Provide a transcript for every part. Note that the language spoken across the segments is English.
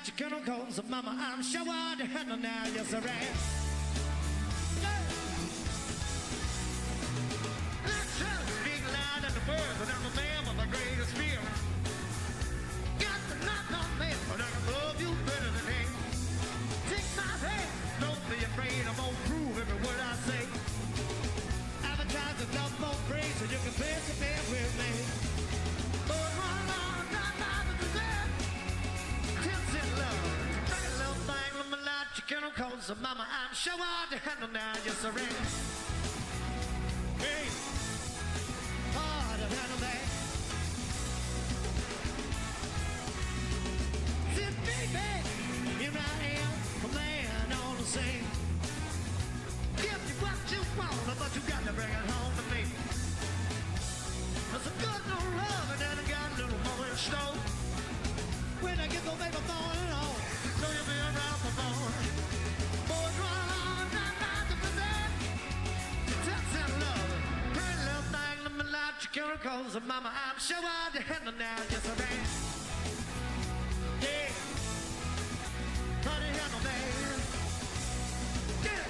like your chemicals, mama, I'm sure I'd handle now, yes I am. Let's just speak loud in the words, and I'm a man with the greatest fear. Got the knock on me, but I can love you better than him. Take my hand, don't be afraid, I'm gonna prove every word I say. Advertise the love more praise, so you can face it there with me. But one long time I've been there. Tips in love, bring a little thing, let me light your chemicals, so mama, I'm sure I'd handle now, yes I am. Hey, hard to handle that. Said, baby, here I am, a man on the scene. Give you what you want, but you got to bring it home to me. There's a good little love, and then I got a little more in store. When I get the baby falling on, know you'll be around for more. Boys run on, not about to present. Touch that love, pretty little thing, let me light your chemicals, and mama, I'm sure I'd handle now, yes I am. Yeah, how to handle that? Yeah.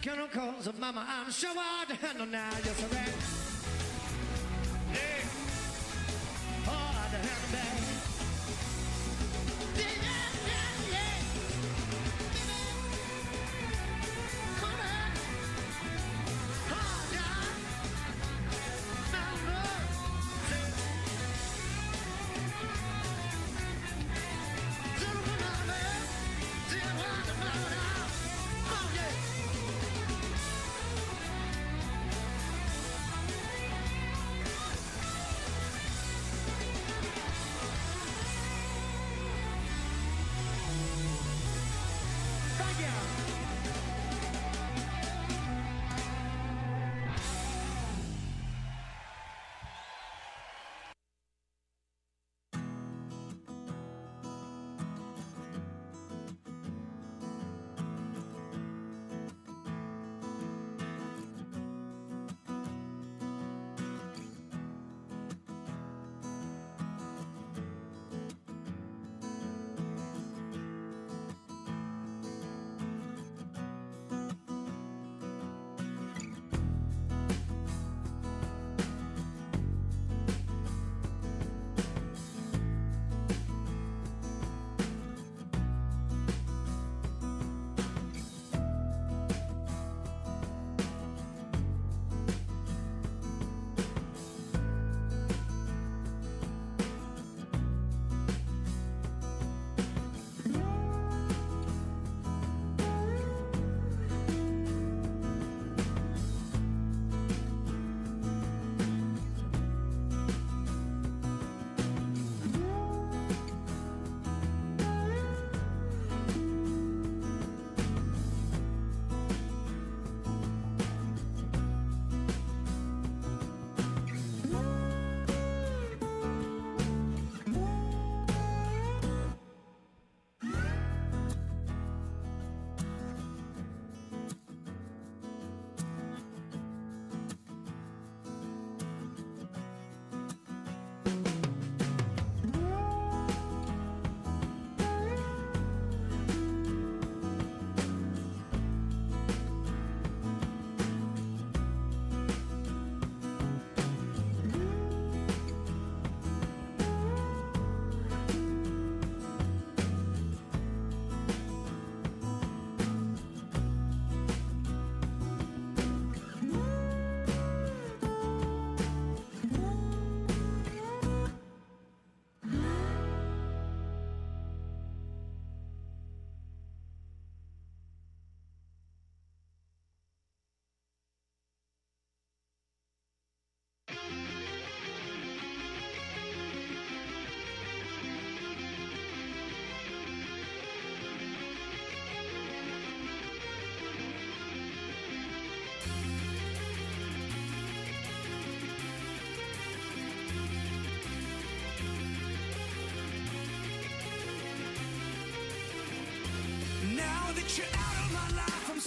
Chemicals of mama, I'm sure I'd handle now, yes I am. Yeah, hard to handle that. Yeah, yeah, yeah. Come on, hard, yeah. Now, no, say, oh yeah.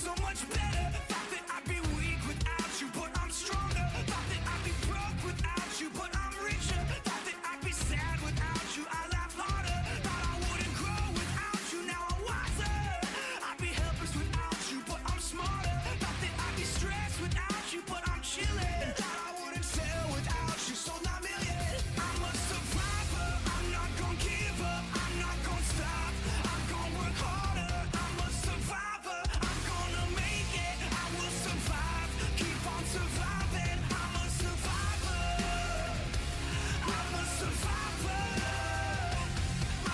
so much better. Thought that I'd be weak without you, but I'm stronger. Thought that I'd be broke without you, but I'm richer. Thought that I'd be sad without you, I laugh harder. Thought I wouldn't grow without you, now I'm wiser. I'd be helpless without you, but I'm smarter. Thought that I'd be stressed without you, but I'm chilling. Thought I wouldn't fail without you, sold 9 million. I'm a survivor, I'm not gonna give up, I'm not gonna stop, I'm gonna work harder. I'm a survivor, I'm gonna make it, I will survive, keep on surviving. I'm a survivor, I'm a survivor,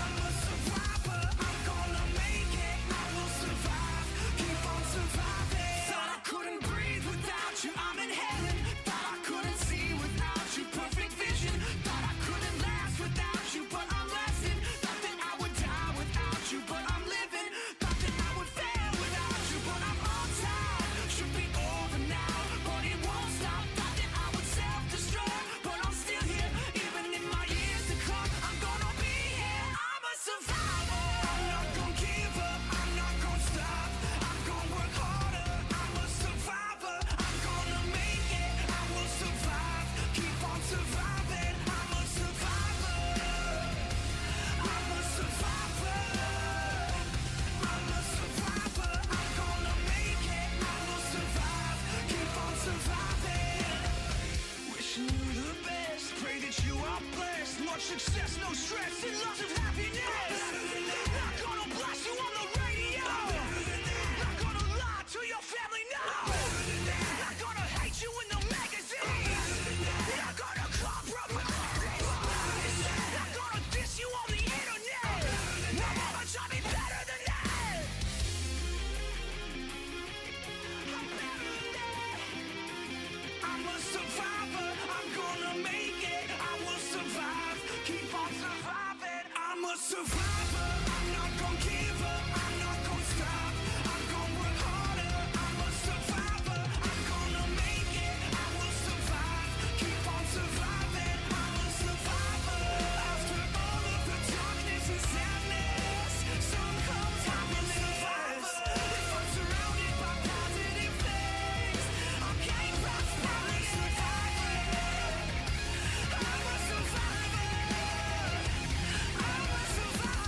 I'm a survivor, I'm gonna make it, I will survive, keep on surviving. Thought I couldn't breathe without you, I'm in heaven. Thought I couldn't see without you, perfect vision. Thought I couldn't last without you, but I'm lasting. Thought that I would die without you, but I'm living. Thought that I would fail without you, but I'm on time. Should be over now, but it won't stop. Thought that I would self-destruct, but I'm still here. Even in my years to come, I'm gonna be here. I'm a survivor. I'm not gonna give up, I'm not gonna stop, I'm gonna work harder. I'm a survivor, I'm gonna make it, I will survive, keep on surviving. I'm a survivor, I'm a survivor, I'm a survivor, I'm gonna make it, I will survive, keep on surviving. Wishing you the best, pray that you are blessed. Much success, no stress, and lots of happiness. Not gonna blast you on the radio, not gonna lie to your family, no. Not gonna hate you in the magazines, not gonna compromise, not gonna diss you on the internet. No, I'ma try to be better than that. I'm better than that. I'm a survivor, I'm gonna make it, I will survive, keep on surviving. I'm a survivor, I'm not gonna give up, I'm not gonna stop, I'm gonna work harder. I'm a survivor, I'm gonna make it, I will survive, keep on surviving. I'm a survivor. After all of the darkness and sadness, sun comes happiness. If I'm surrounded by positive things, I'll gain prosperity. I'm a survivor, I'm a survivor, I'm a survivor.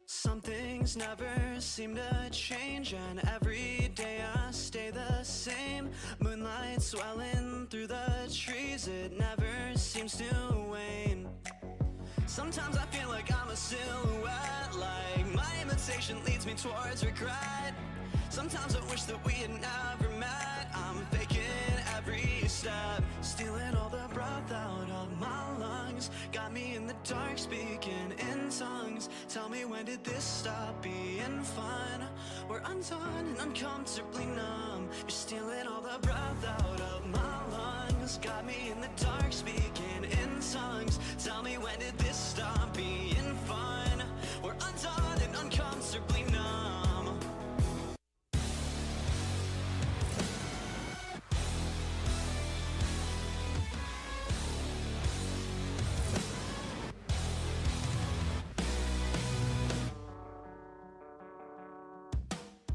Some things never seem to change, and every day I stay the same. Moonlight swelling through the trees, it never seems to wane. Sometimes I feel like I'm a silhouette, like my imitation leads me towards regret. Sometimes I wish that we had never met. I'm faking every step, stealing all the breath out of my lungs. Got me in the dark speaking in tongues. Tell me, when did this stop being fun? We're undone and uncomfortably numb. You're stealing all the breath out of my lungs. Got me in the dark speaking in tongues. Tell me, when did this stop being fun? We're undone and uncomfortably numb.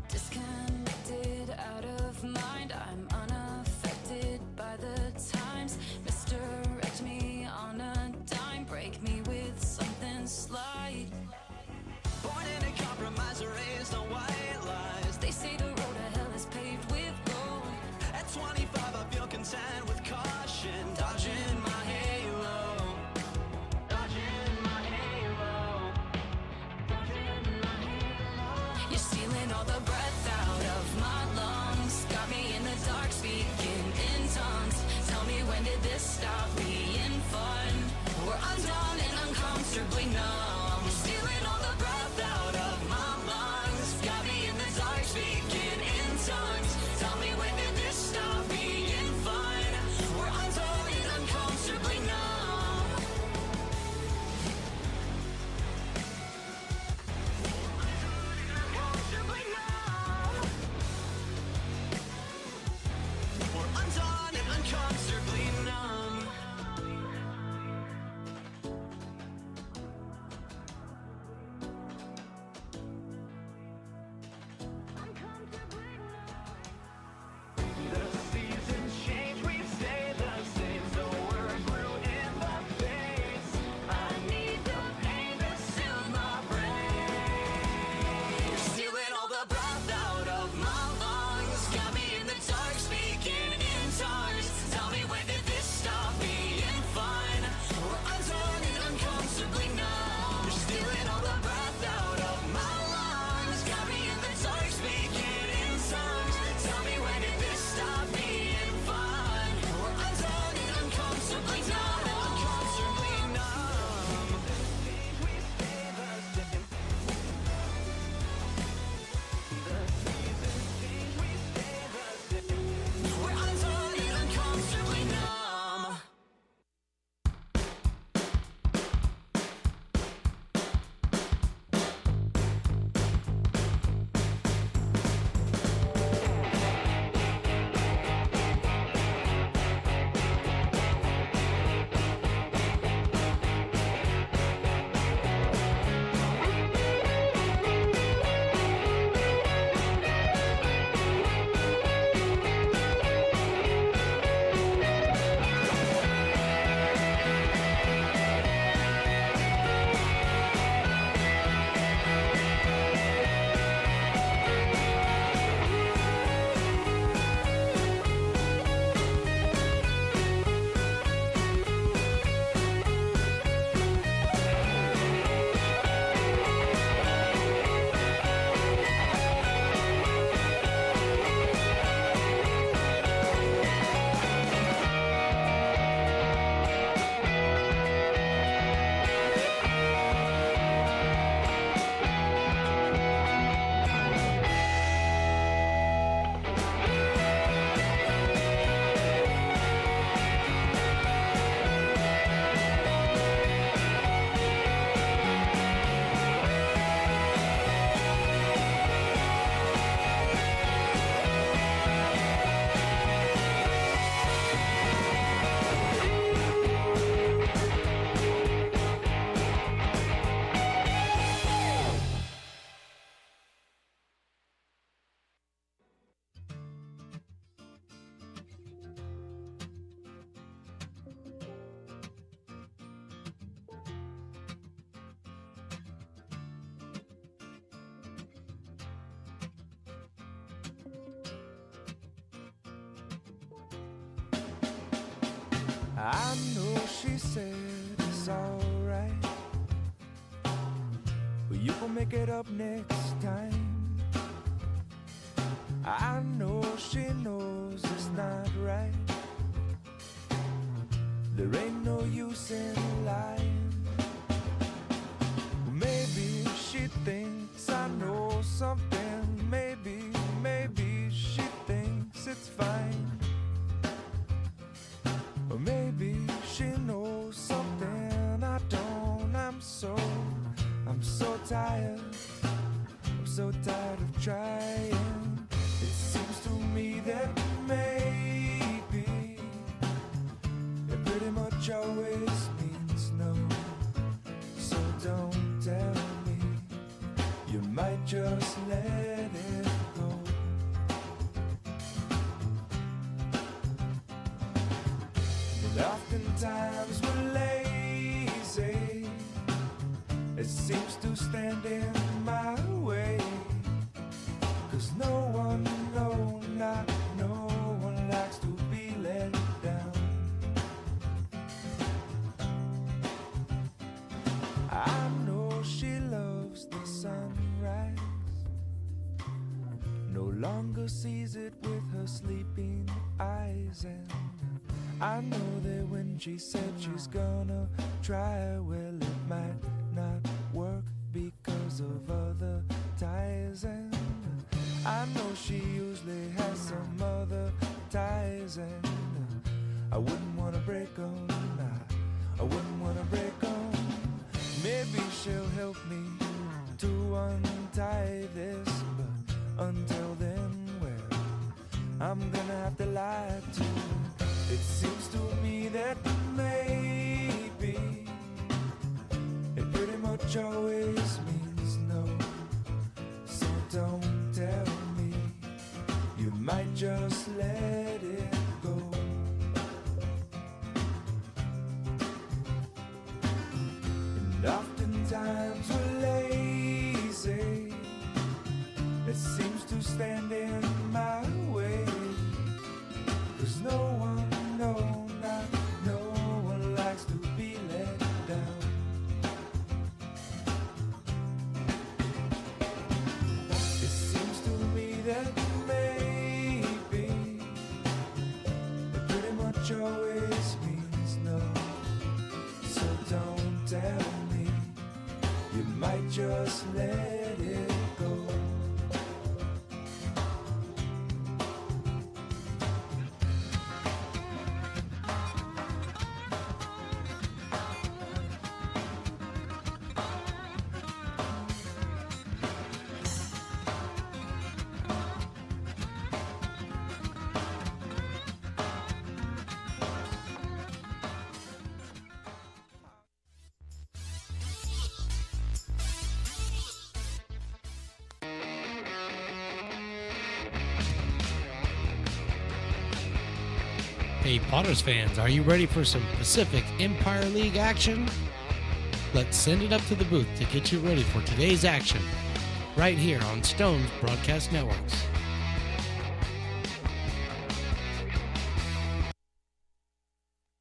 Disconnected, out of mind, I'm unaffected by the times. Misdirect me on a dime, break me with something I know she said it's alright, but you gon' make it up next time. I know she knows it's not right. There ain't no use in lying. Maybe she thinks I know something. Maybe she thinks it's fine. Or maybe she knows something I don't. I'm so tired. I'm so tired of trying. It seems to me that maybe it pretty much always means no. So don't tell me, you might just let it go. And oftentimes we're lazy. It seems to stand in my way. 'Cause no one, not no one likes to be let down. I know she loves the sunrise, no longer sees it with her sleeping eyes. And I know that when she said she's gonna try, well, it might not work because of other ties. And I know she usually has some other ties, and I wouldn't want to break them. I wouldn't want to break them. Maybe she'll help me to untie this, but until then, well, I'm gonna have to lie to her. It seems to me that maybe it pretty much always means no. So don't tell me, you might just let it go. And oftentimes we're lazy. It seems to stand in my way. 'Cause no one, no one likes to be let down. It seems to me that maybe it pretty much always means no. So don't tell me, you might just let it go. Hey Potters fans, are you ready for some Pacific Empire League action? Let's send it up to the booth to get you ready for today's action, right here on Stone's Broadcast Networks.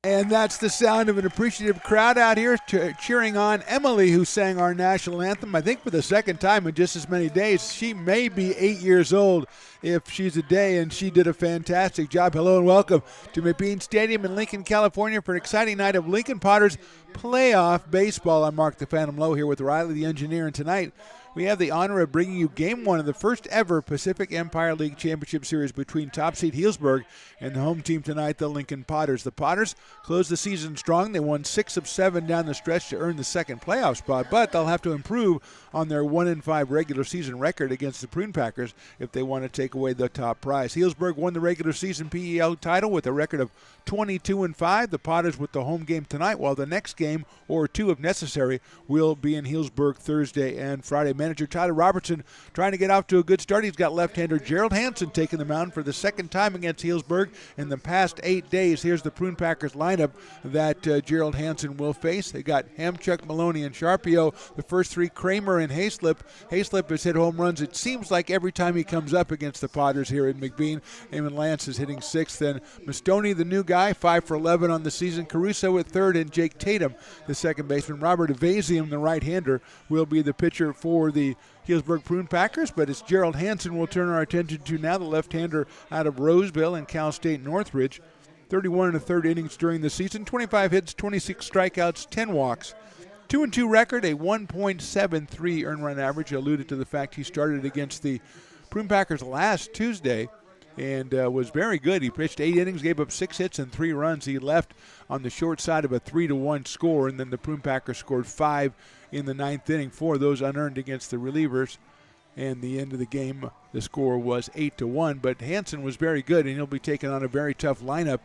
And that's the sound of an appreciative crowd out here cheering on Emily, who sang our national anthem, I think for the second time in just as many days. She may be 8 years old if she's a day, and she did a fantastic job. Hello and welcome to McBean Stadium in Lincoln, California for an exciting night of Lincoln Potters playoff baseball. I'm Mark the Phantom Lowe here with Riley the Engineer, and tonight we have the honor of bringing you Game 1 of the first ever Pacific Empire League Championship Series between top seed Healdsburg and the home team tonight, the Lincoln Potters. The Potters closed the season strong. They won 6 of 7 down the stretch to earn the second playoff spot, but they'll have to improve on their 1-5 regular season record against the Prune Packers if they want to take away the top prize. Healdsburg won the regular season PEL title with a record of 22-5. The Potters with the home game tonight, while the next game, or 2 if necessary, will be in Healdsburg Thursday and Friday. Manager Tyler Robertson trying to get off to a good start. He's got left-hander Gerald Hansen taking the mound for the second time against Healdsburg in the past 8 days. Here's the Prune Packers lineup that Gerald Hansen will face. They got Hamchuk, Maloney, and Sharpio. The first 3, Kramer and Hayslip. Hayslip has hit home runs, it seems like, every time he comes up against the Potters here in McBean. Eamon Lance is hitting 6th. Then Mastoni, the new guy, 5 for 11 on the season. Caruso at 3rd, and Jake Tatum, the second baseman. Robert Evasium, the right-hander, will be the pitcher for the Healdsburg Prune Packers, but it's Gerald Hansen we'll turn our attention to now, the left-hander out of Roseville and Cal State Northridge. 31 1/3 innings during the season, 25 hits, 26 strikeouts, 10 walks. 2-2 record, a 1.73 earned run average. Alluded to the fact he started against the Prune Packers last Tuesday and was very good. He pitched 8 innings, gave up 6 hits and 3 runs. He left on the short side of a 3-1 score, and then the Prune Packers scored 5 in the 9th inning, 4 of those unearned against the relievers. And the end of the game, the score was 8-1. But Hansen was very good, and he'll be taking on a very tough lineup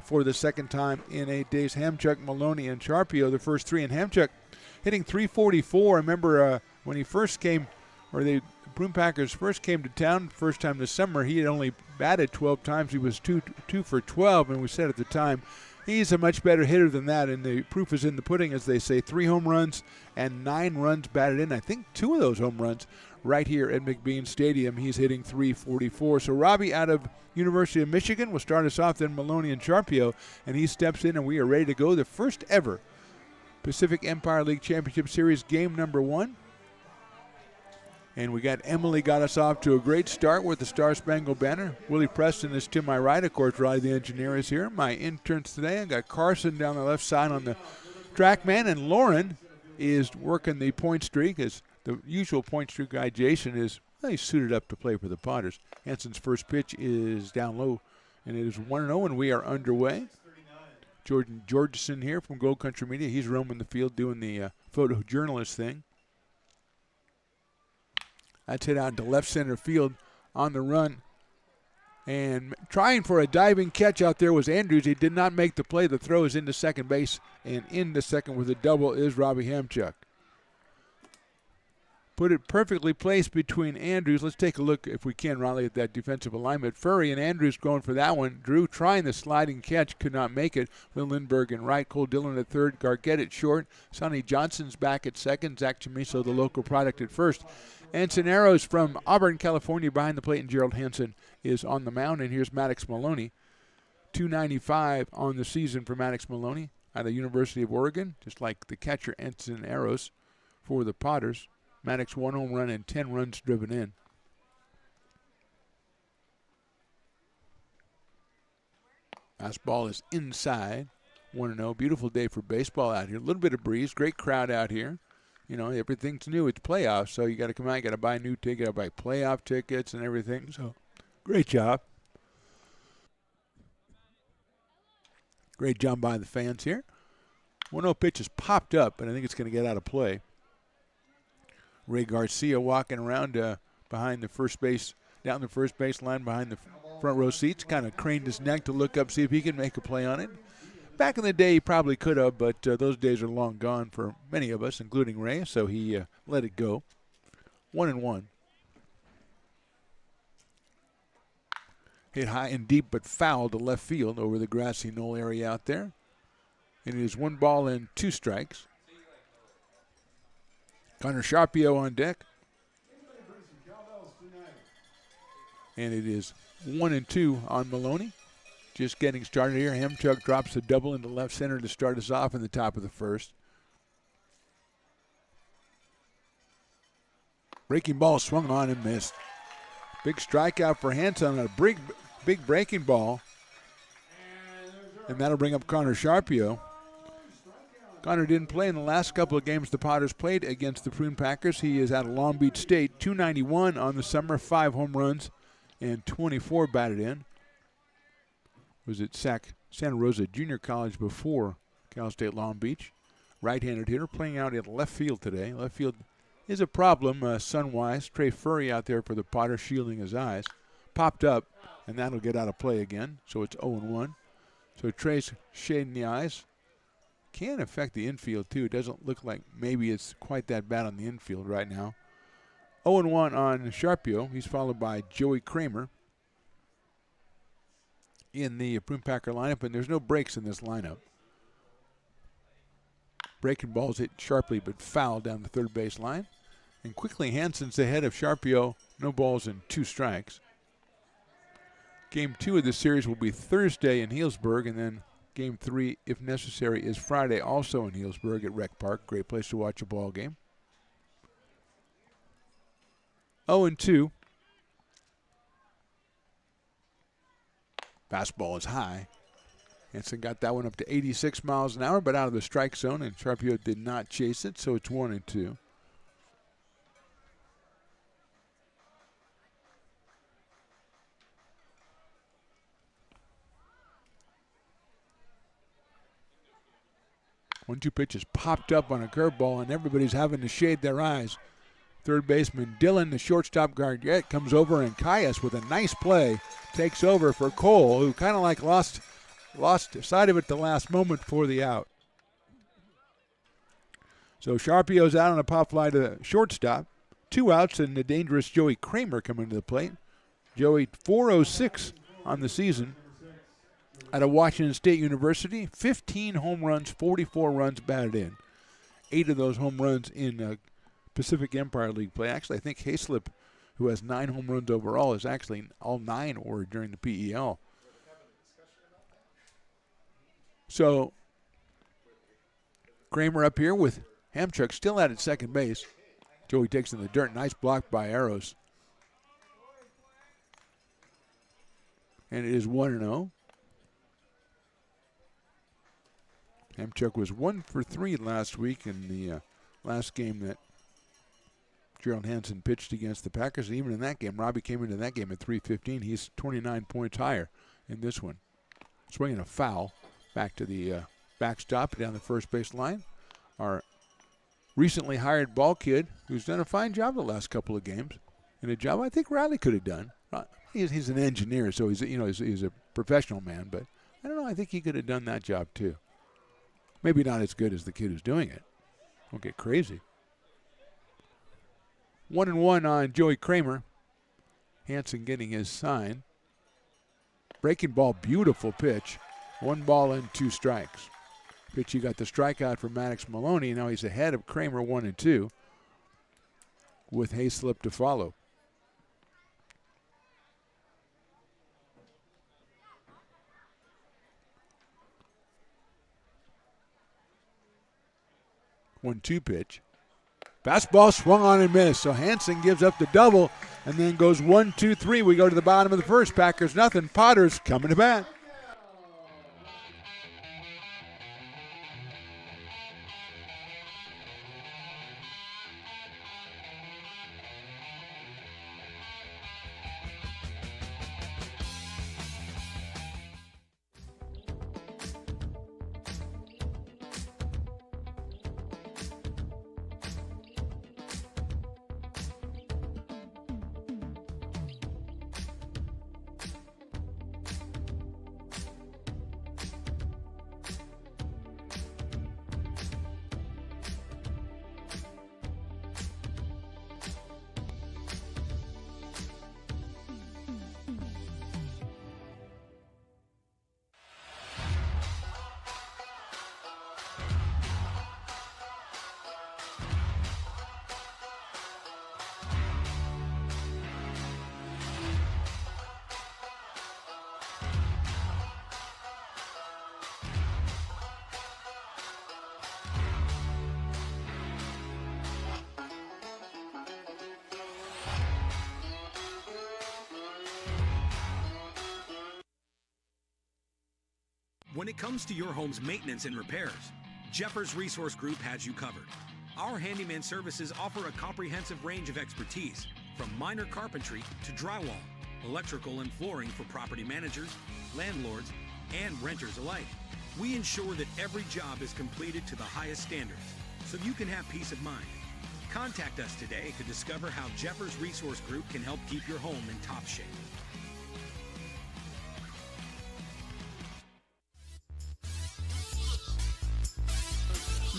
for the second time in 8 days. Hamchuk, Maloney, and Sharpio, the first 3. And Hamchuk hitting .344. Remember when he first came, or the Prune Packers first came to town, first time this summer, he had only batted 12 times. He was 2 for 12, and we said at the time, he's a much better hitter than that, and the proof is in the pudding, as they say. 3 home runs and 9 runs batted in. I think 2 of those home runs right here at McBean Stadium. He's hitting .344. So Robbie out of University of Michigan will start us off, then Maloney and Sharpio, and he steps in, and we are ready to go. The first ever Pacific Empire League Championship Series game number 1. And we got Emily got us off to a great start with the Star Spangled Banner. Willie Preston is to my right. Of course, Riley the engineer is here. My interns today, I got Carson down the left side on the track man, and Lauren is working the point streak, as the usual point streak guy, Jason, is he's suited up to play for the Potters. Hansen's first pitch is down low, and it is 1-0, and we are underway. Jordan Georgeson here from Gold Country Media. He's roaming the field doing the photojournalist thing. That's hit out to left center field on the run. And trying for a diving catch out there was Andrews. He did not make the play. The throw is into second base, and into second with a double is Robbie Hamchuk. Put it perfectly placed between Andrews. Let's take a look, if we can, Riley, at that defensive alignment. Furry and Andrews going for that one. Drew trying the sliding catch, could not make it. Will Lindbergh in right, Cole Dillon at third, Gargett at short. Sonny Johnson's back at second. Zach Chamiso, the local product, at first. Anson Arrows from Auburn, California, behind the plate, and Gerald Hansen is on the mound. And here's Maddox Maloney. .295 on the season for Maddox Maloney out of the University of Oregon, just like the catcher Anson Arrows for the Potters. Maddox 1 home run and 10 runs driven in. Last ball is inside. 1-0. Beautiful day for baseball out here. A little bit of breeze. Great crowd out here. You know, everything's new. It's playoffs, so you got to come out. You got to buy a new ticket, got to buy playoff tickets and everything. So, great job. Great job by the fans here. 1-0 pitch is popped up, but I think it's going to get out of play. Ray Garcia walking around behind the first base, down the first base line behind the front row seats, kind of craned his neck to look up, see if he can make a play on it. Back in the day, he probably could have, but those days are long gone for many of us, including Ray, so he let it go. 1-1. Hit high and deep, but foul to left field over the grassy knoll area out there. And it is 1 ball and 2 strikes. Connor Sharpio on deck. And it is 1-2 on Maloney. Just getting started here. Hamchuk drops a double into left center to start us off in the top of the first. Breaking ball swung on and missed. Big strikeout for Hansen on a big breaking ball. And that'll bring up Connor Sharpio. Connor didn't play in the last couple of games the Potters played against the Prune Packers. He is out of Long Beach State. .291 on the summer, 5 home runs, and 24 batted in. Was at Santa Rosa Junior College before Cal State Long Beach. Right-handed hitter playing out in left field today. Left field is a problem sun-wise. Trey Furry out there for the Potters shielding his eyes. Popped up, and that'll get out of play again. So it's 0-1. So Trey's shading the eyes. can affect the infield, too. It doesn't look like maybe it's quite that bad on the infield right now. 0-1 on Sharpio. He's followed by Joey Kramer in the Prune Packer lineup, and there's no breaks in this lineup. Breaking balls hit sharply but foul down the third base line. And quickly Hansen's ahead of Sharpio. No balls and 2 strikes. Game 2 of the series will be Thursday in Healdsburg, and then Game 3, if necessary, is Friday also in Healdsburg at Rec Park. Great place to watch a ball game. 0-2. Fastball is high. Hansen got that one up to 86 miles an hour, but out of the strike zone, and Sharpio did not chase it, so it's 1-2. One-two pitches popped up on a curveball, and everybody's having to shade their eyes. Third baseman Dillon, the shortstop Gargett, comes over, and Caius with a nice play takes over for Cole, who kind of like lost sight of it the last moment for the out. So Sharpio's out on a pop fly to the shortstop. 2 outs, and the dangerous Joey Kramer coming to the plate. Joey 406 on the season out of Washington State University. 15 home runs, 44 runs batted in. 8 of those home runs in Pacific Empire League play. Actually, I think Hayslip, who has 9 home runs overall, is actually all 9 were during the PEL. So Kramer up here with Hamchuk still out at second base. Joey takes in the dirt. Nice block by Arrows. And it is 1-0. Hamchuk was 1 for 3 last week in the last game that Gerald Hansen pitched against the Packers. And even in that game, Robbie came into that game at .315. He's 29 points higher in this one. Swinging a foul back to the backstop down the first base line. Our recently hired ball kid, who's done a fine job the last couple of games, and a job I think Riley could have done. He's an engineer, so he's a professional man, but I don't know. I think he could have done that job too. Maybe not as good as the kid who's doing it. Don't get crazy. 1-1 on Joey Kramer. Hansen getting his sign. Breaking ball, beautiful pitch. 1 ball and 2 strikes. Pitch, he got the strikeout for Maddox Maloney. Now he's ahead of Kramer 1-2 with Hayslip to follow. One-two pitch. Fastball swung on and missed. So Hansen gives up the double and then goes 1-2-3. We go to the bottom of the first. Packers nothing. Potter's coming to bat. When it comes to your home's maintenance and repairs, Jeffers Resource Group has you covered. Our handyman services offer a comprehensive range of expertise, from minor carpentry to drywall, electrical and flooring for property managers, landlords, and renters alike. We ensure that every job is completed to the highest standards, so you can have peace of mind. Contact us today to discover how Jeffers Resource Group can help keep your home in top shape.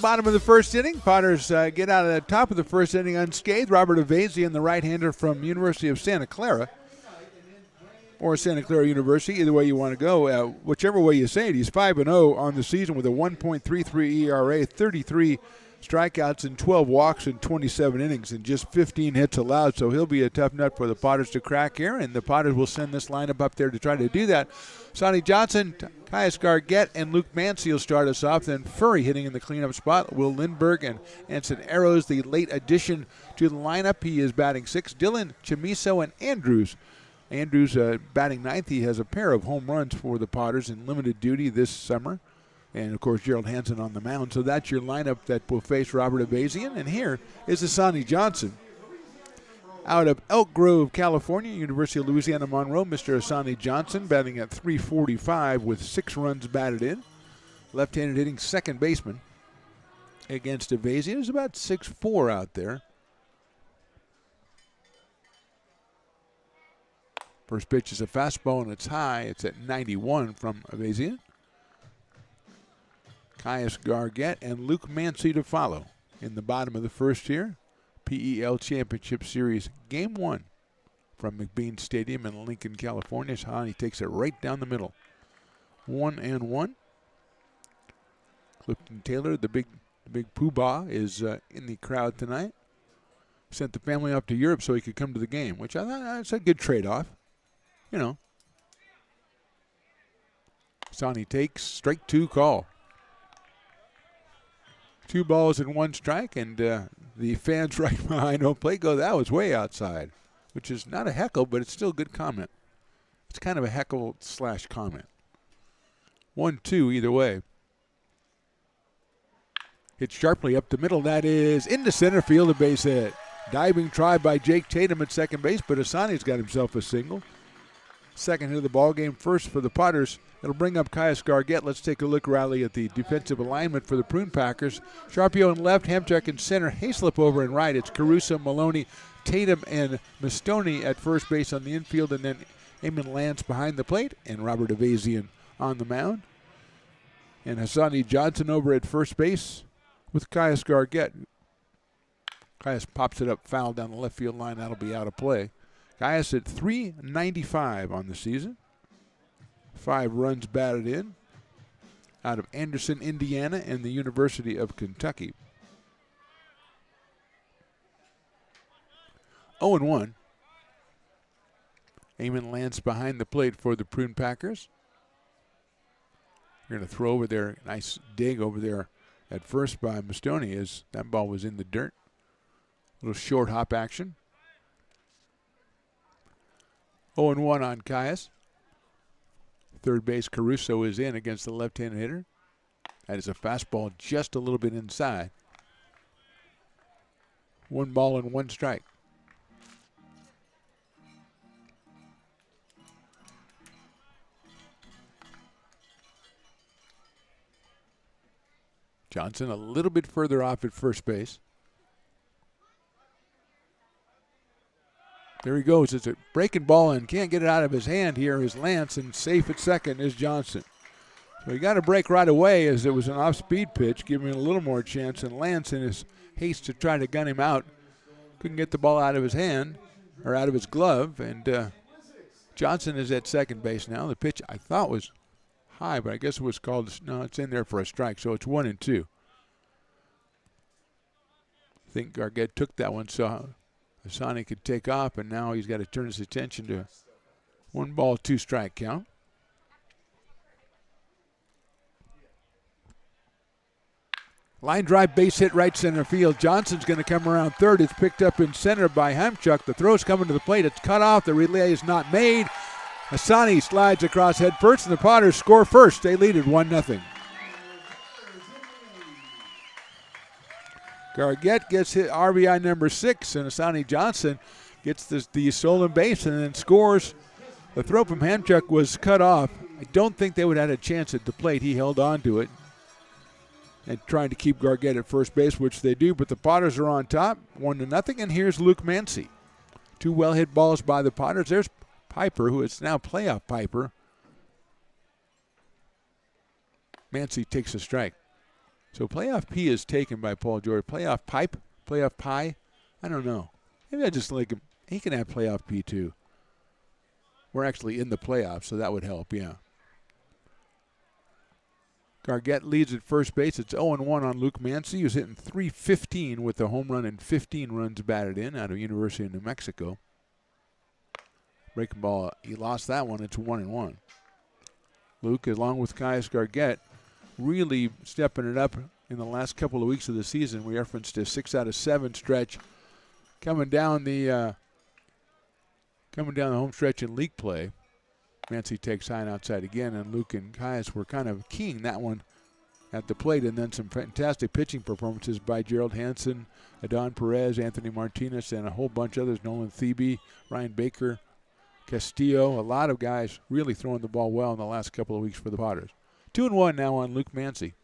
Bottom of the first inning. Potters get out of the top of the first inning unscathed. Robert Avazian, the right-hander from University of Santa Clara, or Santa Clara University, either way you want to go. Whichever way you say it, he's 5-0 on the season with a 1.33 ERA, 33 strikeouts and 12 walks in 27 innings and just 15 hits allowed. So he'll be a tough nut for the Potters to crack here, and the Potters will send this lineup up there to try to do that. Sonny Johnson, Caius Gargett, and Luke Mancy will start us off. Then Furry hitting in the cleanup spot. Will Lindberg and Anson Arrows, the late addition to the lineup. He is batting 6th. Dylan Chamiso and Andrews. Andrews batting 9th. He has a pair of home runs for the Potters in limited duty this summer. And, of course, Gerald Hansen on the mound. So that's your lineup that will face Robert Avazian. And here is Sonny Johnson. Out of Elk Grove, California, University of Louisiana Monroe, Mr. Asani Johnson batting at .345 with 6 runs batted in. Left-handed hitting second baseman against Avazian. He's about 6'4" out there. First pitch is a fastball, and it's high. It's at 91 from Avazian. Caius Gargett and Luke Mancy to follow in the bottom of the first here. PEL Championship Series Game 1 from McBean Stadium in Lincoln, California. He takes it right down the middle. 1-1. Clifton Taylor, the big poobah, is in the crowd tonight. Sent the family up to Europe so he could come to the game, which I thought that's a good trade-off. You know. Sonny takes strike 2 call. 2 balls and 1 strike, and the fans right behind home plate go, that was way outside, which is not a heckle, but it's still a good comment. It's kind of a heckle/comment. 1-2 either way. Hit sharply up the middle. That is into center field, a base hit. Diving try by Jake Tatum at second base, but Asani's got himself a single. Second hit of the ball game. First for the Potters. It'll bring up Caius Gargett. Let's take a look, Riley, at the defensive alignment for the Prune Packers. Sharpio in left, Hamchuk in center, Hayslip over in right. It's Caruso, Maloney, Tatum, and Mastoni at first base on the infield, and then Eamon Lance behind the plate, and Robert Avazian on the mound. And Hassani Johnson over at first base with Caius Gargett. Caius pops it up foul down the left field line. That'll be out of play. Caius at .395 on the season. 5 runs batted in out of Anderson, Indiana, and the University of Kentucky. 0-1. Eamon Lance behind the plate for the Prune Packers. They're going to throw over there. Nice dig over there at first by Mastoni as that ball was in the dirt. Little short hop action. 0-1 on Caius. Third base Caruso is in against the left-handed hitter. That is a fastball just a little bit inside. 1 ball and 1 strike. Johnson a little bit further off at first base. There he goes. It's a breaking ball and can't get it out of his hand here is Lance, and safe at second is Johnson. So he got a break right away as it was an off-speed pitch, giving him a little more chance, and Lance in his haste to try to gun him out couldn't get the ball out of his hand or out of his glove, and Johnson is at second base now. The pitch I thought was high, but I guess it was called, no, it's in there for a strike, so it's 1-2. I think Gargett took that one, so Asani could take off, and now he's got to turn his attention to 1 ball, 2 strike count. Line drive, base hit, right center field. Johnson's going to come around third. It's picked up in center by Hamchuk. The throw's coming to the plate. It's cut off. The relay is not made. Asani slides across head first, and the Potters score first. They lead it 1-0. Gargett gets hit RBI number 6, and Asani Johnson gets the stolen base and then scores. The throw from Hamchuk was cut off. I don't think they would have had a chance at the plate. He held on to it and trying to keep Gargett at first base, which they do, but the Potters are on top, 1-0, and here's Luke Mancy. 2 well-hit balls by the Potters. There's Piper, who is now playoff Piper. Mancy takes a strike. So playoff P is taken by Paul George. Playoff pipe? Playoff pie? I don't know. Maybe I just like him. He can have playoff P too. We're actually in the playoffs, so that would help, yeah. Gargett leads at first base. It's 0-1 on Luke Mancy, who's hitting .315 with a home run and 15 runs batted in out of University of New Mexico. Breaking ball, he lost that one. It's 1-1. Luke, along with Caius Gargett, really stepping it up in the last couple of weeks of the season. We referenced a 6 out of 7 stretch coming down the home stretch in league play. Mancy takes high and outside again, and Luke and Caius were kind of keying that one at the plate, and then some fantastic pitching performances by Gerald Hansen, Adon Perez, Anthony Martinez, and a whole bunch of others, Nolan Thebe, Ryan Baker, Castillo, a lot of guys really throwing the ball well in the last couple of weeks for the Potters. 2-1 now on Luke Mancy.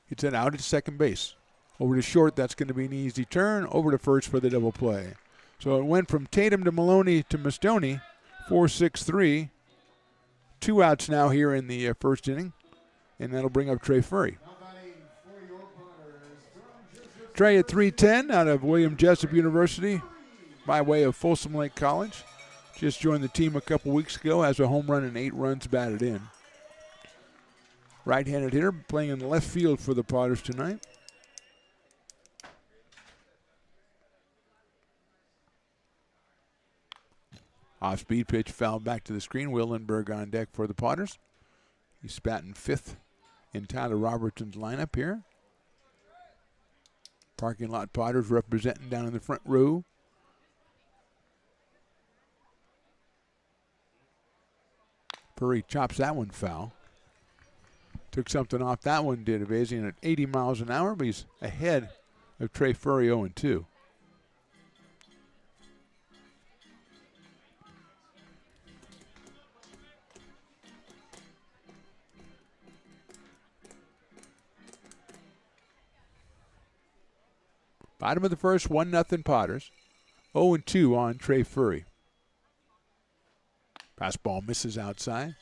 It's an out at second base. Over to short, that's going to be an easy turn. Over to first for the double play. So it went from Tatum to Maloney to Mastoni, 4-6-3. 2 outs now here in the first inning, and that'll bring up Trey Furry. Trey at 3'10", out of William Jessup University by way of Folsom Lake College. Just joined the team a couple weeks ago, has a home run and 8 runs batted in. Right-handed hitter, playing in left field for the Potters tonight. Off-speed pitch fouled back to the screen. Will Lindbergh on deck for the Potters. He's batting 5th in Tyler Robertson's lineup here. Parking lot Potters representing down in the front row. Furry chops that one foul. Took something off that one, did Evazian at 80 miles an hour, but he's ahead of Trey Furry 0-2. Bottom of the first, 1-0 Potters. 0-2 on Trey Furry. Fastball misses outside.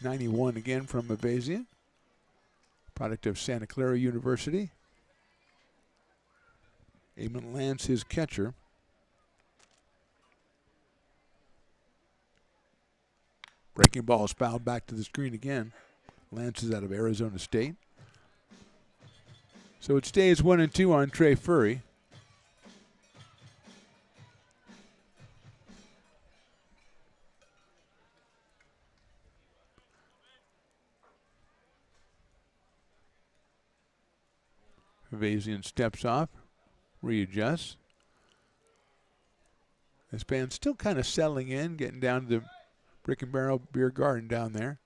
91 again from Evazian. Product of Santa Clara University. Eamon Lance, his catcher. Breaking ball is fouled back to the screen again. Lance is out of Arizona State. So it stays 1-2 on Trey Furry. Evazian steps off, readjusts. This band's still kind of settling in, getting down to the Brick and Barrel Beer Garden down there.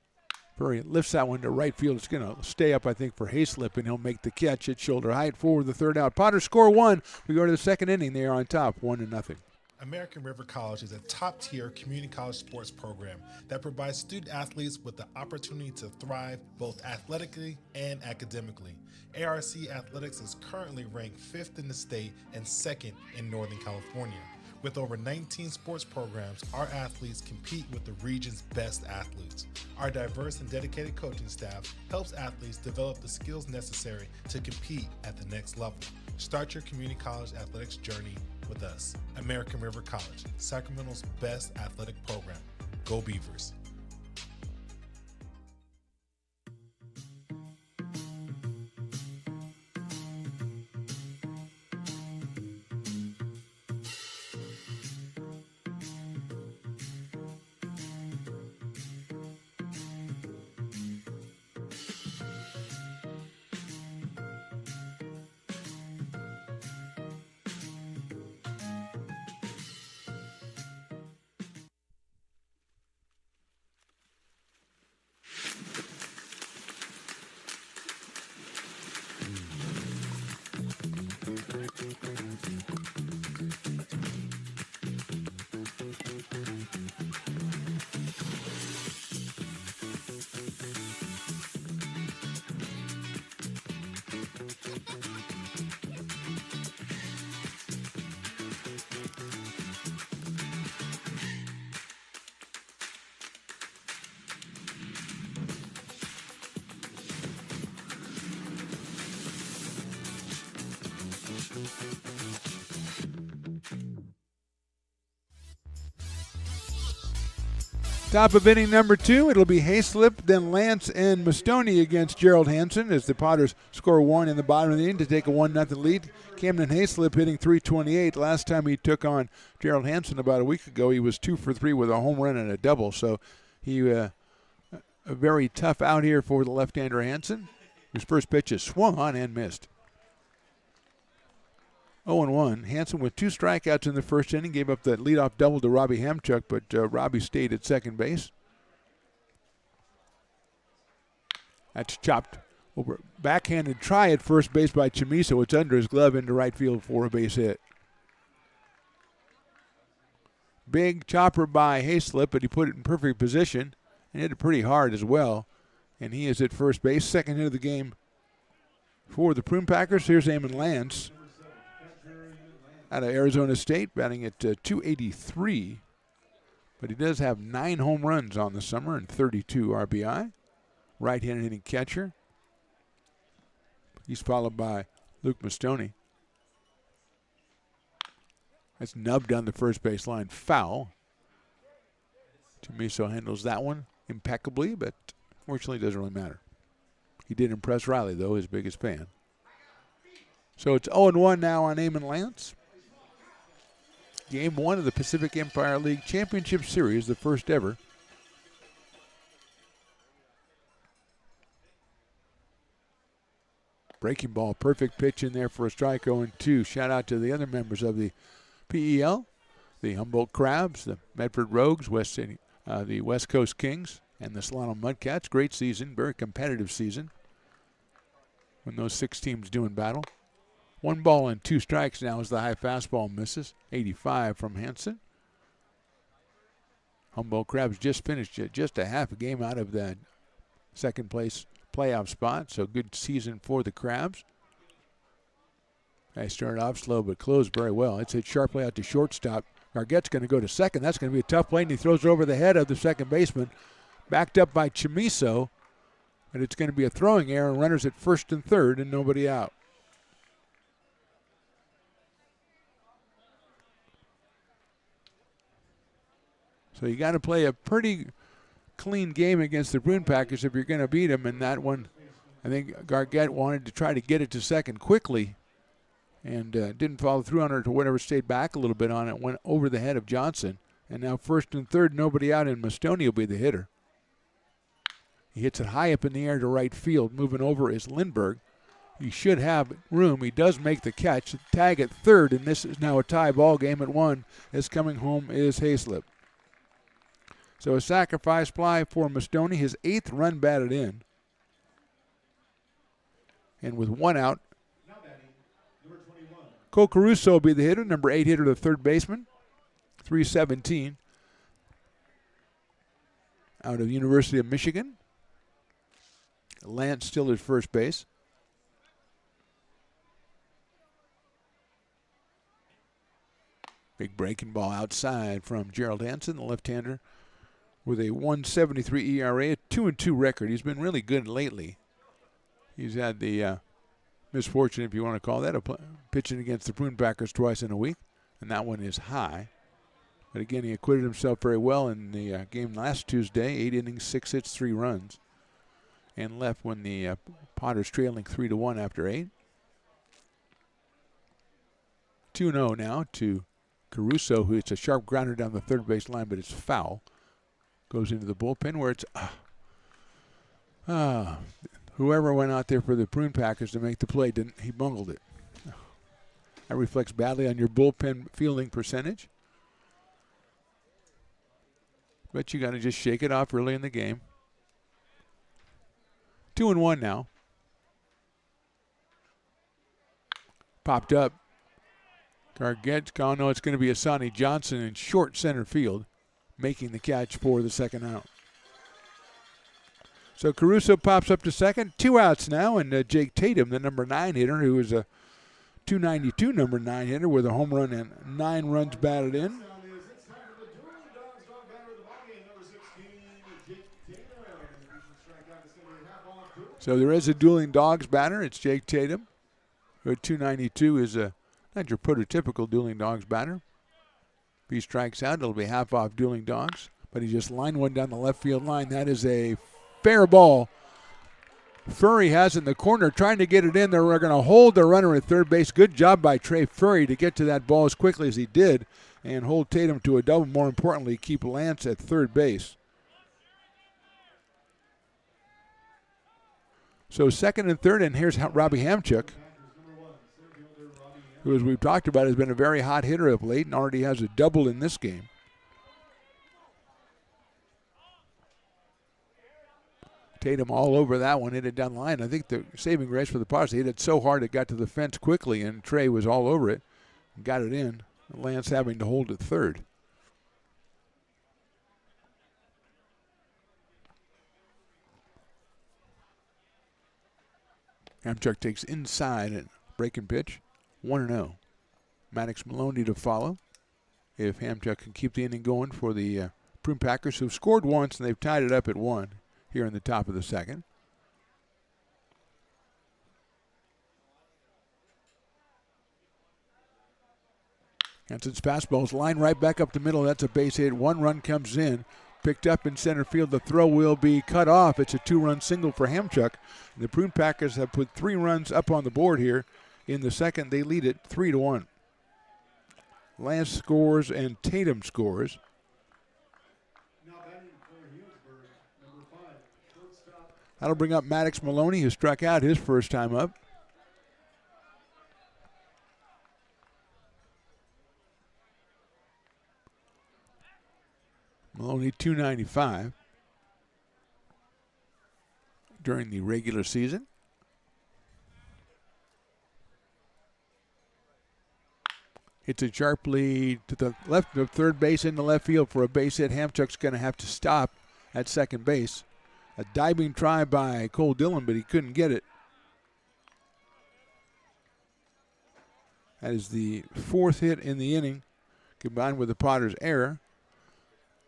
Furry lifts that one to right field. It's going to stay up, I think, for Hayslip, and he'll make the catch at shoulder height for the 3rd out. Potters score 1. We go to the 2nd inning. They are on top, 1-0. American River College is a top-tier community college sports program that provides student athletes with the opportunity to thrive both athletically and academically. ARC Athletics is currently ranked 5th in the state and 2nd in Northern California. With over 19 sports programs, our athletes compete with the region's best athletes. Our diverse and dedicated coaching staff helps athletes develop the skills necessary to compete at the next level. Start your community college athletics journey with us. American River College, Sacramento's best athletic program. Go Beavers. Top of inning number 2, it'll be Hayslip, then Lance and Mastoni against Gerald Hansen as the Potters score 1 in the bottom of the inning to take a 1-0 lead. Camden Hayslip hitting .328. Last time he took on Gerald Hansen about a week ago, he was 2 for 3 with a home run and a double. So he a very tough out here for the left-hander Hansen. His first pitch is swung on and missed. 0-1. Hansen with 2 strikeouts in the first inning, gave up that leadoff double to Robbie Hamchuk, but Robbie stayed at second base. That's chopped over. Backhanded try at first base by Chamiso. It's under his glove into right field for a base hit. Big chopper by Hayslip, but he put it in perfect position and hit it pretty hard as well. And he is at first base. Second hit of the game for the Prune Packers. Here's Eamon Lance out of Arizona State, batting at .283. But he does have 9 home runs on the summer and 32 RBI. Right-handed hitting catcher. He's followed by Luke Mastoni. That's nubbed on the first base line. Foul. Chamiso handles that one impeccably, but fortunately it doesn't really matter. He did impress Riley, though, his biggest fan. So it's 0-1 now on Eamon Lance. Game 1 of the Pacific Empire League Championship Series, the first ever. Breaking ball, perfect pitch in there for a strike, 0-2. Shout out to the other members of the PEL, the Humboldt Crabs, the Medford Rogues, the West Coast Kings, and the Solano Mudcats. Great season, very competitive season when those 6 teams do in battle. 1 ball and 2 strikes now as the high fastball misses. 85 from Hansen. Humboldt Crabs just finished just a half a game out of the second place playoff spot, so good season for the Crabs. They started off slow but closed very well. It's hit sharply out to shortstop. Gargette's going to go to second. That's going to be a tough play, and he throws it over the head of the second baseman. Backed up by Chamiso, but it's going to be a throwing error, and runners at first and third and nobody out. So you got to play a pretty clean game against the Prune Packers if you're going to beat them. And that one, I think Gargett wanted to try to get it to second quickly and didn't follow through on it, or whatever, stayed back a little bit on it, went over the head of Johnson. And now first and third, nobody out, and Mastoni will be the hitter. He hits it high up in the air to right field. Moving over is Lindbergh. He should have room. He does make the catch. Tag at third, and this is now a tie ball game at 1. As coming home is Hayslip. So a sacrifice fly for Mastoni, his 8th run batted in. And with 1 out, Cole Caruso will be the hitter, number 8 hitter, the third baseman, 317, out of University of Michigan. Lance still at first base. Big breaking ball outside from Gerald Hansen, the left-hander, with a 1.73 ERA, a 2-2 record. He's been really good lately. He's had the misfortune, if you want to call that, of pitching against the Prune Packers twice in a week, and that one is high. But again, he acquitted himself very well in the game last Tuesday, 8 innings, 6 hits, 3 runs, and left when the Potters trailing 3-1 after 8. 2-0 now to Caruso, who hits a sharp grounder down the third base line, but it's foul. Goes into the bullpen where it's whoever went out there for the Prune Packers to make the play, he bungled it. That reflects badly on your bullpen fielding percentage. But you got to just shake it off early in the game. 2-1 now. Popped up. Gargett's gone. No, it's going to be Asani Johnson in short center field, making the catch for the second out. So Caruso pops up to second. 2 outs now, and Jake Tatum, the number 9 hitter, who is a .292 number 9 hitter with a home run and 9 runs batted in. So there is a dueling dogs batter. It's Jake Tatum, who at .292 is a That's your prototypical Dueling Dogs batter. If he strikes out, it'll be half off Dueling Dogs. But he just lined one down the left field line. That is a fair ball. Furry has it in the corner, trying to get it in. They're going to hold the runner at third base. Good job by Trey Furry to get to that ball as quickly as he did and hold Tatum to a double. More importantly, keep Lance at third base. So second and third, and here's Robbie Hamchuk, who, as we've talked about, has been a very hot hitter of late and already has a double in this game. Tatum all over that one, hit it down the line. I think the saving grace for the Padres, he hit it so hard it got to the fence quickly, and Trey was all over it and got it in. Lance having to hold it third. Hamchuk takes inside and breaking pitch, 1-0. Maddox Maloney to follow. If Hamchuk can keep the inning going for the Prune Packers, who've scored once and they've tied it up at 1 here in the top of the second. Hansen's fastball's lined right back up the middle. That's a base hit. 1 run comes in. Picked up in center field. The throw will be cut off. It's a 2-run single for Hamchuk. The Prune Packers have put 3 runs up on the board here. In the second, they lead it 3-1. Lance scores and Tatum scores. That'll bring up Maddox Maloney, who struck out his first time up. Maloney, .295 during the regular season. Hits it sharply to the left of third base into left field for a base hit. Hamchuk's going to have to stop at second base. A diving try by Cole Dillon, but he couldn't get it. That is the 4th hit in the inning, combined with the Potter's error.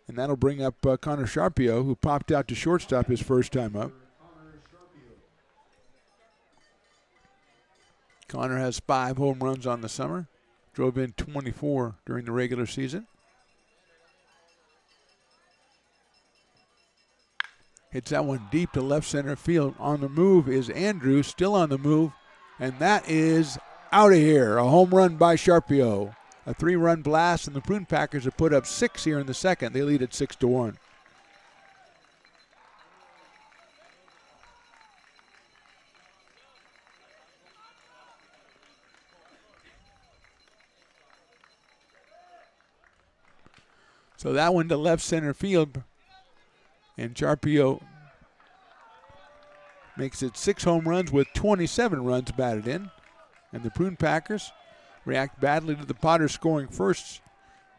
And that'll bring up Connor Sharpio, who popped out to shortstop his first time up. Connor has 5 home runs on the summer. Drove in 24 during the regular season. Hits that one deep to left center field. On the move is Andrews, still on the move, and that is out of here. A home run by Sharpio. A 3-run blast, and the Prune Packers have put up 6 here in the second. They lead at 6-1. So that one to left center field. And Sharpio makes it 6 home runs with 27 runs batted in. And the Prune Packers react badly to the Potters scoring first.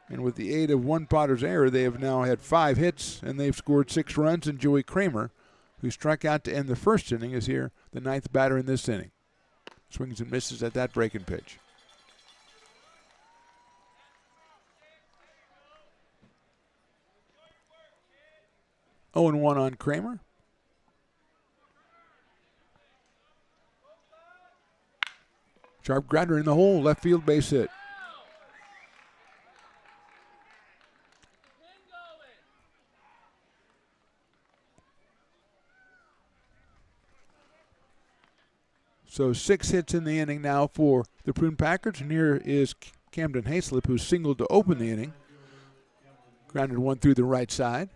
And with the aid of one Potter's error, they have now had 5 hits, and they've scored 6 runs. And Joey Kramer, who struck out to end the first inning, is here, the 9th batter in this inning. Swings and misses at that breaking pitch. Oh, 0-1 on Kramer. Sharp grounder in the hole, left field base hit. So 6 hits in the inning now for the Prune Packers, and here is Camden Hayslip, who singled to open the inning. Grounded one through the right side.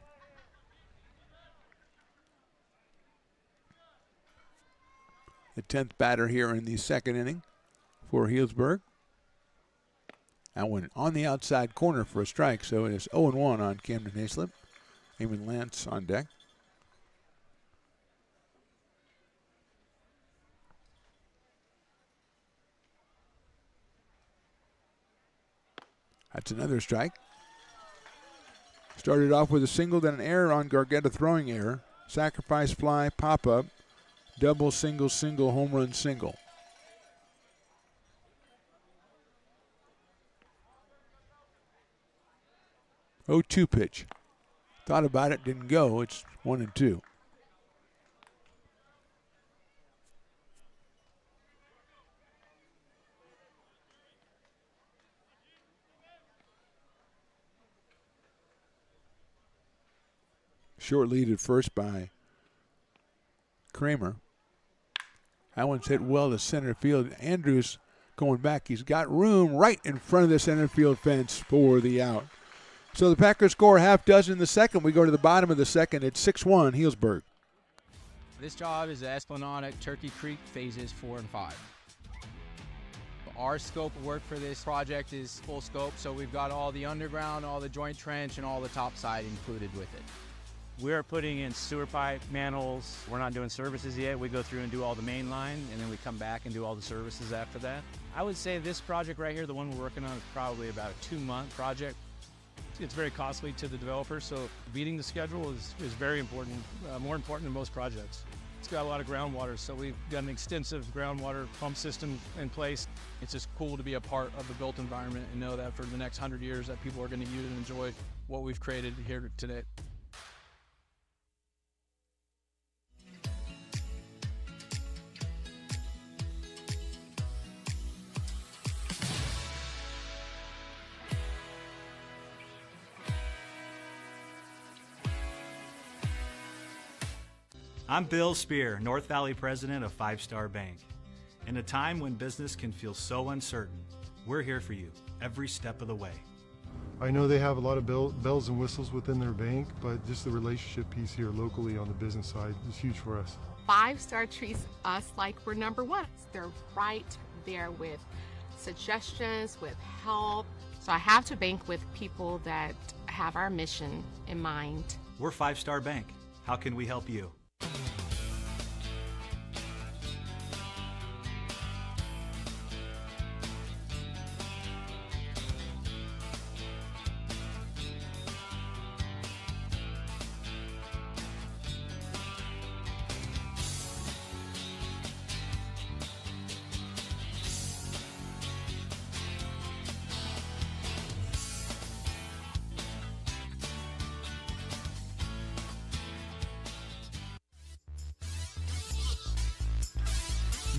The 10th batter here in the second inning for Healdsburg. That one on the outside corner for a strike, so it is 0-1 on Camden Hayslip. Eamon Lance on deck. That's another strike. Started off with a single, then an error on Gargetta, throwing error. Sacrifice fly, pop-up. Double, single, single, home run, single. Oh, 2 pitch. Thought about it, didn't go. It's 1-2. Short lead at first by Kramer. That one's hit well to center field. Andrews going back. He's got room right in front of the center field fence for the out. So the Packers score half dozen in the second. We go to the bottom of the second. It's 6-1 Healdsburg. This job is the Esplanade Turkey Creek phases 4 and 5. Our scope of work for this project is full scope, so we've got all the underground, all the joint trench, and all the topside included with it. We're putting in sewer pipe, manholes. We're not doing services yet. We go through and do all the main line, and then we come back and do all the services after that. I would say this project right here, the one we're working on, is probably about a 2-month project. It's very costly to the developer, so beating the schedule is very important, more important than most projects. It's got a lot of groundwater, so we've got an extensive groundwater pump system in place. It's just cool to be a part of the built environment and know that for the next 100 years that people are going to use and enjoy what we've created here today. I'm Bill Spear, North Valley president of 5 Star Bank. In a time when business can feel so uncertain, we're here for you every step of the way. I know they have a lot of bells and whistles within their bank, but just the relationship piece here locally on the business side is huge for us. 5 Star treats us like we're number one. They're right there with suggestions, with help. So I have to bank with people that have our mission in mind. We're 5 Star Bank. How can we help you?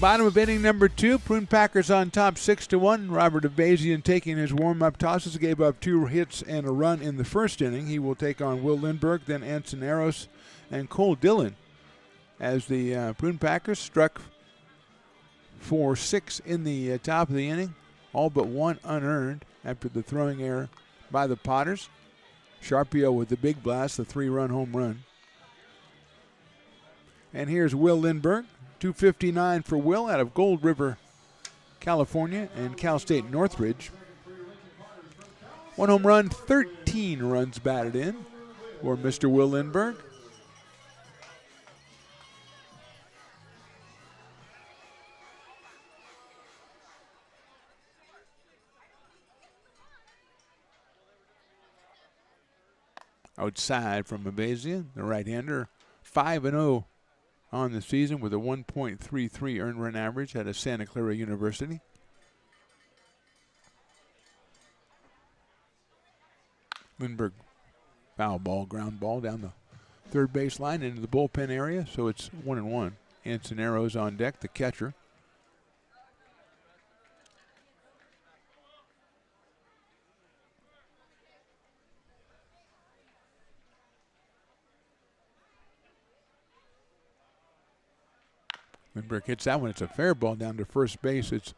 Bottom of inning number 2, Prune Packers on top 6-1. Robert Avazian taking his warm-up tosses, gave up 2 hits and a run in the first inning. He will take on Will Lindbergh, then Ansoneros and Cole Dillon as the Prune Packers struck for 6 in the top of the inning, all but 1 unearned after the throwing error by the Potters. Sharpio with the big blast, the 3-run home run. And here's Will Lindbergh. 259 for Will out of Gold River, California, and Cal State Northridge. 1 home run, 13 runs batted in for Mr. Will Lindbergh. Outside from Avazian, the right-hander, 5-0 on the season with a 1.33 earned run average out of Santa Clara University. Lindbergh, foul ball, ground ball down the third base line into the bullpen area, so it's 1-1. Ansoneros on deck, the catcher. Lindbergh hits that one. It's a fair ball down to first base. It's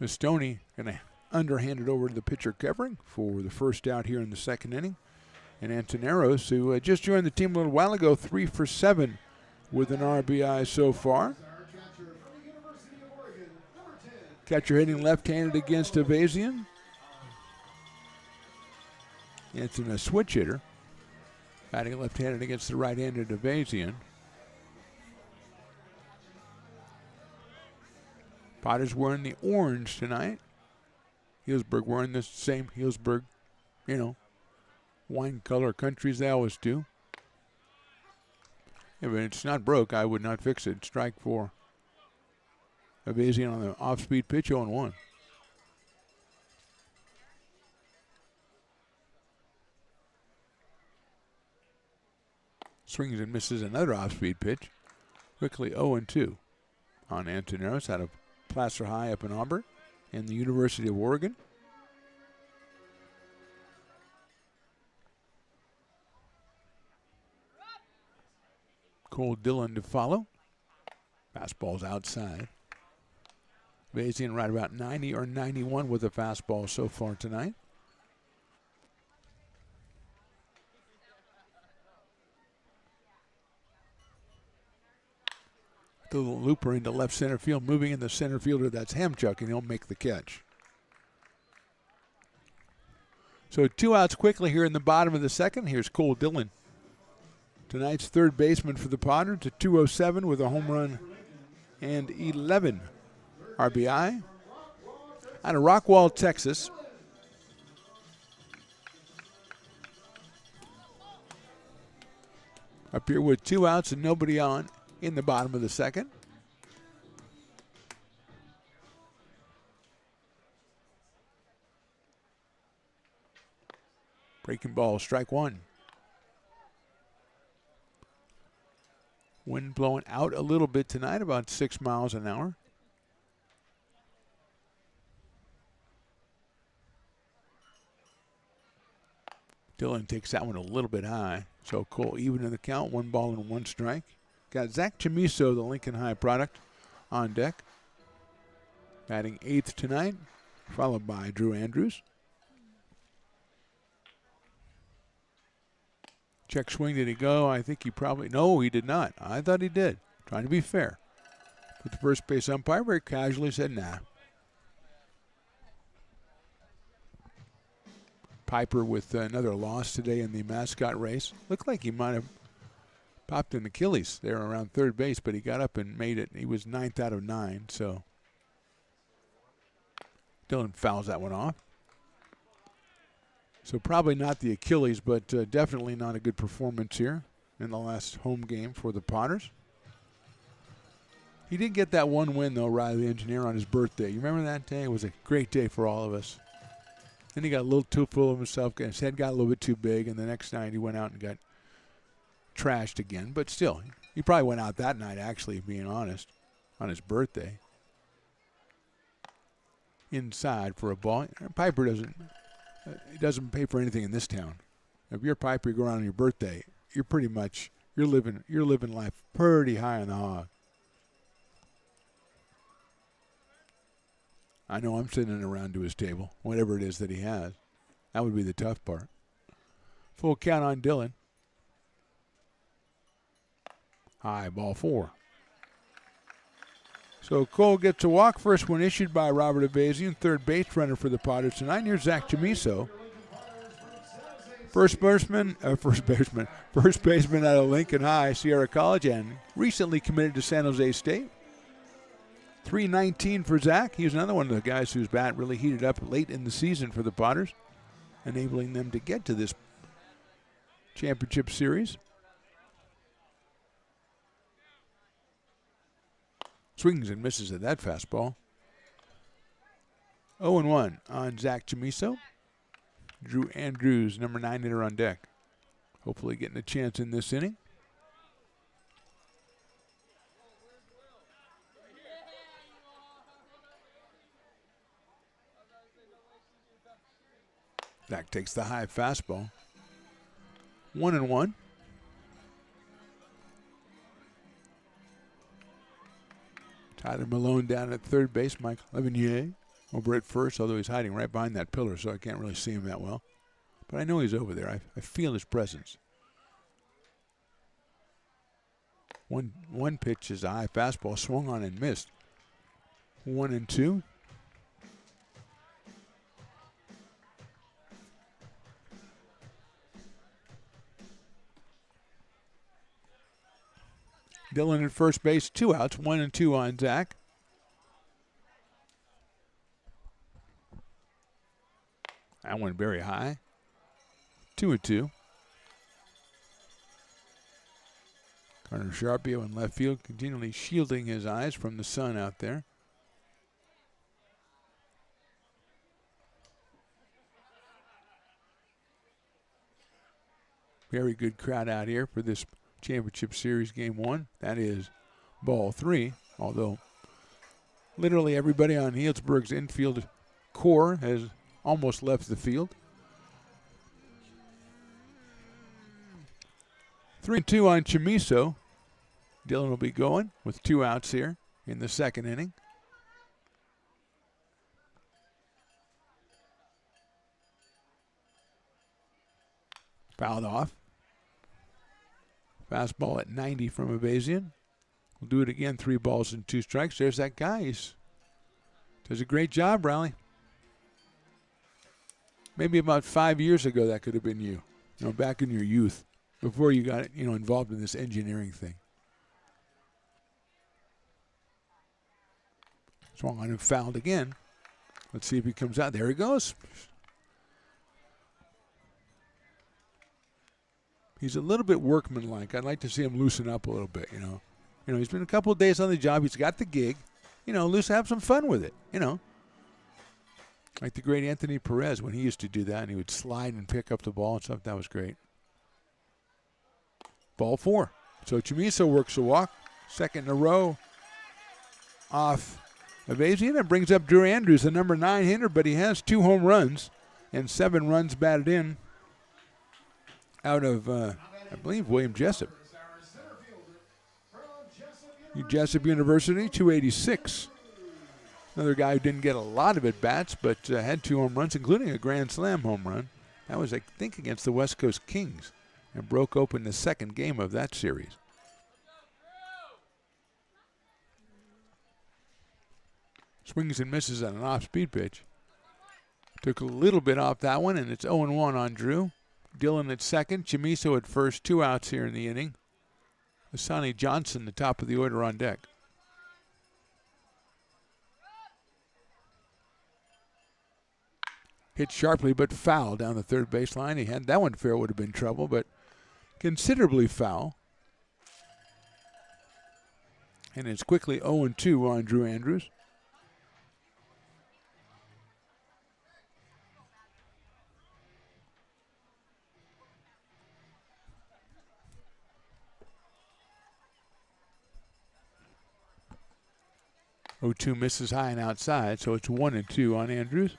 Stoney going to underhand it over to the pitcher Kevering for the first out here in the second inning. And Ansoneros, who just joined the team a little while ago, 3 for 7 with an RBI so far. Catcher hitting left-handed against Avazian. Anson a switch hitter, batting left-handed against the right-handed Avazian. Potters wearing the orange tonight. Healdsburg wearing the same Healdsburg, wine color countries they always do. If it's not broke, I would not fix it. Strike for Avazian on the off-speed pitch, 0-1. Swings and misses another off-speed pitch. Quickly 0-2 on Ansoneros out of Placer High up in Auburn and the University of Oregon. Cole Dillon to follow. Fastball's outside. Bazian right about 90 or 91 with a fastball so far tonight. The little looper into left center field, moving in the center fielder. That's Hamchuk, and he'll make the catch. So 2 outs quickly here in the bottom of the second. Here's Cole Dillon, tonight's third baseman for the Potters, to 207 with a home run and 11 RBI. Out of Rockwall, Texas. Up here with 2 outs and nobody on in the bottom of the second. Breaking ball, strike one. Wind blowing out a little bit tonight, about 6 miles an hour. Dillon takes that one a little bit high. So Cole even in the count, 1 ball and 1 strike. Got Zach Chamiso, the Lincoln High product, on deck. Batting 8th tonight, followed by Drew Andrews. Check swing, did he go? I think he probably, no, he did not. I thought he did. Trying to be fair. But the first base umpire very casually said, nah. Piper with another loss today in the mascot race. Looked like he might have popped an Achilles there around third base, but he got up and made it. He was 9th out of 9, so Dillon fouls that one off. So probably not the Achilles, but definitely not a good performance here in the last home game for the Potters. He did get that one win, though, Riley Engineer, on his birthday. You remember that day? It was a great day for all of us. Then he got a little too full of himself. His head got a little bit too big, and the next night he went out and got trashed again. But still, he probably went out that night, actually, being honest, on his birthday. Inside for a ball. Piper doesn't pay for anything in this town. If you're Piper, you go around on your birthday, you're pretty much, you're living life pretty high on the hog. I know I'm sitting around to his table, whatever it is that he has. That would be the tough part. Full count on Dillon. High, ball 4. So Cole gets a walk. First one issued by Robert Avazian, third base runner for the Potters tonight. Here's Zach Chamiso. First baseman out of Lincoln High, Sierra College, and recently committed to San Jose State. 319 for Zach. He's another one of the guys whose bat really heated up late in the season for the Potters, enabling them to get to this championship series. Swings and misses at that fastball. 0-1 on Zach Chamiso. Drew Andrews, number 9 hitter, on deck. Hopefully getting a chance in this inning. Zach takes the high fastball. 1-1. Tyler Malone down at third base. Mike Levinier over at first, although he's hiding right behind that pillar, so I can't really see him that well. But I know he's over there. I feel his presence. One pitch is a high fastball, swung on and missed. 1-2. Dillon at first base, 2 outs, 1-2 on Zach. That one very high. 2-2. Carter Sharpio in left field, continually shielding his eyes from the sun out there. Very good crowd out here for this Championship Series Game 1. That is ball 3, although literally everybody on Healdsburg's infield core has almost left the field. 3-2 on Chamiso. Dillon will be going with 2 outs here in the second inning. Fouled off. Fastball at 90 from Avazian. We'll do it again, 3 balls and 2 strikes. There's that guy. He does a great job, Riley. Maybe about 5 years ago that could have been you. You know, back in your youth, before you got, involved in this engineering thing. Swung on and fouled again. Let's see if he comes out. There he goes. He's a little bit workmanlike. I'd like to see him loosen up a little bit, he's been a couple of days on the job. He's got the gig. Have some fun with it, Like the great Anthony Perez when he used to do that, and he would slide and pick up the ball and stuff. That was great. Ball 4. So Chamiso works a walk. Second in a row off Avazian. And brings up Drew Andrews, the number 9 hitter, but he has 2 home runs and 7 runs batted in out of, I believe, William Jessup. Jessup University, 286. Another guy who didn't get a lot of at-bats, but had 2 home runs, including a Grand Slam home run. That was, I think, against the West Coast Kings, and broke open the second game of that series. Swings and misses on an off-speed pitch. Took a little bit off that one, and it's 0-1 on Drew. Dillon at second, Chamiso at first, 2 outs here in the inning. Asani Johnson, the top of the order, on deck. Hit sharply but foul down the third baseline. He had that one fair, would have been trouble, but considerably foul. And it's quickly 0-2 on Drew Andrews. O2 misses high and outside, so it's 1-2 on Andrews.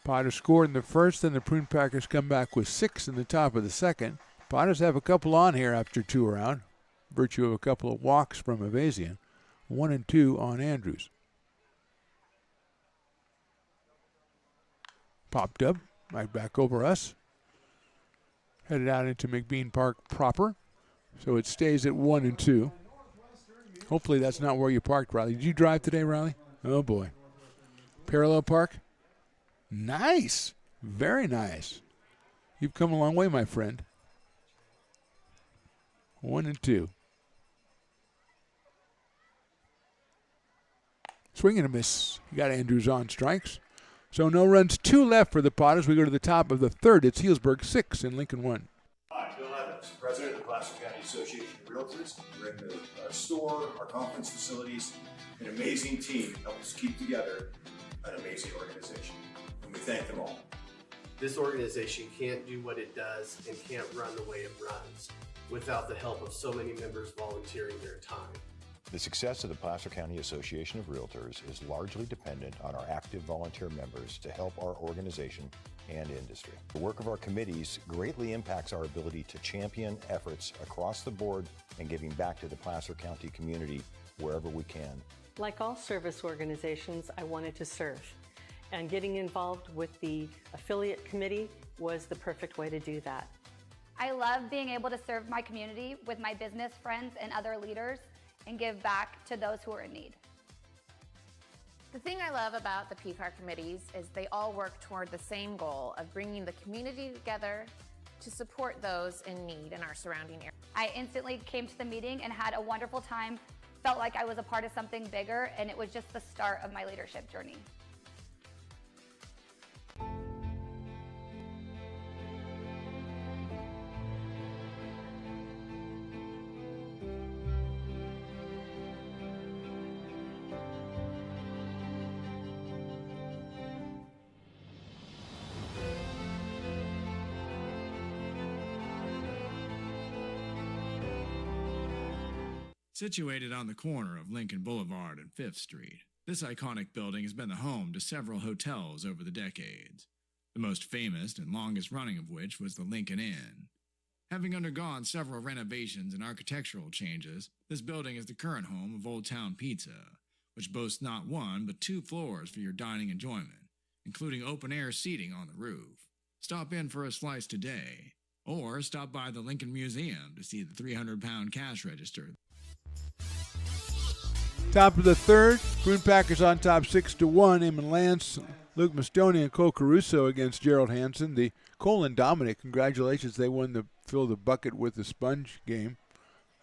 Potter scored in the first, and the Prune Packers come back with 6 in the top of the second. Potters have a couple on here after 2 are out, virtue of a couple of walks from Avazian. 1-2 on Andrews. Popped up, right back over us. Headed out into McBean Park proper, so it stays at 1-2. Hopefully that's not where you parked, Riley. Did you drive today, Riley? Oh, boy. Parallel park? Nice. Very nice. You've come a long way, my friend. 1-2. Swing and a miss. You got Andrews on strikes. So no runs, 2 left for the Potters. We go to the top of the third. It's Healdsburg 6 and Lincoln 1. Hi, Bill Evans, President of the Placer County Association of Realtors. We're in our store, our conference facilities, an amazing team that helps keep together an amazing organization. And we thank them all. This organization can't do what it does and can't run the way it runs without the help of so many members volunteering their time. The success of the Placer County Association of Realtors is largely dependent on our active volunteer members to help our organization and industry. The work of our committees greatly impacts our ability to champion efforts across the board and giving back to the Placer County community wherever we can. Like all service organizations, I wanted to serve, and getting involved with the affiliate committee was the perfect way to do that. I love being able to serve my community with my business friends and other leaders and give back to those who are in need. The thing I love about the PCAR committees is they all work toward the same goal of bringing the community together to support those in need in our surrounding area. I instantly came to the meeting and had a wonderful time, felt like I was a part of something bigger, and it was just the start of my leadership journey. Situated on the corner of Lincoln Boulevard and 5th Street, this iconic building has been the home to several hotels over the decades, the most famous and longest running of which was the Lincoln Inn. Having undergone several renovations and architectural changes, this building is the current home of Old Town Pizza, which boasts not one but 2 floors for your dining enjoyment, including open-air seating on the roof. Stop in for a slice today, or stop by the Lincoln Museum to see the 300-pound cash register. Top of the third, Prune Packers on top 6-1. Eamon Lance, Luke Mastoni, and Cole Caruso against Gerald Hansen. The Cole and Dominic, congratulations, they won the fill the bucket with the sponge game.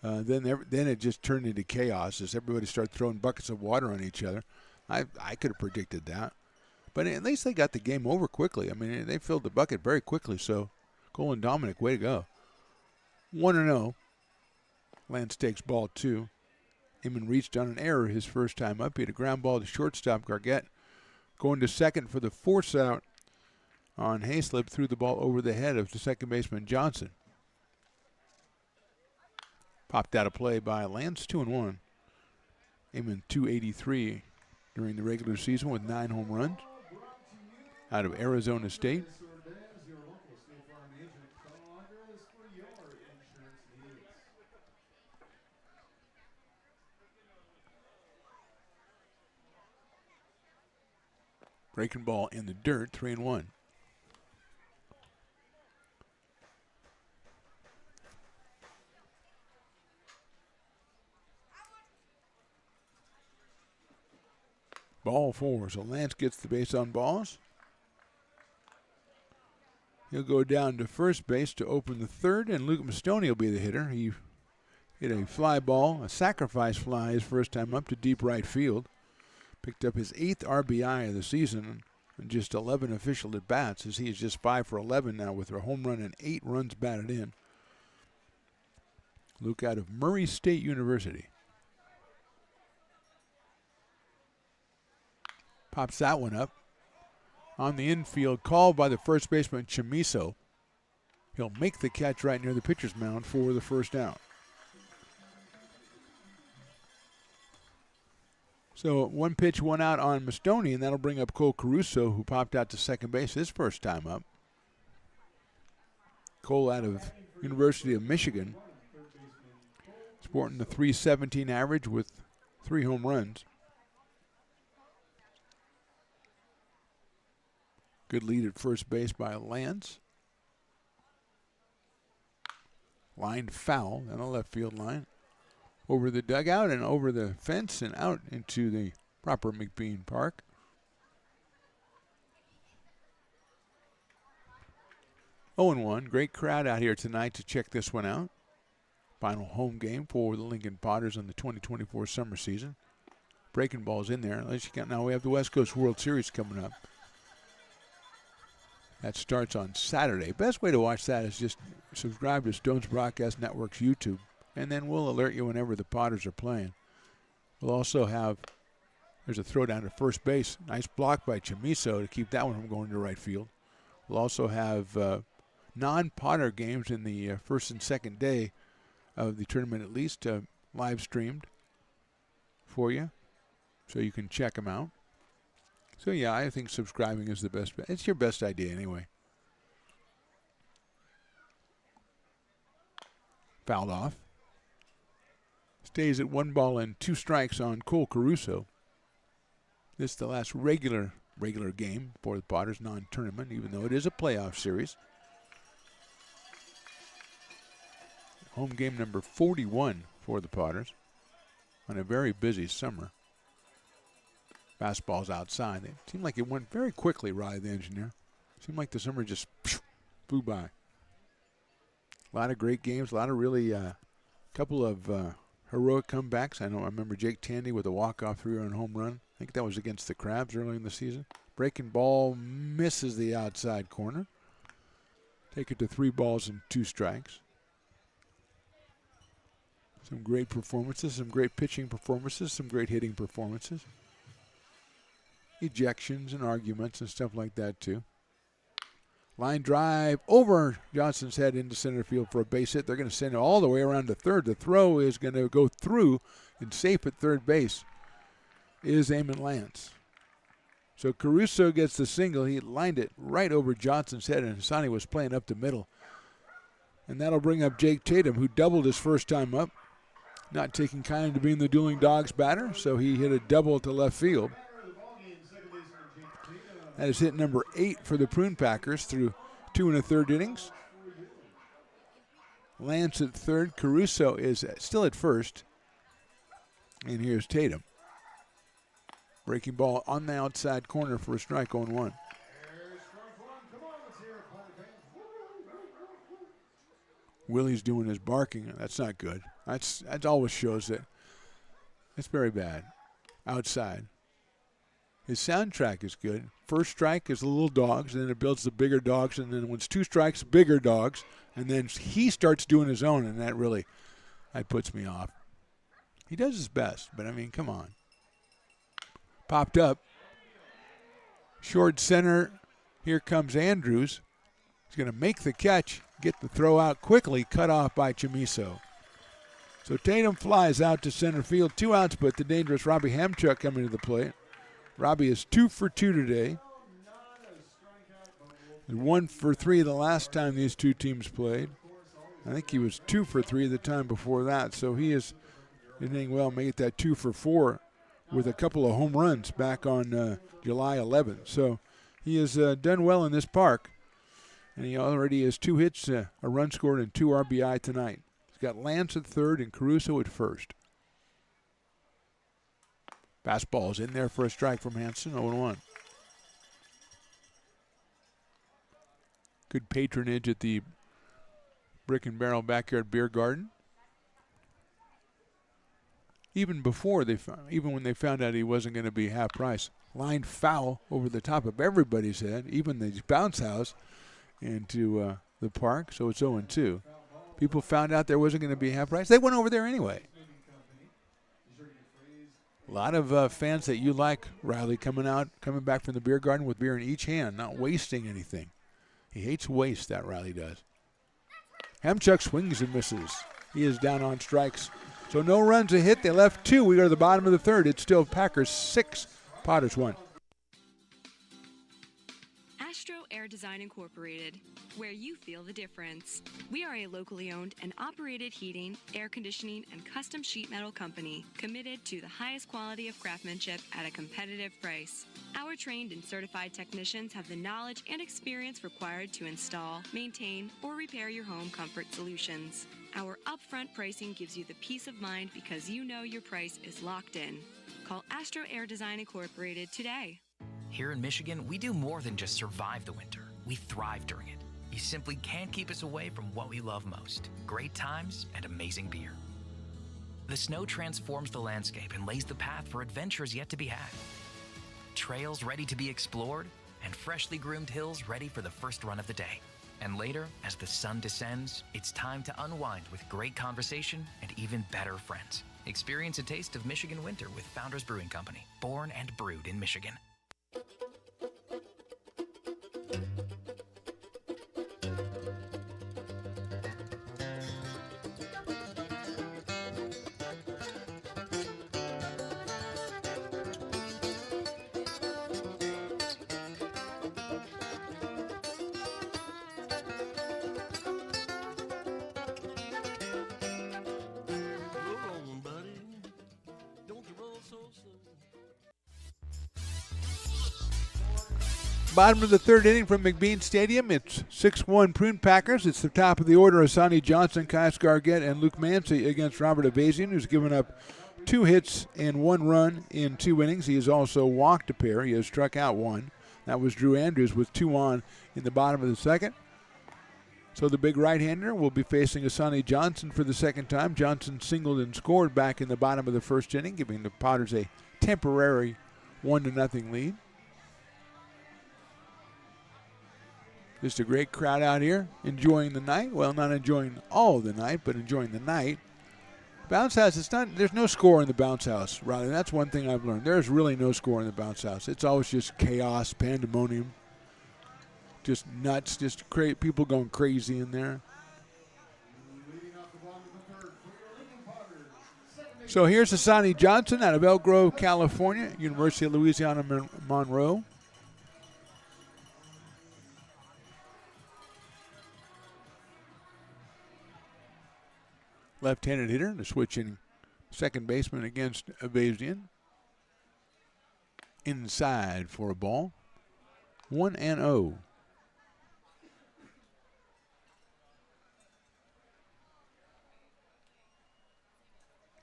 Then it just turned into chaos as everybody started throwing buckets of water on each other. I could have predicted that. But at least they got the game over quickly. I mean, they filled the bucket very quickly, so Cole and Dominic, way to go. 1-0. Lance takes ball 2. Eamon reached on an error his first time up. He had a ground ball to shortstop Gargett. Going to second for the force out on Hayslip, threw the ball over the head of the second baseman Johnson. Popped out of play by Lance, 2-1. Eamon 283 during the regular season with 9 home runs out of Arizona State. Breaking ball in the dirt, 3-1. Ball 4, so Lance gets the base on balls. He'll go down to first base to open the third, and Luke Mastoni will be the hitter. He hit a fly ball, a sacrifice fly his first time up to deep right field. Picked up his 8th RBI of the season and just 11 official at-bats, as he is just 5 for 11 now with a home run and 8 runs batted in. Luke out of Murray State University. Pops that one up. On the infield, called by the first baseman Chamiso. He'll make the catch right near the pitcher's mound for the first out. So 1 pitch, 1 out on Mastoni, and that'll bring up Cole Caruso, who popped out to second base his first time up. Cole out of University of Michigan, sporting the .317 average with 3 home runs. Good lead at first base by Lance. Lined foul on the left field line. Over the dugout and over the fence and out into the proper McBean Park. Oh, 0-1. Great crowd out here tonight to check this one out. Final home game for the Lincoln Potters in the 2024 summer season. Breaking balls in there. Now we have the West Coast World Series coming up. That starts on Saturday. Best way to watch that is just subscribe to Stones Broadcast Network's YouTube, and then we'll alert you whenever the Potters are playing. We'll also have, there's a throw down to first base. Nice block by Chamiso to keep that one from going to right field. We'll also have non-Potter games in the first and second day of the tournament, at least live streamed for you, so you can check them out. So, yeah, I think subscribing is the best. It's your best idea anyway. Fouled off. Stays at 1 ball and 2 strikes on Cole Caruso. This is the last regular game for the Potters, non-tournament, even though it is a playoff series. Home game number 41 for the Potters on a very busy summer. Fastballs outside. It seemed like it went very quickly, Riley the engineer. Seemed like the summer just flew by. A lot of great games, a lot of really couple of heroic comebacks. I remember Jake Tandy with a walk-off 3-run home run. I think that was against the Crabs early in the season. Breaking ball misses the outside corner. Take it to 3 balls and 2 strikes. Some great performances, some great pitching performances, some great hitting performances. Ejections and arguments and stuff like that too. Line drive over Johnson's head into center field for a base hit. They're going to send it all the way around to third. The throw is going to go through, and safe at third base is Eamon Lance. So Caruso gets the single. He lined it right over Johnson's head, and Hassani was playing up the middle. And that'll bring up Jake Tatum, who doubled his first time up, not taking kindly to being the dueling dogs batter, so he hit a double to left field. That is hit number 8 for the Prune Packers through 2 1/3 innings. Lance at third. Caruso is still at first. And here's Tatum. Breaking ball on the outside corner for a strike, 0-1. Willie's doing his barking. That's not good. That always shows that it's very bad. Outside. His soundtrack is good. First strike is the little dogs, and then it builds the bigger dogs, and then when it's 2 strikes, bigger dogs, and then he starts doing his own, and that puts me off. He does his best, but I mean, come on. Popped up. Short center. Here comes Andrews. He's going to make the catch, get the throw out quickly, cut off by Chamiso. So Tatum flies out to center field. 2 outs, but the dangerous Robbie Hamchuk coming to the plate. Robbie is 2 for 2 today. 1 for 3 the last time these two teams played. I think he was 2 for 3 the time before that. So he is hitting well, make it that 2 for 4 with a couple of home runs back on July 11th. So he has done well in this park. And he already has 2 hits, a run scored, and 2 RBI tonight. He's got Lance at third and Caruso at first. Fastball is in there for a strike from Hanson, 0-1. Good patronage at the Brick and Barrel Backyard Beer Garden. Even when they found out he wasn't going to be half price, line foul over the top of everybody's head, even the bounce house, into the park. So it's 0-2. People found out there wasn't going to be half price. They went over there anyway. A lot of fans that you like, Riley, coming back from the beer garden with beer in each hand, not wasting anything. He hates waste, that Riley does. Hamchuk swings and misses. He is down on strikes. So no runs a hit. They left 2. We go to the bottom of the third. It's still Packers 6, Potters 1. Astro Air Design Incorporated, where you feel the difference. We are a locally owned and operated heating, air conditioning, and custom sheet metal company committed to the highest quality of craftsmanship at a competitive price. Our trained and certified technicians have the knowledge and experience required to install, maintain, or repair your home comfort solutions. Our upfront pricing gives you the peace of mind because you know your price is locked in. Call Astro Air Design Incorporated today. Here in Michigan, we do more than just survive the winter. We thrive during it. You simply can't keep us away from what we love most: great times and amazing beer. The snow transforms the landscape and lays the path for adventures yet to be had. Trails ready to be explored, and freshly groomed hills ready for the first run of the day. And later, as the sun descends, it's time to unwind with great conversation and even better friends. Experience a taste of Michigan winter with Founders Brewing Company, born and brewed in Michigan. Bottom of the third inning from McBean Stadium. It's 6-1 Prune Packers. It's the top of the order: Asani Johnson, Kais Gargett, and Luke Mancy against Robert Avazian, who's given up 2 hits and 1 run in 2 innings. He has also walked a pair. He has struck out 1. That was Drew Andrews with 2 on in the bottom of the second. So the big right-hander will be facing Asani Johnson for the second time. Johnson singled and scored back in the bottom of the first inning, giving the Potters a temporary 1-0 lead. Just a great crowd out here enjoying the night. Well, not enjoying all of the night, but enjoying the night. Bounce house, there's no score in the bounce house, Riley. That's one thing I've learned. There's really no score in the bounce house. It's always just chaos, pandemonium, just nuts, just people going crazy in there. So here's Asani Johnson out of Elk Grove, California, University of Louisiana Monroe. left-handed hitter, the switching second baseman against Avazian. Inside for a ball. 1-0.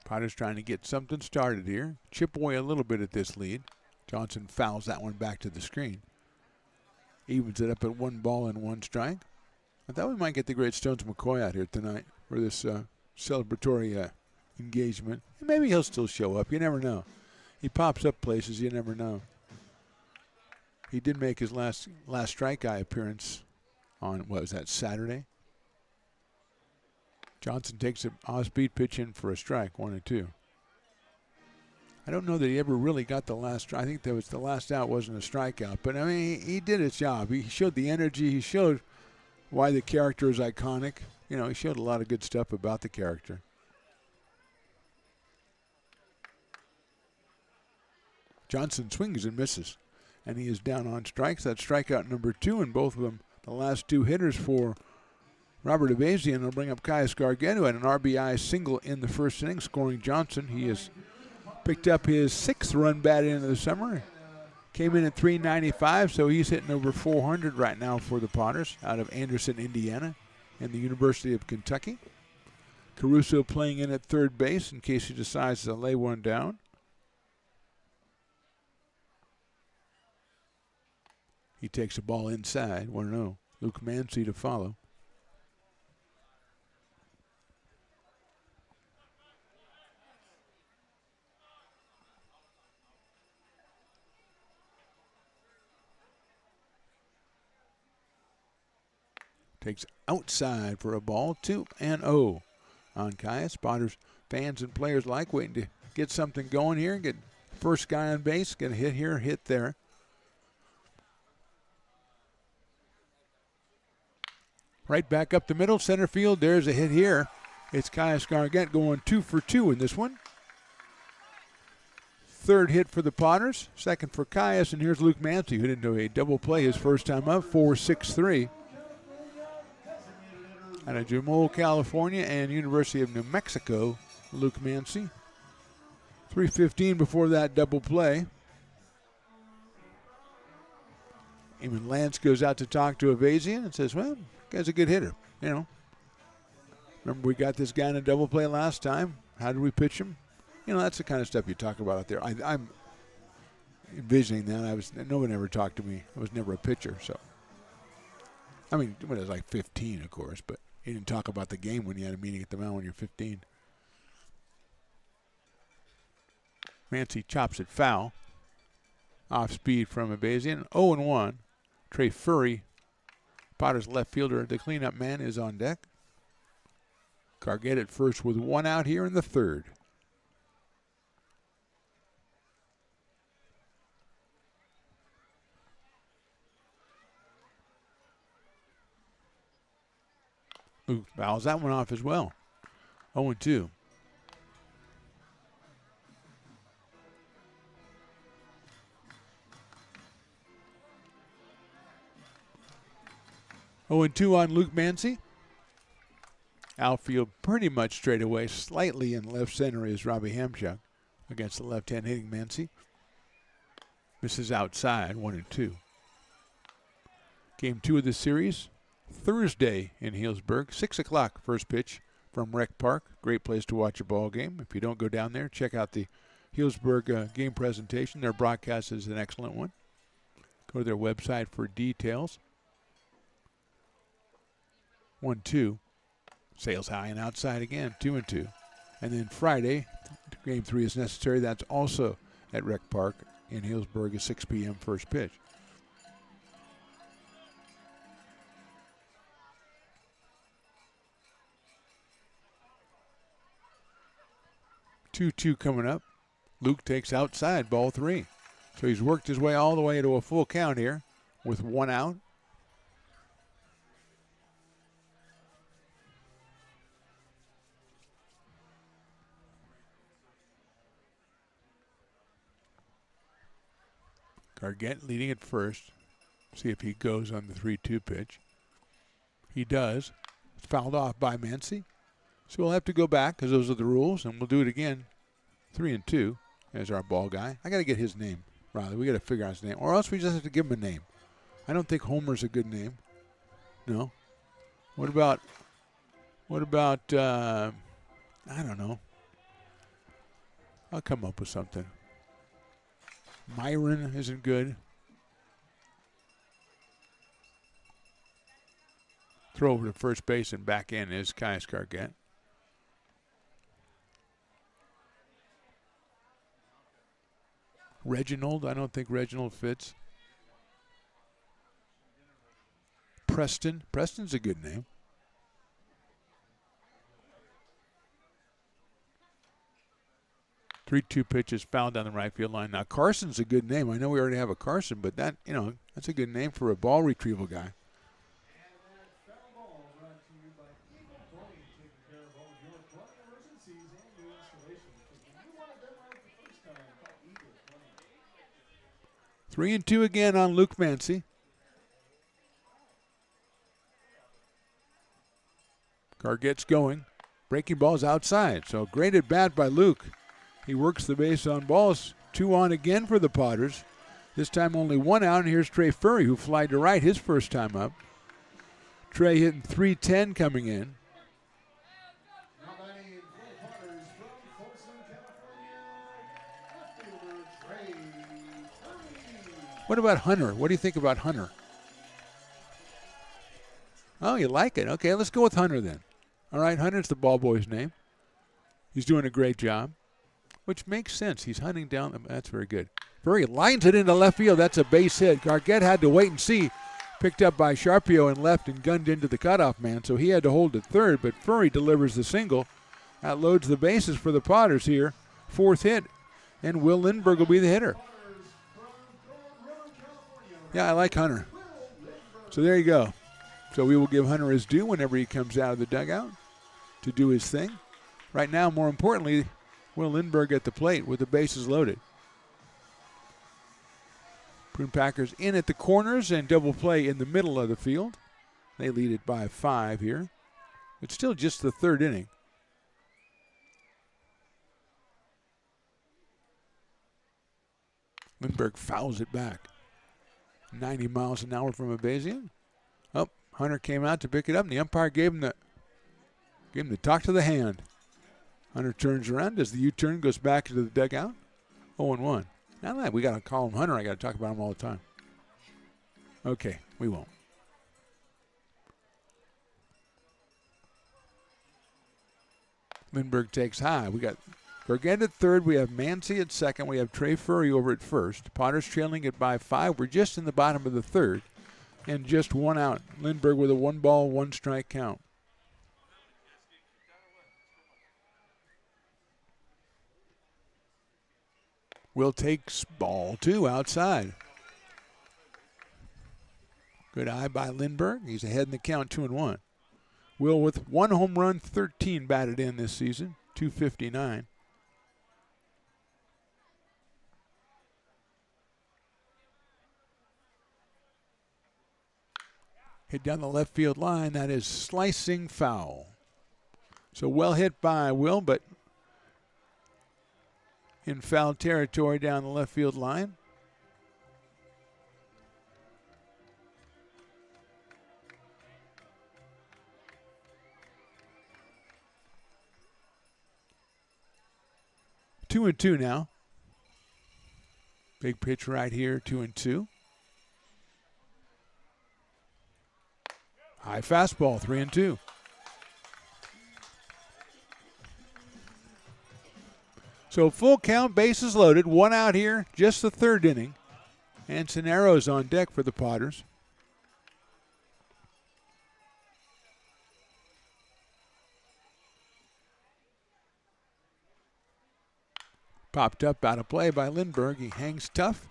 Potter's trying to get something started here. Chip away a little bit at this lead. Johnson fouls that one back to the screen. Evens it up at 1-1 strike. I thought we might get the great Stones McCoy out here tonight for this celebratory engagement. And maybe he'll still show up. You never know. He pops up places. You never know. He did make his last strike guy appearance on, what was that, Saturday? Johnson takes an off-speed pitch in for a strike, 1-2. I don't know that he ever really got the last. I think that was the last out wasn't a strikeout, but I mean he did his job. He showed the energy. He showed why the character is iconic. You know, he showed a lot of good stuff about the character. Johnson swings and misses, and he is down on strikes. That's strikeout number 2, and both of them the last 2 hitters for Robert Avazian will bring up Caius Gargett, who had an RBI single in the first inning, scoring Johnson. He has picked up his 6th run batted into the summer. Came in at .395, so he's hitting over .400 right now for the Potters out of Anderson, Indiana, and the University of Kentucky. Caruso playing in at third base in case he decides to lay one down. He takes a ball inside, 1-0. Luke Mancy to follow. Takes outside for a ball, 2-0 on Caius. Spotters, fans, and players like waiting to get something going here. Get first guy on base, get a hit here, hit there. Right back up the middle, center field. There's a hit here. It's Caius Gargett going 2 for 2 in this one. Third hit for the Potters, second for Caius, and here's Luke Mancy, who didn't do a double play his first time up, 4-6-3. Out of Jamul, California, and University of New Mexico, Luke Mancy. 3:15 before that double play. Eamon Lance goes out to talk to Avazian and says, well, guy's a good hitter, you know. Remember we got this guy in a double play last time. How did we pitch him? You know, that's the kind of stuff you talk about out there. I'm envisioning that. No one ever talked to me. I was never a pitcher, so. I mean, when I was like 15, of course, but he didn't talk about the game when you had a meeting at the mound when you're 15. Mancy chops it foul. Off speed from Avazian. 0-1. Trey Furry, Potter's left fielder, the cleanup man, is on deck. Gargett at first with 1 out here in the third. Luke fouls that one off as well. 0-2. On Luke Mancy. Outfield pretty much straight away. Slightly in left center is Robbie Hamchuk against the left-hand hitting Mancy. Misses outside, 1-2. Game 2 of the series. Thursday in Healdsburg, 6 o'clock first pitch from Rec Park. Great place to watch a ball game. If you don't go down there, check out the Healdsburg game presentation. Their broadcast is an excellent one. Go to their website for details. 1-2. Sails high and outside again, 2-2. And then Friday, game 3 is necessary. That's also at Rec Park in Healdsburg at 6 p.m. first pitch. 2-2 coming up. Luke takes outside, ball 3. So he's worked his way all the way to a full count here with 1 out. Gargett leading at first. See if he goes on the 3-2 pitch. He does. It's fouled off by Mancy. So we'll have to go back because those are the rules, and we'll do it again. 3-2 as our ball guy. I got to get his name, Riley. We got to figure out his name, or else we just have to give him a name. I don't think Homer's a good name. No. What about? I don't know. I'll come up with something. Myron isn't good. Throw over to first base and back in is Caius Gargett. Reginald, I don't think Reginald fits. Preston, Preston's a good name. Three-two pitches fouled down the right field line. Now Carson's a good name. I know we already have a Carson, but that that's a good name for a ball retrieval guy. 3-2 again on Luke Mancy. Gargett's going. Breaking balls outside. So great at bat by Luke. He works the base on balls. 2 on again for the Potters. This time only 1 out, and here's Trey Furry, who flied to right his first time up. Trey hitting .310 coming in. What about Hunter? What do you think about Hunter? Oh, you like it. Okay, let's go with Hunter then. All right, Hunter's the ball boy's name. He's doing a great job, which makes sense. He's hunting down. That's very good. Furry lines it into left field. That's a base hit. Gargett had to wait and see. Picked up by Sharpio and left and gunned into the cutoff man, so he had to hold at third, but Furry delivers the single. That loads the bases for the Potters here. 4th hit, and Will Lindbergh will be the hitter. Yeah, I like Hunter. So there you go. So we will give Hunter his due whenever he comes out of the dugout to do his thing. Right now, more importantly, Will Lindbergh at the plate with the bases loaded. Prune Packers in at the corners and double play in the middle of the field. They lead it by 5 here. It's still just the 3rd inning. Lindbergh fouls it back. 90 miles an hour from a Bayesian. Oh, Hunter came out to pick it up, and the umpire gave him the talk to the hand. Hunter turns around, does the U-turn, goes back into the dugout. 0-1. Now that we got to call him Hunter, I got to talk about him all the time. Okay, we won't. Lindbergh takes high. We got Gargett at third. We have Mancy at second. We have Trey Furry over at first. Potter's trailing it by 5. We're just in the bottom of the 3rd. And just 1 out. Lindbergh with a 1-ball, 1-strike count. Will takes ball 2 outside. Good eye by Lindbergh. He's ahead in the count, 2-1. Will with 1 home run, 13 batted in this season, .259. Hit down the left field line. That is slicing foul. So well hit by Will, but in foul territory down the left field line. Two and two now. Big pitch right here, 2-2. High fastball, 3-2. So full count, bases loaded, 1 out here, just the 3rd inning. And Sonero's on deck for the Potters. Popped up out of play by Lindbergh. He hangs tough,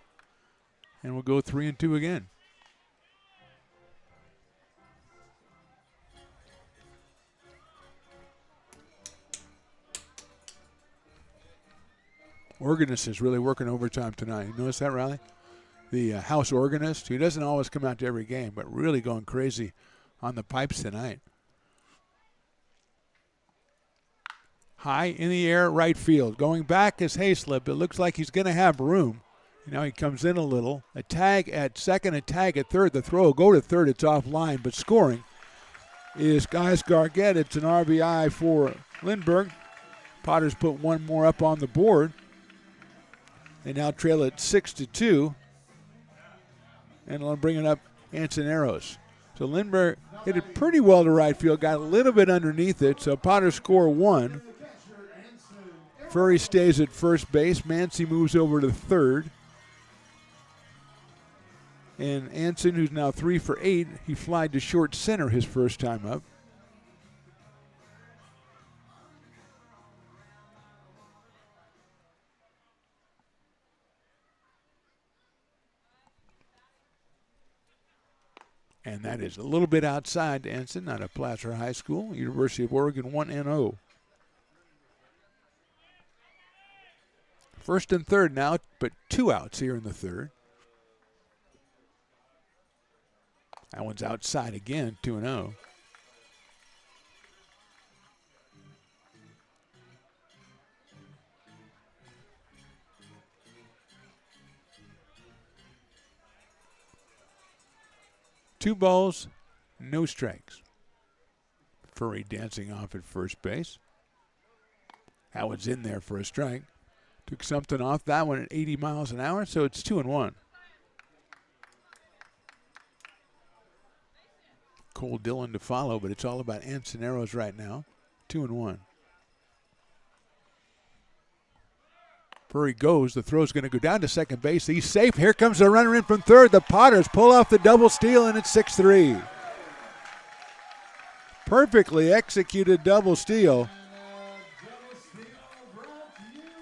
and we'll go 3-2 again. Organist is really working overtime tonight. You notice that, Riley? The house organist, who doesn't always come out to every game, but really going crazy on the pipes tonight. High in the air, right field. Going back is Hayslip. It looks like he's going to have room. Now he comes in a little. A tag at second, a tag at third. The throw will go to third. It's offline, but scoring is Guys Gargett. It's an RBI for Lindbergh. Potters put one more up on the board. They now trail it 6-2. And they'll bring it up Ansoneros. So Lindbergh hit it pretty well to right field, got a little bit underneath it. So Potters score one. Furry stays at first base. Mancy moves over to third. And Anson, who's now 3 for 8, he flied to short center his first time up. And that is a little bit outside to Anson out of Placer High School, University of Oregon 1-0. First and third now, but 2 outs here in the third. That one's outside again, 2-0. Two balls, no strikes. Furry dancing off at first base. That one's in there for a strike. Took something off that one at 80 miles an hour, so it's 2-1. Cole Dillon to follow, but it's all about Ansoneros right now. 2-1. Furry goes. The throw's going to go down to second base. He's safe. Here comes the runner in from third. The Potters pull off the double steal, and it's 6-3. Perfectly executed double steal.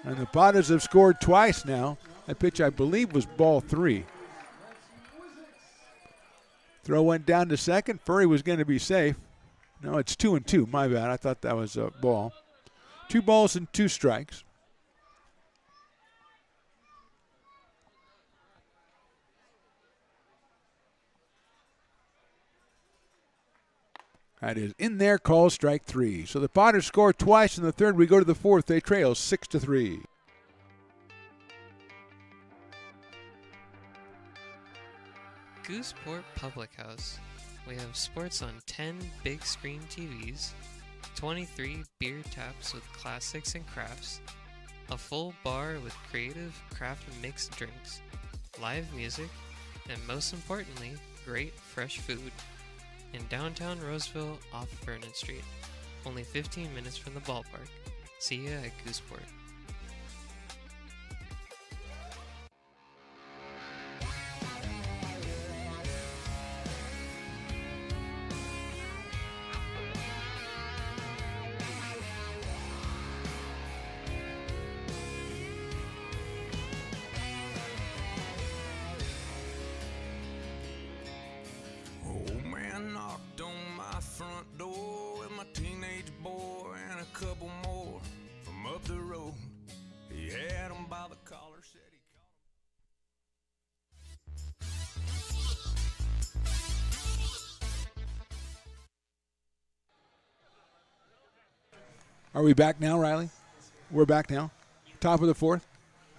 And the Potters have scored twice now. That pitch, I believe, was ball 3. Throw went down to second. Furry was going to be safe. No, it's 2-2. My bad. I thought that was a ball. 2 balls and 2 strikes. That is in there, call strike 3. So the Potters score twice in the third. We go to the fourth. They trail 6-3. Gooseport Public House. We have sports on 10 big screen TVs, 23 beer taps with classics and crafts, a full bar with creative craft mixed drinks, live music, and most importantly, great fresh food. In downtown Roseville off Vernon Street, only 15 minutes from the ballpark. See ya at Gooseport. Front door with my teenage boy and a couple more from up the road. He had him by the collar, said he Are we back now, Riley? We're back now? Top of the fourth?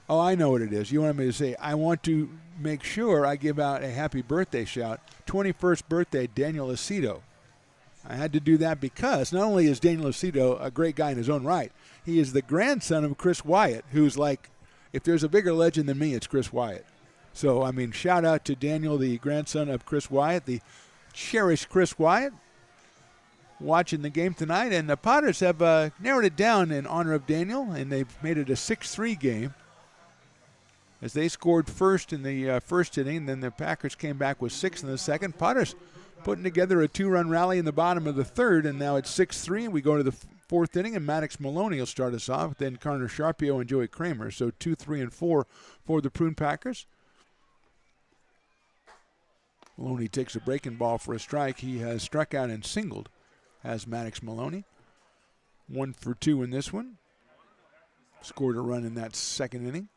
Oh, I know what it is. You wanted me to say, I want to make sure I give out a happy birthday shout. 21st birthday, Daniel Aceto. I had to do that because not only is Daniel Aceto a great guy in his own right, he is the grandson of Chris Wyatt, who's like, if there's a bigger legend than me, it's Chris Wyatt. So, I mean, shout out to Daniel, the grandson of Chris Wyatt, the cherished Chris Wyatt, watching the game tonight. And the Potters have narrowed it down in honor of Daniel, and they've made it a 6-3 game as they scored first in the first inning. Then the Packers came back with 6 in the second. Potters putting together a 2-run rally in the bottom of the third, and now it's 6-3. We go to the fourth inning, and Maddox Maloney will start us off, then Connor Sharpio and Joey Kramer. So 2, 3, and 4 for the Prune Packers. Maloney takes a breaking ball for a strike. He has struck out and singled, has Maddox Maloney. 1 for 2 in this one. Scored a run in that second inning.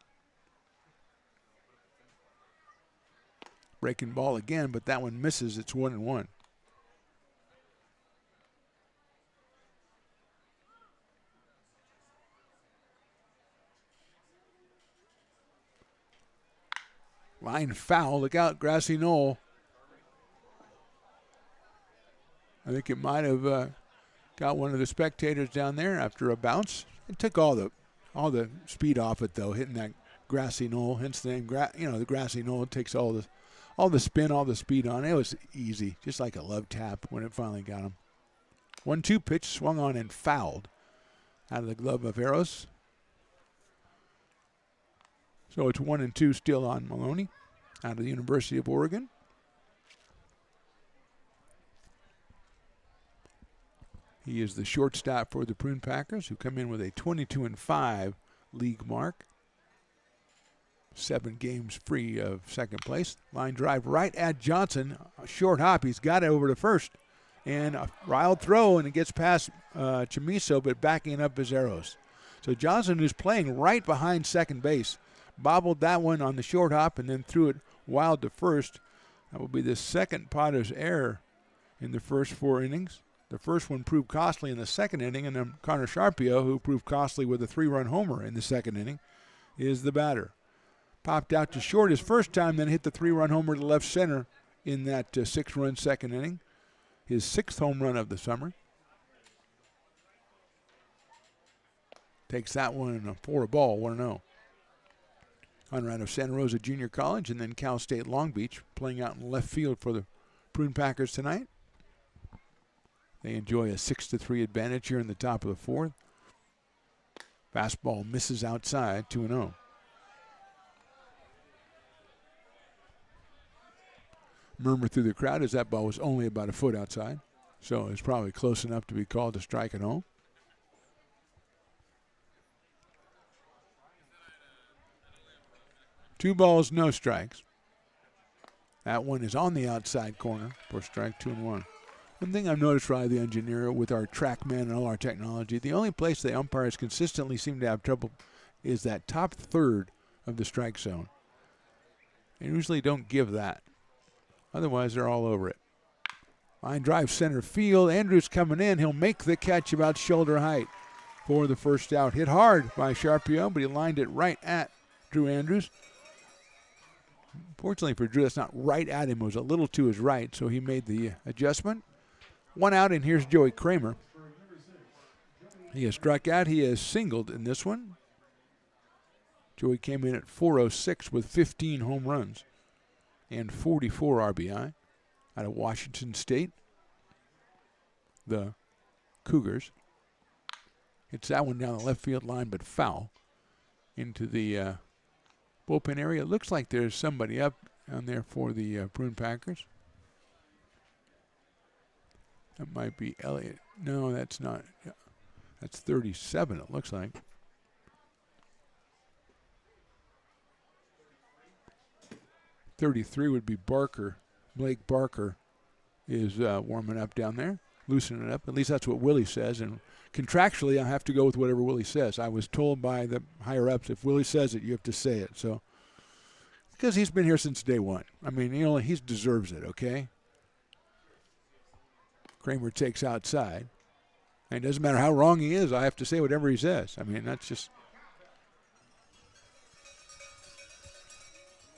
Breaking ball again, but that one misses. It's 1-1. Line foul. Look out, grassy knoll. I think it might have got one of the spectators down there after a bounce. It took all the speed off it though, hitting that grassy knoll. Hence the name. The grassy knoll takes all the spin, all the speed on. It was easy, just like a love tap when it finally got him. 1-2 pitch swung on and fouled out of the glove of Eros. So it's 1-2 still on Maloney out of the University of Oregon. He is the shortstop for the Prune Packers, who come in with a 22-5 league mark. 7 games free of second place. Line drive right at Johnson. A short hop. He's got it over to first. And a wild throw, and it gets past Chamiso, but backing up is Eros. So Johnson, who's playing right behind second base, bobbled that one on the short hop and then threw it wild to first. That will be the second Potter's error in the first 4 innings. The first one proved costly in the second inning, and then Connor Sharpio, who proved costly with a 3-run homer in the second inning, is the batter. Popped out to short his first time, then hit the 3-run homer to left center in that 6-run second inning. His 6th home run of the summer. Takes that one for a ball, 1-0. Conrad of Santa Rosa Junior College and then Cal State Long Beach playing out in left field for the Prune Packers tonight. They enjoy a 6-3 advantage here in the top of the 4th. Fastball misses outside, 2-0. Murmur through the crowd as that ball was only about a foot outside. So it's probably close enough to be called a strike at home. Two balls, no strikes. That one is on the outside corner for strike 2-1. One thing I've noticed, Riley, the engineer, with our TrackMan and all our technology, the only place the umpires consistently seem to have trouble is that top third of the strike zone. They usually don't give that. Otherwise, they're all over it. Line drive center field. Andrews coming in. He'll make the catch about shoulder height for the first out. Hit hard by Sharpio, but he lined it right at Drew Andrews. Fortunately for Drew, that's not right at him. It was a little to his right, so he made the adjustment. 1 out, and here's Joey Kramer. He has struck out. He has singled in this one. Joey came in at .406 with 15 home runs and 44 RBI out of Washington State. The Cougars. Hits that one down the left field line, but foul into the bullpen area. It looks like there's somebody up down there for the Prune Packers. That might be Elliott. No, that's not. That's 37, it looks like. .33 would be Barker. Blake Barker is warming up down there, loosening it up. At least that's what Willie says. And contractually, I have to go with whatever Willie says. I was told by the higher-ups, if Willie says it, you have to say it. So, because he's been here since day one. I mean, he deserves it, okay? Kramer takes outside. And it doesn't matter how wrong he is, I have to say whatever he says. I mean, that's just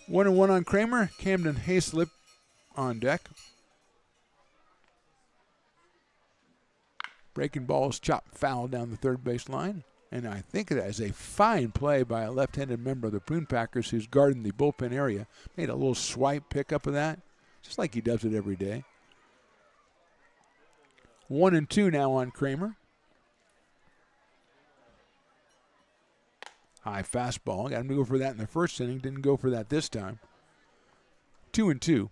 1-1 on Kramer. Camden Hayslip on deck. Breaking balls, chopped foul down the third base line. And I think it is a fine play by a left-handed member of the Prune Packers who's guarding the bullpen area. Made a little swipe pickup of that, just like he does it every day. 1-2 now on Kramer. High fastball. Got him to go for that in the first inning. Didn't go for that this time. 2-2.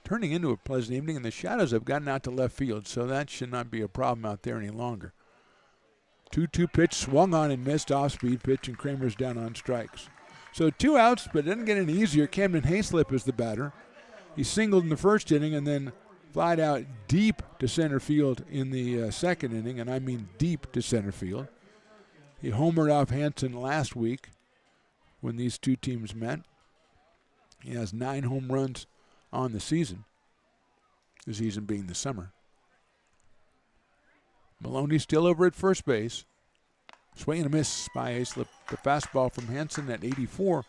Turning into a pleasant evening, and the shadows have gotten out to left field, so that should not be a problem out there any longer. 2-2 pitch, swung on and missed, off-speed pitch, and Kramer's down on strikes. So 2 outs, but it doesn't get any easier. Camden Hayslip is the batter. He singled in the first inning and then flied out deep to center field in the second inning, and I mean deep to center field. He homered off Hanson last week when these two teams met. He has 9 home runs on the season being the summer. Maloney's still over at first base. Swing and a miss by Hayslip. The fastball from Hansen at 84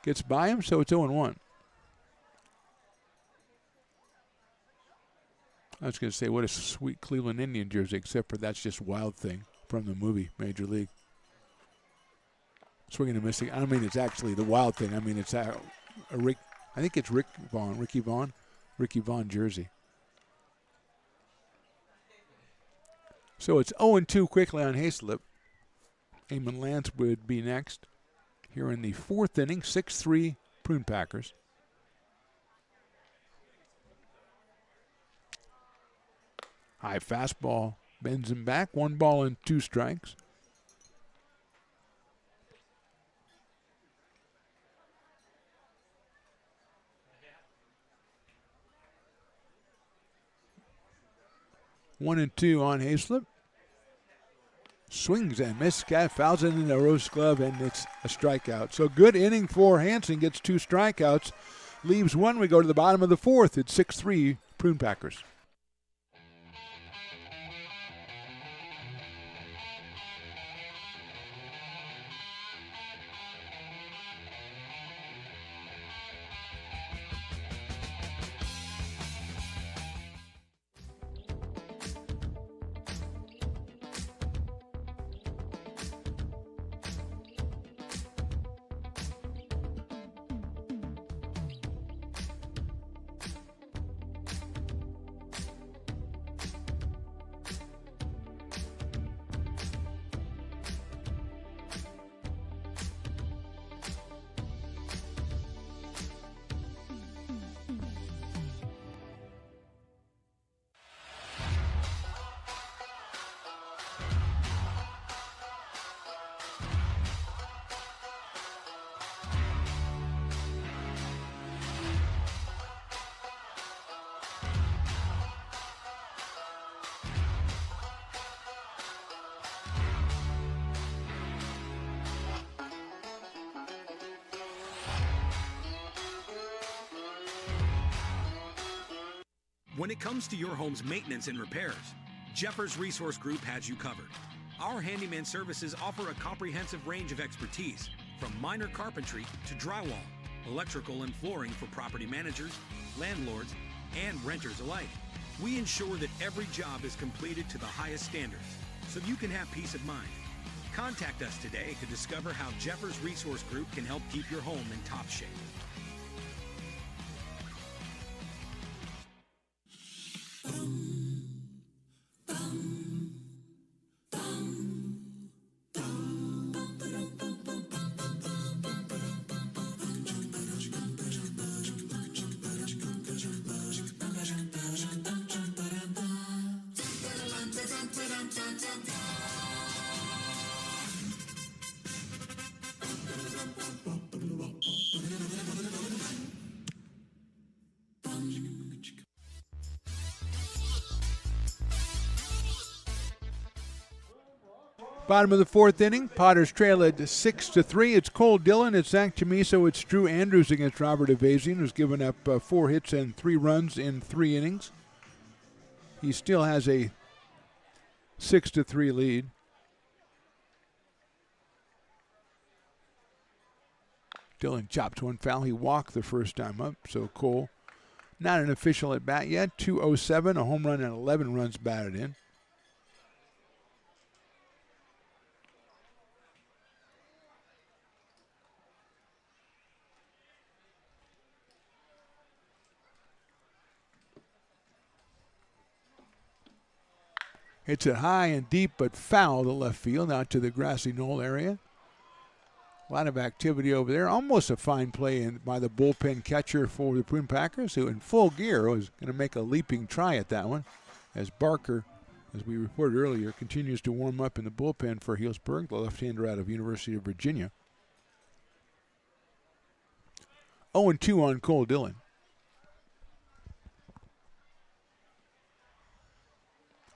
gets by him, so it's 0-1. I was going to say, what a sweet Cleveland Indian jersey, except for that's just Wild Thing from the movie Major League. Swinging and missing. I don't mean it's actually the Wild Thing. I mean it's a Rick. I think it's Ricky Vaughn jersey. So it's 0-2 quickly on Hayslip. Eamon Lance would be next here in the fourth inning. 6-3 Prune Packers. High fastball bends him back. 1 ball and 2 strikes. One and 2 on Hayslip. Swings and misses. Fouls it in the Rose glove, and it's a strikeout. So good inning for Hansen. Gets 2 strikeouts. Leaves 1. We go to the bottom of the fourth. It's 6-3 Prune Packers. When it comes to your home's maintenance and repairs, Jeffers Resource Group has you covered. Our handyman services offer a comprehensive range of expertise, from minor carpentry to drywall, electrical and flooring for property managers, landlords, and renters alike. We ensure that every job is completed to the highest standards, so you can have peace of mind. Contact us today to discover how Jeffers Resource Group can help keep your home in top shape. Bottom of the fourth inning, Potters trail at 6-3. It's Cole Dillon, it's Zach Chamiso, it's Drew Andrews against Robert Evazian, who's given up 4 hits and 3 runs in 3 innings. He still has a 6-3 lead. Dillon chopped one foul. He walked the first time up, so Cole, not an official at bat yet. 207, a home run and 11 runs batted in. Hits it high and deep, but foul to left field, out to the grassy knoll area. A lot of activity over there. Almost a fine play by the bullpen catcher for the Prune Packers, who in full gear was going to make a leaping try at that one, as Barker, as we reported earlier, continues to warm up in the bullpen for Healdsburg, the left-hander out of University of Virginia. 0-2 on Cole Dillon.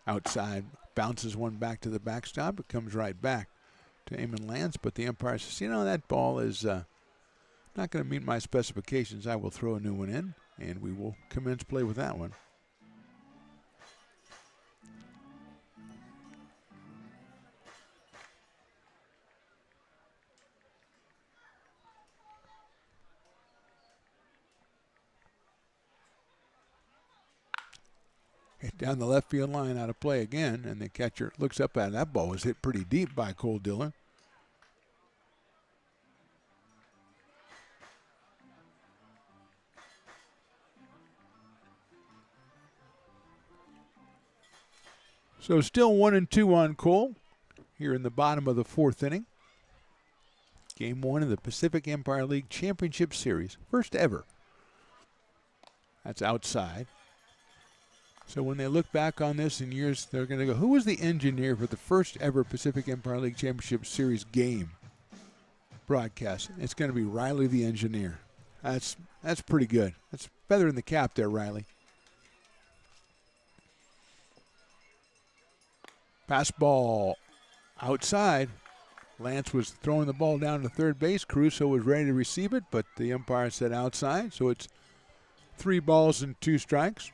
Outside, bounces one back to the backstop. It comes right back to Eamon Lance, but the umpire says, you know, that ball is not going to meet my specifications. I will throw a new one in, and we will commence play with that one. down the left field line out of play again, and the catcher looks up at it. That ball was hit pretty deep by Cole Dillon. So still 1-2 on Cole here in the bottom of the fourth inning. Game 1 of the Pacific Empire League Championship Series. First ever. That's outside. So when they look back on this in years, they're going to go, who was the engineer for the first ever Pacific Empire League Championship Series game broadcast? It's going to be Riley the engineer. That's pretty good. That's feather in the cap there, Riley. Pass ball outside. Lance was throwing the ball down to third base. Caruso was ready to receive it, but the umpire said outside. So it's 3 balls and 2 strikes.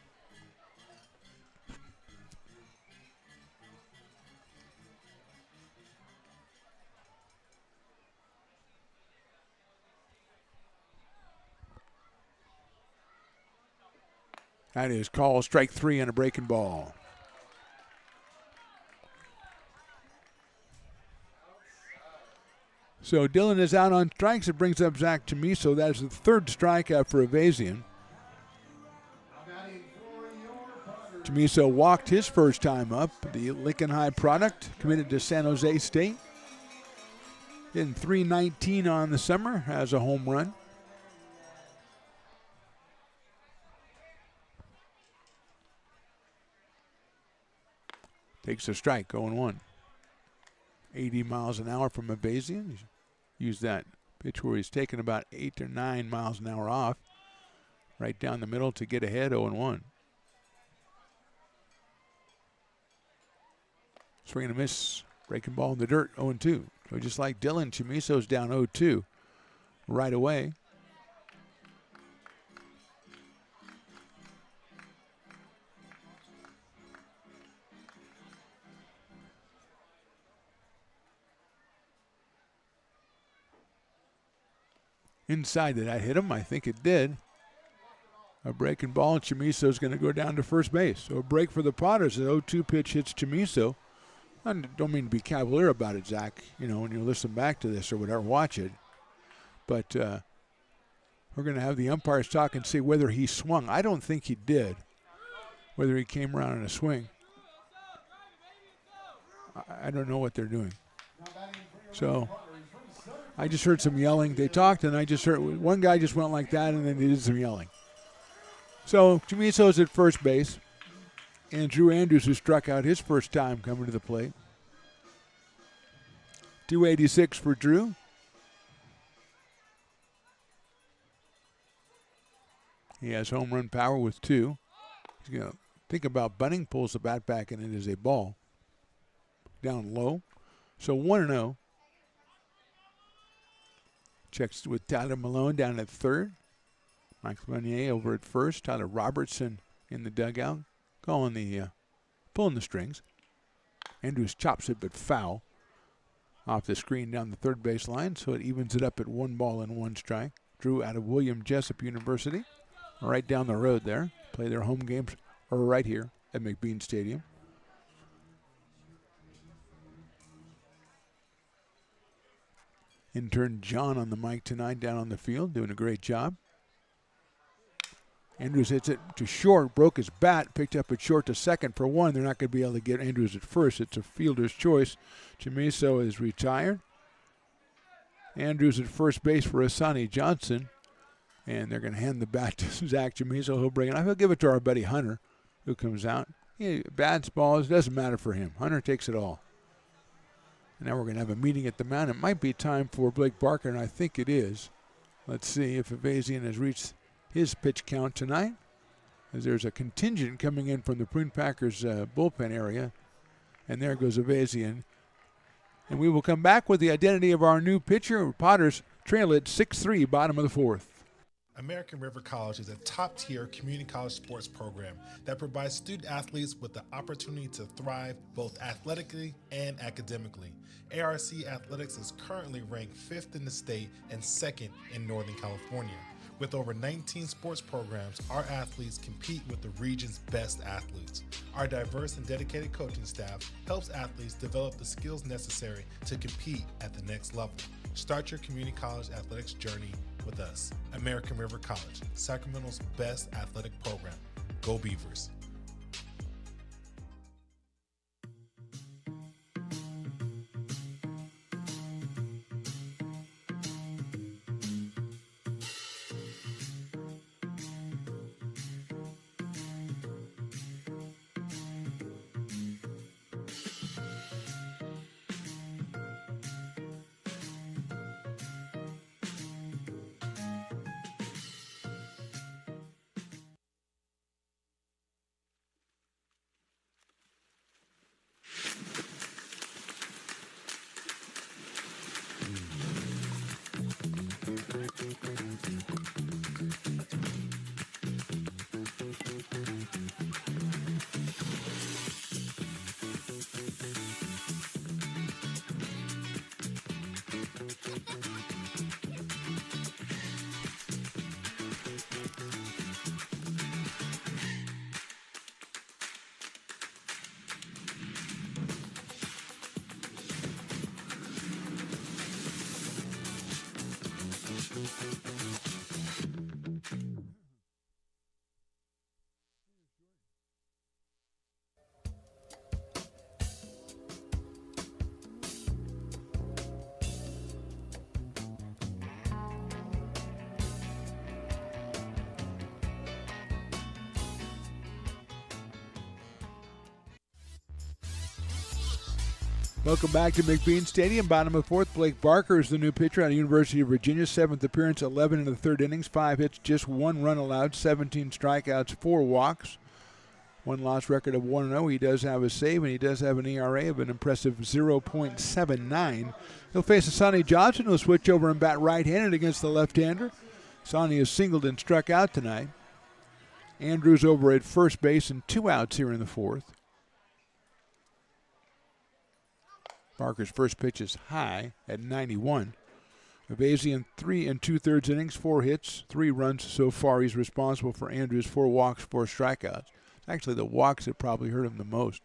That is called strike 3 on a breaking ball. So Dillon is out on strikes. It brings up Zach Chamiso. That is the 3rd strikeout for Evasion. Chamiso walked his first time up. The Lincoln High product, committed to San Jose State. Hitting .319 on the summer, has a home run. Takes a strike, 0-1. 80 miles an hour from Evasion. Used that pitch where he's taken about 8 or 9 miles an hour off. Right down the middle to get ahead, 0-1. Swing and a miss. Breaking ball in the dirt, 0-2. So just like Dillon, Chamiso's down 0-2 right away. Inside, did that hit him? I think it did. A breaking ball, and Chamiso's going to go down to first base. So a break for the Potters. The 0-2 pitch hits Chamiso. I don't mean to be cavalier about it, Zach. You know, when you listen back to this or whatever, watch it. But we're going to have the umpires talk and see whether he swung. I don't think he did. Whether he came around in a swing. I don't know what they're doing. So I just heard some yelling. They talked, and I just heard one guy just went like that, and then they did some yelling. So Chamiso's at first base. And Drew Andrews, who struck out his first time coming to the plate. 286 for Drew. He has home run power with 2. He's going to think about bunting, pulls the bat back, and it is a ball. Down low. So 1-0. Checks with Tyler Malone down at third. Mike Lanier over at first. Tyler Robertson in the dugout, pulling the strings. Andrews chops it, but foul. Off the screen down the third base line, so it evens it up at 1 ball and 1 strike. Drew out of William Jessup University, right down the road there. Play their home games right here at McBean Stadium. Intern John on the mic tonight down on the field, doing a great job. Andrews hits it to short, broke his bat, picked up it short to second for 1. They're not going to be able to get Andrews at first. It's a fielder's choice. Chamiso is retired. Andrews at first base for Asani Johnson. And they're going to hand the bat to Zach Chamiso. He'll bring it up. He'll give it to our buddy Hunter, who comes out. Bats, balls, doesn't matter for him. Hunter takes it all. And now we're going to have a meeting at the mound. It might be time for Blake Barker, and I think it is. Let's see if Evasion has reached his pitch count tonight, as there's a contingent coming in from the Prune Packers bullpen area. And there goes Evasion. And we will come back with the identity of our new pitcher. Potters trail it 6-3, bottom of the 4th. American River College is a top-tier community college sports program that provides student athletes with the opportunity to thrive both athletically and academically. ARC Athletics is currently ranked 5th in the state and 2nd in Northern California. With over 19 sports programs, our athletes compete with the region's best athletes. Our diverse and dedicated coaching staff helps athletes develop the skills necessary to compete at the next level. Start your community college athletics journey with us. American River College, Sacramento's best athletic program. Go Beavers. Welcome back to McBean Stadium. Bottom of the fourth, Blake Barker is the new pitcher out of University of Virginia. Seventh appearance, 11 in the third innings, 5 hits, just 1 run allowed, 17 strikeouts, 4 walks. 1 loss record of 1-0. He does have a save, and he does have an ERA of an impressive 0.79. He'll face Sonny Johnson, who'll switch over and bat right-handed against the left-hander. Sonny is singled and struck out tonight. Andrews over at first base and 2 outs here in the fourth. Barker's first pitch is high at 91. Avazian 3 2/3 innings, 4 hits, 3 runs so far. He's responsible for Andrews' 4 walks, 4 strikeouts. Actually, the walks that probably hurt him the most.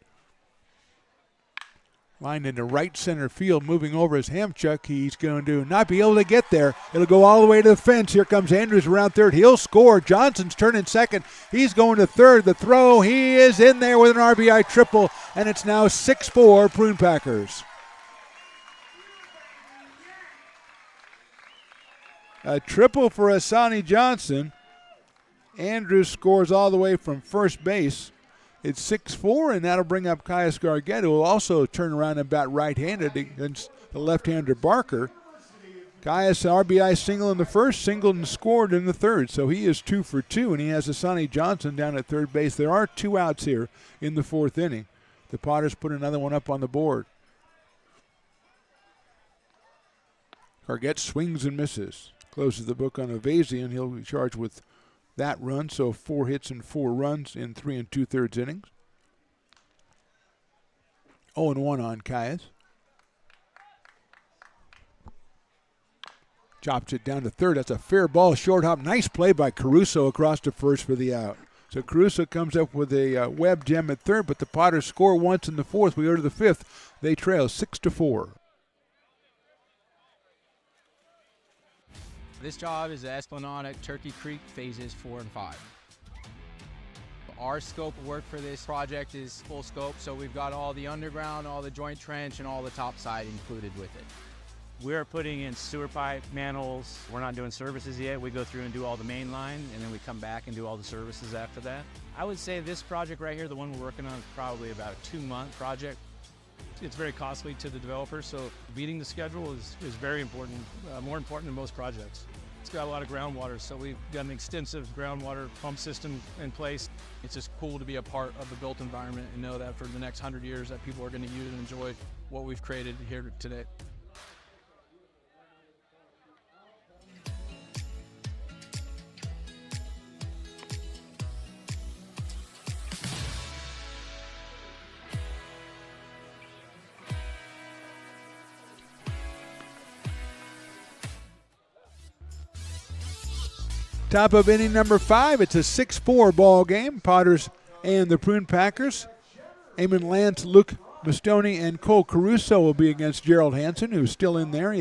Lined into right center field, moving over is Hamchuk. He's going to not be able to get there. It'll go all the way to the fence. Here comes Andrews around third. He'll score. Johnson's turning second. He's going to third. The throw, he is in there with an RBI triple, and it's now 6-4 Prune Packers. A triple for Asani Johnson. Andrews scores all the way from first base. It's 6-4, and that'll bring up Caius Gargett, who will also turn around and bat right-handed against the left-hander Barker. Caius RBI single in the first, singled and scored in the third. So he is 2 for 2, and he has Asani Johnson down at third base. There are 2 outs here in the fourth inning. The Potters put another one up on the board. Gargett swings and misses. Closes the book on Avazian. He'll be charged with that run, so 4 hits and 4 runs in 3 2/3 innings. 0-1 on Caius. Chops it down to third. That's a fair ball, short hop. Nice play by Caruso across to first for the out. So Caruso comes up with a web gem at third, but the Potters score once in the fourth. We go to the fifth. They trail 6-4. This job is the Esplanade Turkey Creek phases 4 and 5. Our scope of work for this project is full scope, so we've got all the underground, all the joint trench, and all the top side included with it. We're putting in sewer pipe, manholes. We're not doing services yet. We go through and do all the main line, and then we come back and do all the services after that. I would say this project right here, the one we're working on, is probably about a 2-month project. It's very costly to the developer, so beating the schedule is very important, more important than most projects. It's got a lot of groundwater, so we've got an extensive groundwater pump system in place. It's just cool to be a part of the built environment and know that for the next 100 years that people are going to use and enjoy what we've created here today. Top of inning number 5. It's a 6-4 ball game. Potters and the Prune Packers. Eamon Lance, Luke Mastoni, and Cole Caruso will be against Gerald Hansen, who's still in there.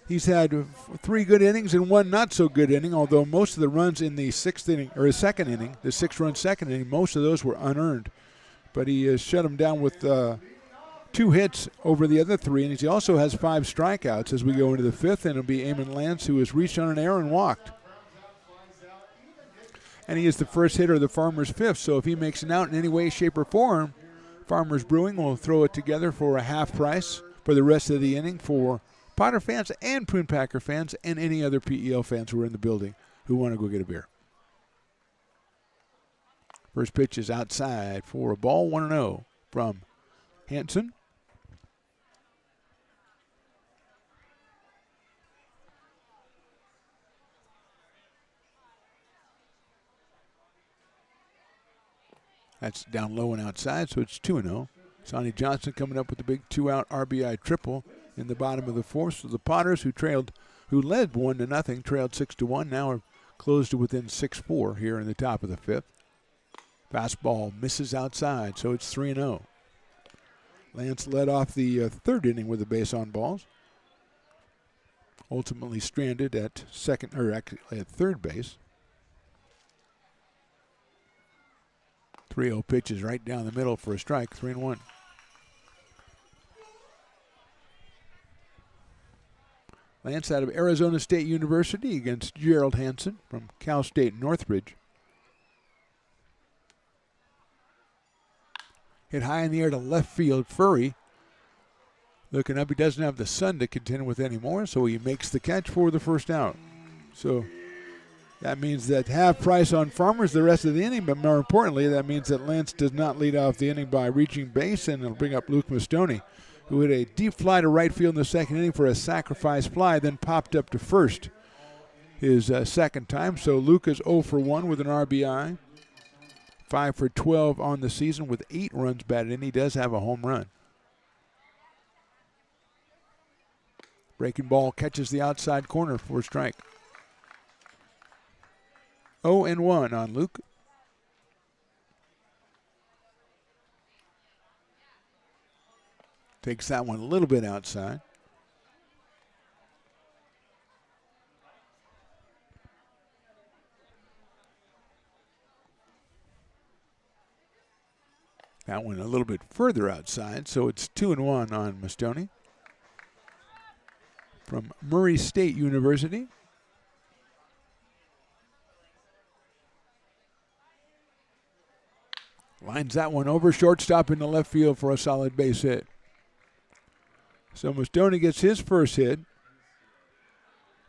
He's had 3 good innings and 1 not so good inning, although most of the runs in the 6th inning, or his second inning, the 6-run second inning, most of those were unearned. But he shut them down with 2 hits over the other 3 innings. He also has 5 strikeouts as we go into the 5th, and it'll be Eamon Lance, who has reached on an error and walked. And he is the first hitter of the Farmers' 5th, so if he makes an out in any way, shape, or form, Farmers Brewing will throw it together for a half price for the rest of the inning for Potter fans and Prune Packer fans and any other PEL fans who are in the building who want to go get a beer. First pitch is outside for a ball, 1-0 from Hansen. That's down low and outside, so it's 2-0. Sonny Johnson coming up with a big 2-out RBI triple in the bottom of the 4th. So the Potters, who led 1-0, trailed 6-1, now are closed to within 6-4 here in the top of the 5th. Fastball misses outside, so it's 3-0. Lance led off the 3rd inning with a base on balls. Ultimately stranded at at third base. 3-0 pitch is right down the middle for a strike, 3-1. Lance out of Arizona State University against Gerald Hansen from Cal State Northridge. Hit high in the air to left field. Furry looking up. He doesn't have the sun to contend with anymore, so he makes the catch for the first out. So that means that half price on Farmers the rest of the inning, but more importantly, that means that Lance does not lead off the inning by reaching base, and it'll bring up Luke Mastoni, who hit a deep fly to right field in the second inning for a sacrifice fly, then popped up to first his second time. So Luke is 0 for 1 with an RBI, 5 for 12 on the season with 8 runs batted in. He does have a home run. Breaking ball catches the outside corner for a strike. 0-1 on Luke. Takes that one a little bit outside. That one a little bit further outside, so it's 2-1 on Mastoni from Murray State University. Lines that one over, shortstop in the left field for a solid base hit. So Mastoni gets his first hit.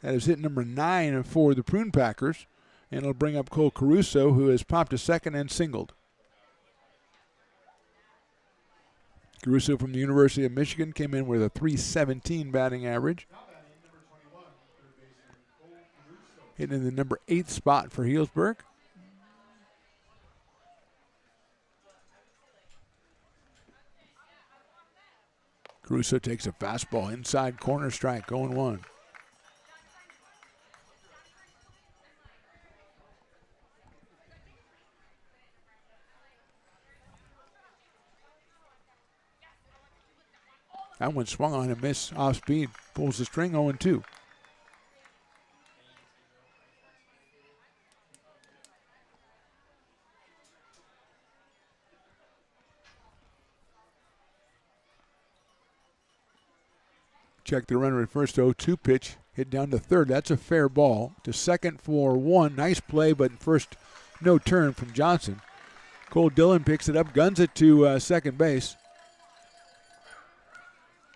That is hit number 9 for the Prune Packers. And it'll bring up Cole Caruso, who has popped a second and singled. Caruso from the University of Michigan came in with a .317 batting average. Hitting in the number 8 spot for Healdsburg. Caruso takes a fastball inside corner, strike, 0-1. That one swung on and missed off speed, pulls the string, 0-2. Check the runner at first, 0-2 pitch, hit down to third. That's a fair ball. To second for 1. Nice play, but first no turn from Johnson. Cole Dillon picks it up, guns it to second base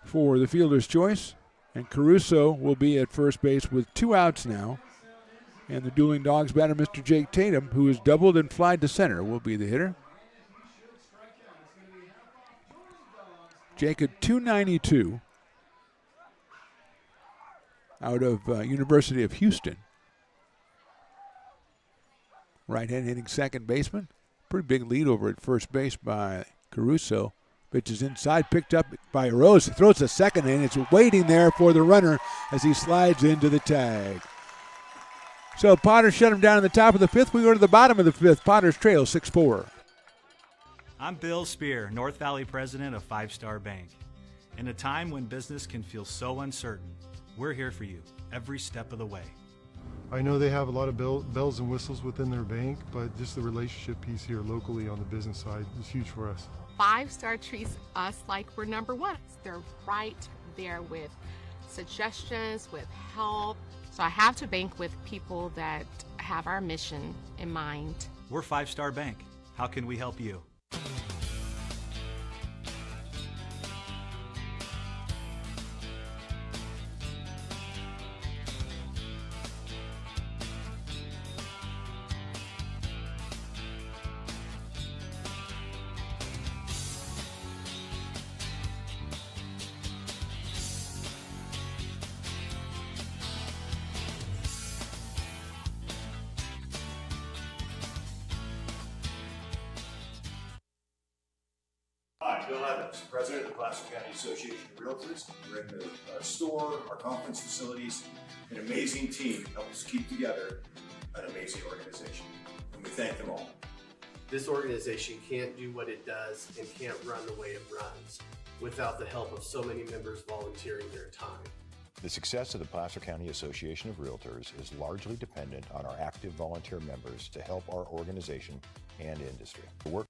for the fielder's choice. And Caruso will be at first base with 2 outs now. And the Dueling Dogs batter, Mr. Jake Tatum, who has doubled and flied to center, will be the hitter. Jake at .292. Out of University of Houston. Right-hand hitting second baseman. Pretty big lead over at first base by Caruso. Pitch is inside, picked up by Rose. Throws the second in. It's waiting there for the runner as he slides into the tag. So Potter shut him down in the top of the fifth. We go to the bottom of the fifth. Potter's trail 6-4. I'm Bill Spear, North Valley president of Five Star Bank. In a time when business can feel so uncertain, we're here for you every step of the way. I know they have a lot of bells and whistles within their bank, but just the relationship piece here locally on the business side is huge for us. 5 Star treats us like we're number one. They're right there with suggestions, with help. So I have to bank with people that have our mission in mind. We're Five Star Bank. How can we help you? Hi, Bill Evans, President of the Placer County Association of Realtors. We're in the store, our conference facilities, an amazing team that helps keep together an amazing organization. And we thank them all. This organization can't do what it does and can't run the way it runs without the help of so many members volunteering their time. The success of the Placer County Association of Realtors is largely dependent on our active volunteer members to help our organization and industry. The work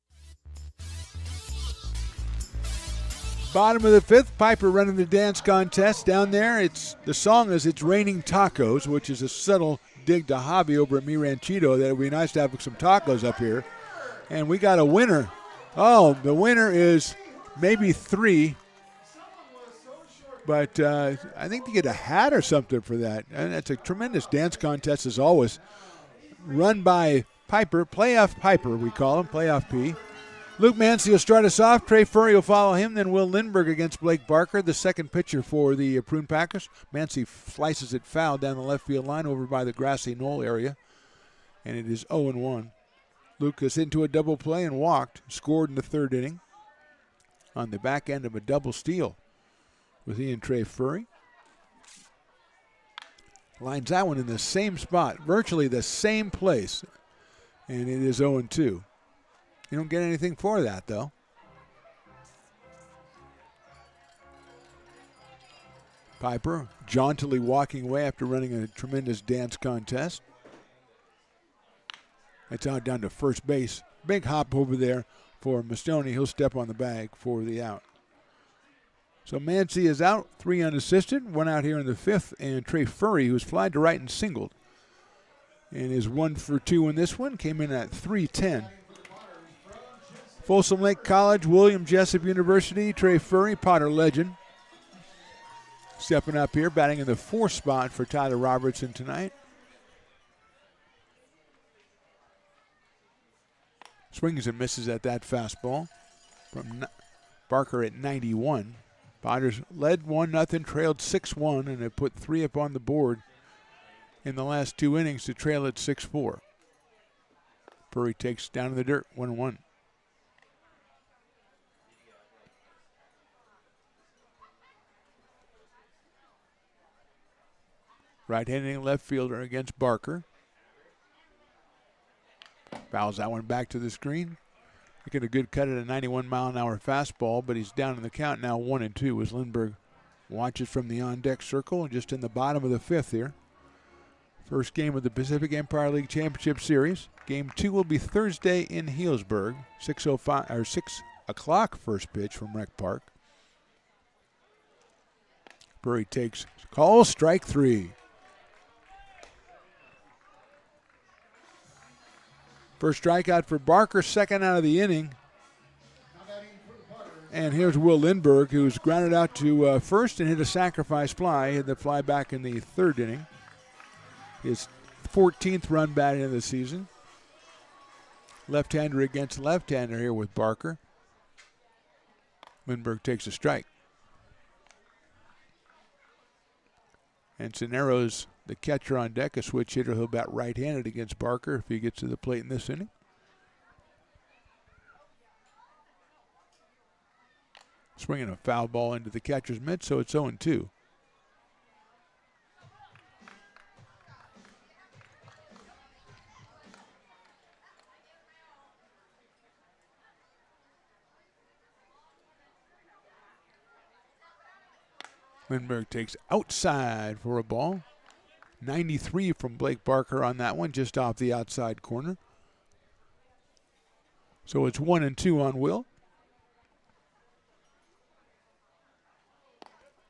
Bottom of the fifth, Piper running the dance contest down there. The song is "It's Raining Tacos," which is a subtle dig to Javi over at Mi Ranchito that it would be nice to have some tacos up here. And we got a winner. Oh, the winner is maybe 3. But I think they get a hat or something for that. And it's a tremendous dance contest as always. Run by Piper, Playoff Piper we call him, Playoff P. Luke Mancy will start us off. Trey Furry will follow him. Then Will Lindbergh against Blake Barker, the second pitcher for the Prune Packers. Mancy slices it foul down the left field line over by the grassy knoll area. And it is 0-1. Luke is into a double play and walked. Scored in the third inning on the back end of a double steal with he and Trey Furry. Lines that one in the same spot, virtually the same place. And it is 0-2. You don't get anything for that, though. Piper jauntily walking away after running a tremendous dance contest. It's out down to first base. Big hop over there for Mastoni. He'll step on the bag for the out. So Mancy is out, 3 unassisted. One out here in the fifth, and Trey Furry, who's flied to right and singled, and is 1 for 2 in this one, came in at 310. Folsom Lake College, William Jessup University, Trey Furry, Potter legend. Stepping up here, batting in the 4th spot for Tyler Robertson tonight. Swings and misses at that fastball from Barker at 91. Potters led 1-0, trailed 6-1, and have put 3 up on the board in the last 2 innings to trail at 6-4. Furry takes down in the dirt, 1-1. Right-handed left fielder against Barker. Fouls that one back to the screen. Making a good cut at a 91-mile-an-hour fastball, but he's down in the count now 1-2 as Lindbergh watches from the on-deck circle just in the bottom of the fifth here. First game of the Pacific Empire League Championship Series. Game 2 will be Thursday in Healdsburg, 6 o'clock first pitch from Rec Park. Furry takes call, strike 3. First strikeout for Barker, second out of the inning. And here's Will Lindbergh, who's grounded out to first and hit a sacrifice fly. Had the fly back in the third inning. His 14th run batted in the season. Left-hander against left-hander here with Barker. Lindbergh takes a strike. And Cinero's the catcher on deck, a switch hitter. He'll bat right-handed against Barker if he gets to the plate in this inning. Swinging a foul ball into the catcher's mitt, so it's 0-2. Lindbergh takes outside for a ball. 93 from Blake Barker on that one, just off the outside corner. So it's 1-2 on Will.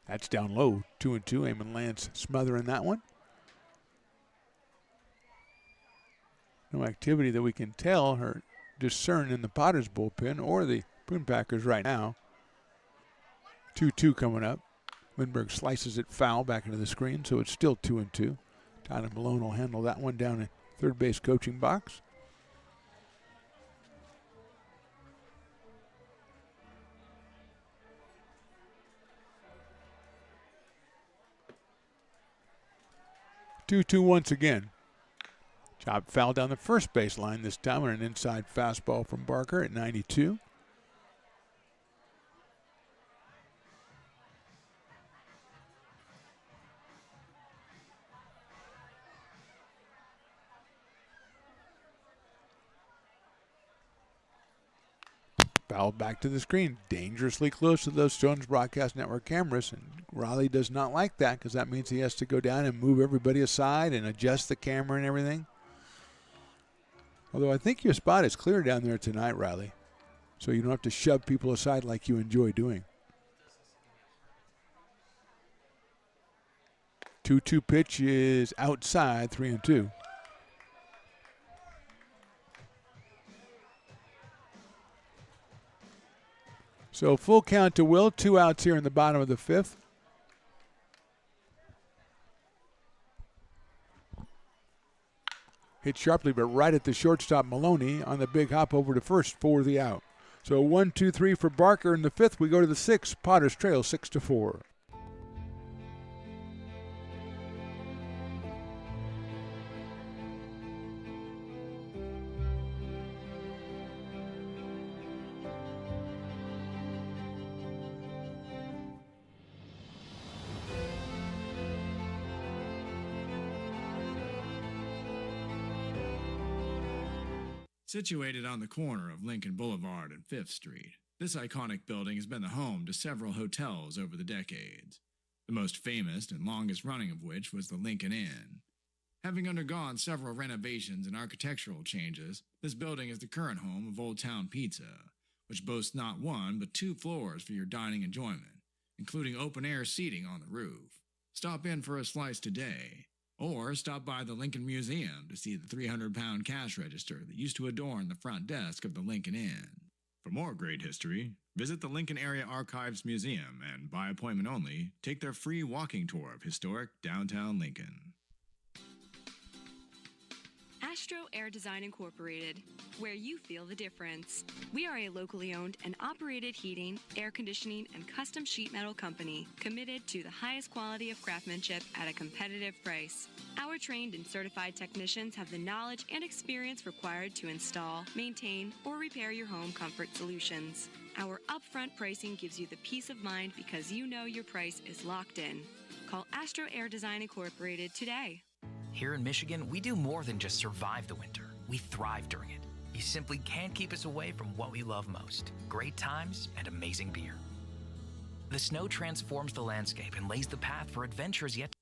That's down low, 2-2. Eamon Lance smothering that one. No activity that we can tell or discern in the Potters bullpen or the Prune Packers right now. 2-2 coming up. Lindbergh slices it foul back into the screen, so it's still 2-2. Tyler Malone will handle that one down in third base coaching box. Two once again. Chop foul down the first baseline this time on an inside fastball from Barker at 92. Fouled back to the screen, dangerously close to those Stones Broadcast Network cameras, and Raleigh does not like that because that means he has to go down and move everybody aside and adjust the camera and everything. Although I think your spot is clear down there tonight, Riley, so you don't have to shove people aside like you enjoy doing. 2-2 pitch is outside, 3-2. So full count to Will, 2 outs here in the bottom of the fifth. Hit sharply, but right at the shortstop Maloney on the big hop over to first for the out. So 1-2-3 for Barker in the fifth. We go to the sixth. Potters trail 6-4. Situated on the corner of Lincoln Boulevard and 5th Street, this iconic building has been the home to several hotels over the decades, the most famous and longest running of which was the Lincoln Inn. Having undergone several renovations and architectural changes, this building is the current home of Old Town Pizza, which boasts not one but 2 floors for your dining enjoyment, including open-air seating on the roof. Stop in for a slice today. Or stop by the Lincoln Museum to see the 300-pound cash register that used to adorn the front desk of the Lincoln Inn. For more great history, visit the Lincoln Area Archives Museum and, by appointment only, take their free walking tour of historic downtown Lincoln. Astro Air Design Incorporated, where you feel the difference. We are a locally owned and operated heating, air conditioning, and custom sheet metal company committed to the highest quality of craftsmanship at a competitive price. Our trained and certified technicians have the knowledge and experience required to install, maintain, or repair your home comfort solutions. Our upfront pricing gives you the peace of mind because you know your price is locked in. Call Astro Air Design Incorporated today. Here in Michigan, we do more than just survive the winter. We thrive during it. You simply can't keep us away from what we love most: great times and amazing beer. The snow transforms the landscape and lays the path for adventures yet.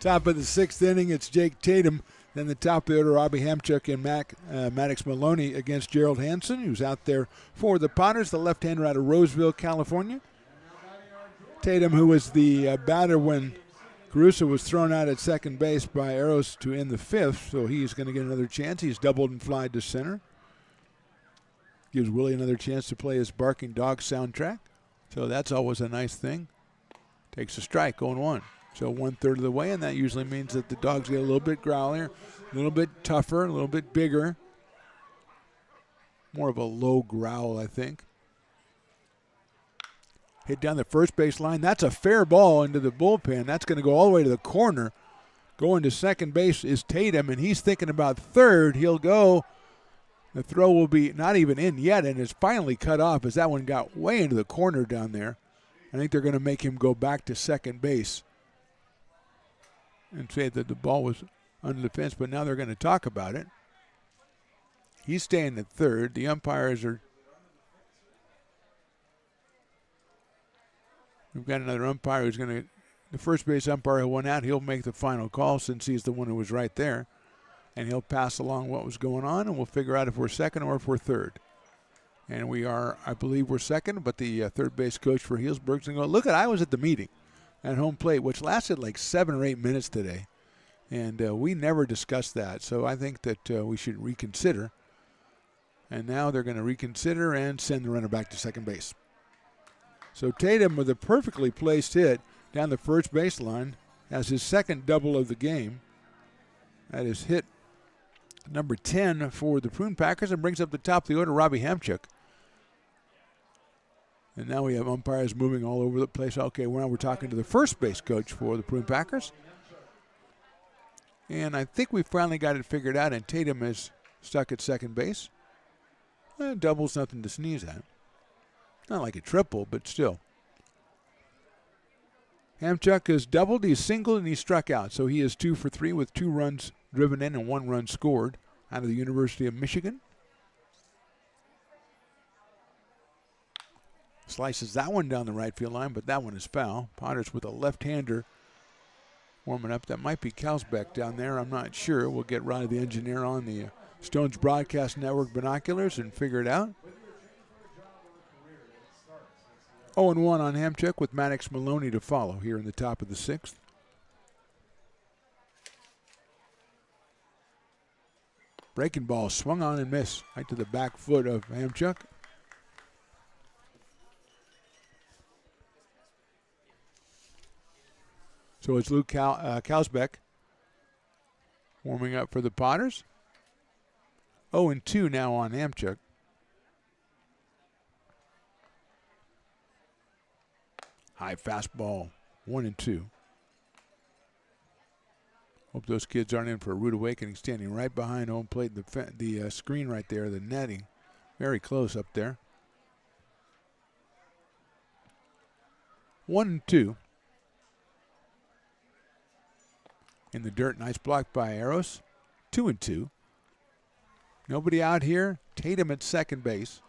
Top of the sixth inning, it's Jake Tatum. Then the top of the order, Robbie Hamchuk and Maddox Maloney against Gerald Hansen, who's out there for the Potters, the left-hander out of Roseville, California. Tatum, who was the batter when Caruso was thrown out at second base by Arrows to end the fifth, so he's going to get another chance. He's doubled and flied to center. Gives Willie another chance to play his Barking Dog soundtrack, so that's always a nice thing. Takes a strike, 0-1. So 1/3 of the way, and that usually means that the dogs get a little bit growlier, a little bit tougher, a little bit bigger. More of a low growl, I think. Hit down the first base line. That's a fair ball into the bullpen. That's going to go all the way to the corner. Going to second base is Tatum, and he's thinking about third. He'll go. The throw will be not even in yet, and it's finally cut off as that one got way into the corner down there. I think they're going to make him go back to second base and say that the ball was under the fence, but now they're going to talk about it. He's staying at third. The umpires are We've got another umpire who's going to, the first base umpire who went out, he'll make the final call since he's the one who was right there. And he'll pass along what was going on, and we'll figure out if we're second or if we're third. And we are, I believe we're second, but the third base coach for Healdsburg is going to go, look, I was at the meeting at home plate, which lasted like 7 or 8 minutes today. And we never discussed that. So I think that we should reconsider. And now they're going to reconsider and send the runner back to second base. So Tatum with a perfectly placed hit down the first baseline has his second double of the game. That is hit number 10 for the Prune Packers and brings up the top of the order Robbie Hamchuk. And now we have umpires moving all over the place. Okay, now we're talking to the first base coach for the Prune Packers. And I think we finally got it figured out, and Tatum is stuck at second base. Double's nothing to sneeze at. Not like a triple, but still. Hamchuk has doubled, he's singled, and he's struck out. So he is 2 for 3 with 2 runs driven in and 1 run scored out of the University of Michigan. Slices that one down the right field line, but that one is foul. Potters with a left-hander warming up. That might be Healdsburg down there. I'm not sure. We'll get Ronnie the engineer on the Stones Broadcast Network binoculars and figure it out. 0-1 on Hamchuk with Maddox Maloney to follow here in the top of the 6th. Breaking ball swung on and missed right to the back foot of Hamchuk. So it's Luke Healdsburg warming up for the Potters. 0-2 now on Hamchuk. High fastball, 1-2. Hope those kids aren't in for a rude awakening, standing right behind home plate, the screen right there, the netting. Very close up there. 1-2. In the dirt, nice block by Eros. 2-2. Nobody out here. Tatum at second base.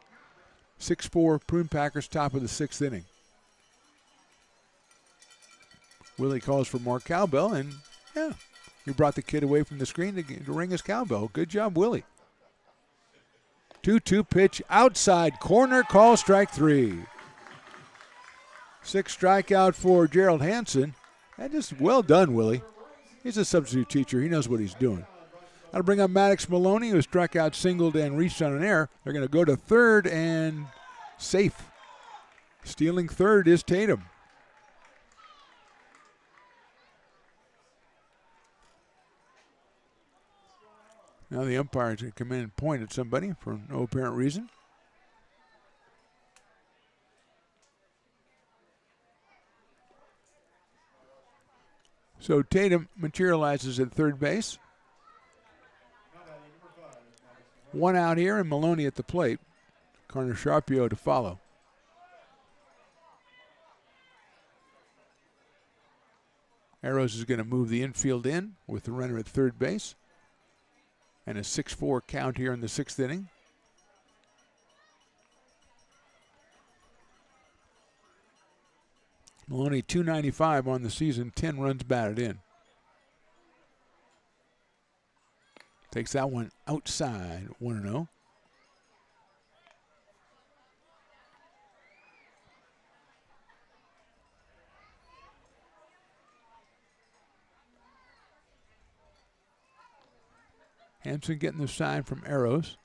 6-4 Prune Packers, top of the 6th inning. Willie calls for more cowbell, and yeah, he brought the kid away from the screen to ring his cowbell. Good job, Willie. 2-2 pitch outside corner, call strike 3. 6 strikeout for Gerald Hansen. That just well done, Willie. He's a substitute teacher. He knows what he's doing. That'll bring up Maddox Maloney, who struck out, singled, and reached on an error. They're going to go to third and safe. Stealing third is Tatum. Now the umpires can come in and point at somebody for no apparent reason. So Tatum materializes at third base. 1 out here and Maloney at the plate. Connor Sharpio to follow. Arrows is going to move the infield in with the runner at third base. And a 6-4 count here in the 6th inning. Maloney 295 on the season, 10 runs batted in. Takes that one outside, 1-0. Hansen getting the sign from Arrows.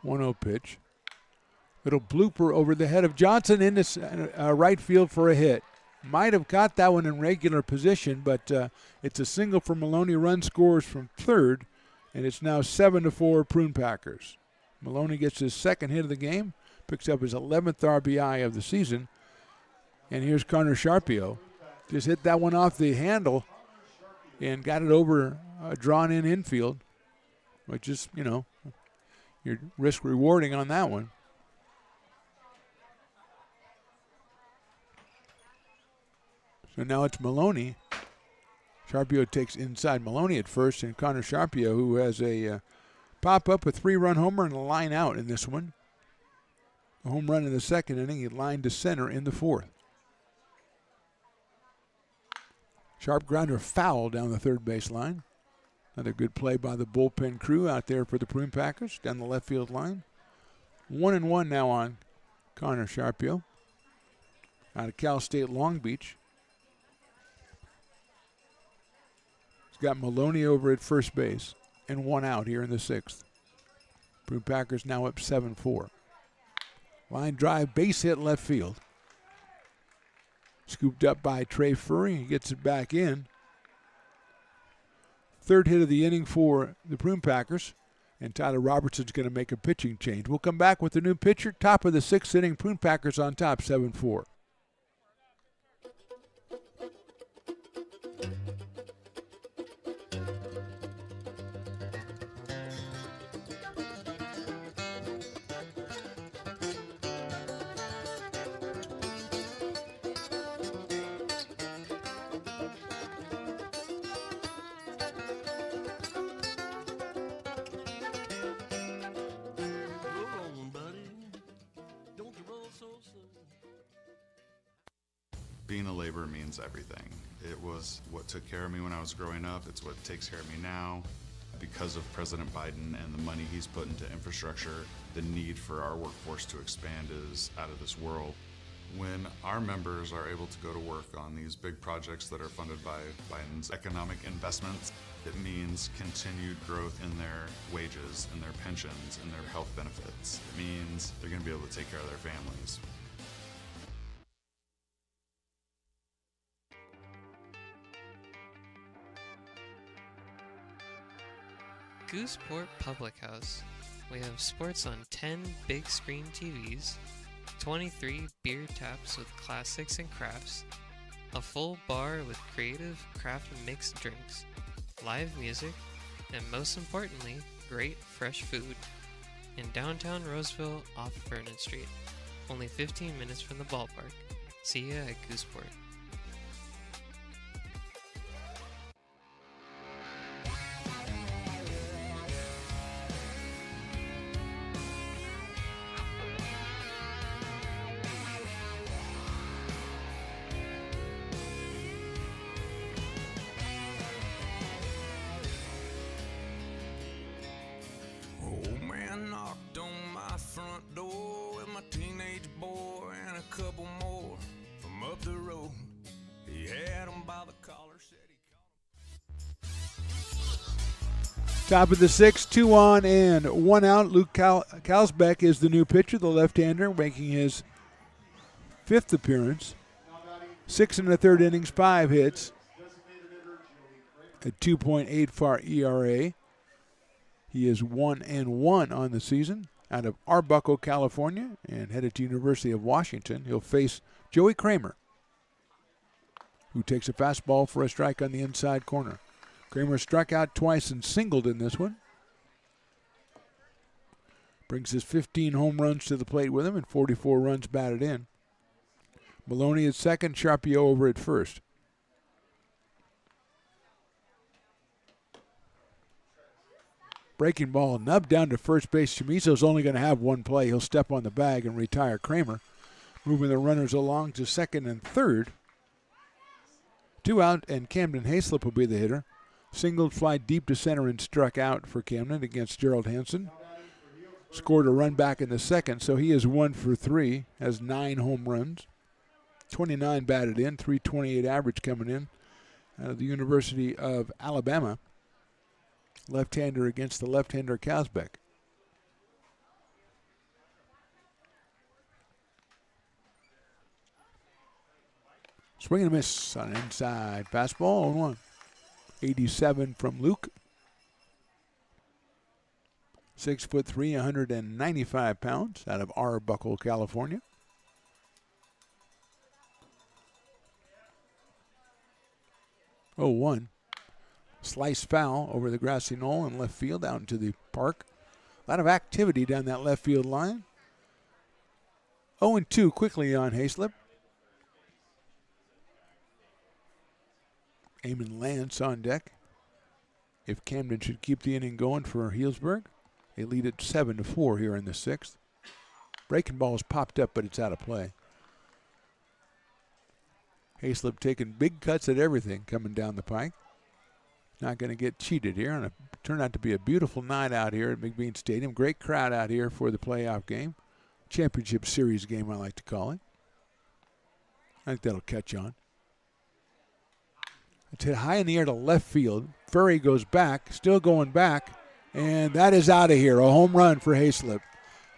1-0 pitch. Little blooper over the head of Johnson in this right field for a hit. Might have got that one in regular position, but it's a single for Maloney. Run scores from third, and it's now 7-4 Prune Packers. Maloney gets his second hit of the game, picks up his 11th RBI of the season. And here's Connor Sharpio. Just hit that one off the handle and got it over drawn-in infield, which is, you know, your risk rewarding on that one. So now it's Maloney. Sharpio takes inside Maloney at first, and Connor Sharpio, who has a pop-up, a 3-run homer, and a line out in this one. A home run in the second inning, he lined to center in the 4th. Sharp grounder foul down the third base line. Another good play by the bullpen crew out there for the Prune Packers down the left field line. 1-1 now on Connor Sharpio out of Cal State Long Beach. He's got Maloney over at first base and one out here in the sixth. Prune Packers now up 7-4. Line drive, base hit left field. Scooped up by Trey Furry. He gets it back in. Third hit of the inning for the Prune Packers. And Tyler Robertson's going to make a pitching change. We'll come back with the new pitcher. Top of the sixth inning. Prune Packers on top, 7-4. Being a laborer means everything. It was what took care of me when I was growing up. It's what takes care of me now. Because of President Biden and the money he's put into infrastructure, the need for our workforce to expand is out of this world. When our members are able to go to work on these big projects that are funded by Biden's economic investments, it means continued growth in their wages, in their pensions, in their health benefits. It means they're going to be able to take care of their families. Gooseport Public House. We have sports on 10 big screen TVs, 23 beer taps with classics and crafts, a full bar with creative craft mixed drinks, live music, and most importantly, great fresh food. In downtown Roseville off Vernon Street, only 15 minutes from the ballpark. See ya at Gooseport. Old man knocked on my front door with my teenage boy and a couple more from up the road. He had him by the collar, said he Top of the sixth, 2 on and 1 out. Luke Kalsbeck is the new pitcher, the left-hander, making his fifth appearance. 6 1/3 innings, 5 hits, a 2.84 ERA. He is 1-1 on the season out of Arbuckle, California, and headed to University of Washington. He'll face Joey Kramer, who takes a fastball for a strike on the inside corner. Kramer struck out twice and singled in this one. Brings his 15 home runs to the plate with him and 44 runs batted in. Maloney at second, Sharpio over at first. Breaking ball, nub down to first base. Chamizo's only going to have one play. He'll step on the bag and retire Kramer, moving the runners along to second and third. 2 out, and Camden Hayslip will be the hitter. Singled, fly deep to center, and struck out for Camden against Gerald Hansen. Scored a run back in the second, so he is 1 for 3, has 9 home runs. 29 batted in, 328 average coming in out of the University of Alabama. Left-hander against the left-hander Kalsbeck. Swing and a miss on an inside fastball, 0-1. 87 from Luke. 6'3", 195 pounds out of Arbuckle, California. Oh, 1. Slice foul over the grassy knoll in left field out into the park. A lot of activity down that left field line. 0-2 quickly on Hayslip. Eamon Lance on deck. If Camden should keep the inning going for Healdsburg, they lead at 7-4 here in the sixth. Breaking ball is popped up, but it's out of play. Hayslip taking big cuts at everything coming down the pike. Not going to get cheated here. And it turned out to be a beautiful night out here at McBean Stadium. Great crowd out here for the playoff game. Championship Series game, I like to call it. I think that'll catch on. It's hit high in the air to left field. Furry goes back, still going back, and that is out of here. A home run for Hayslip.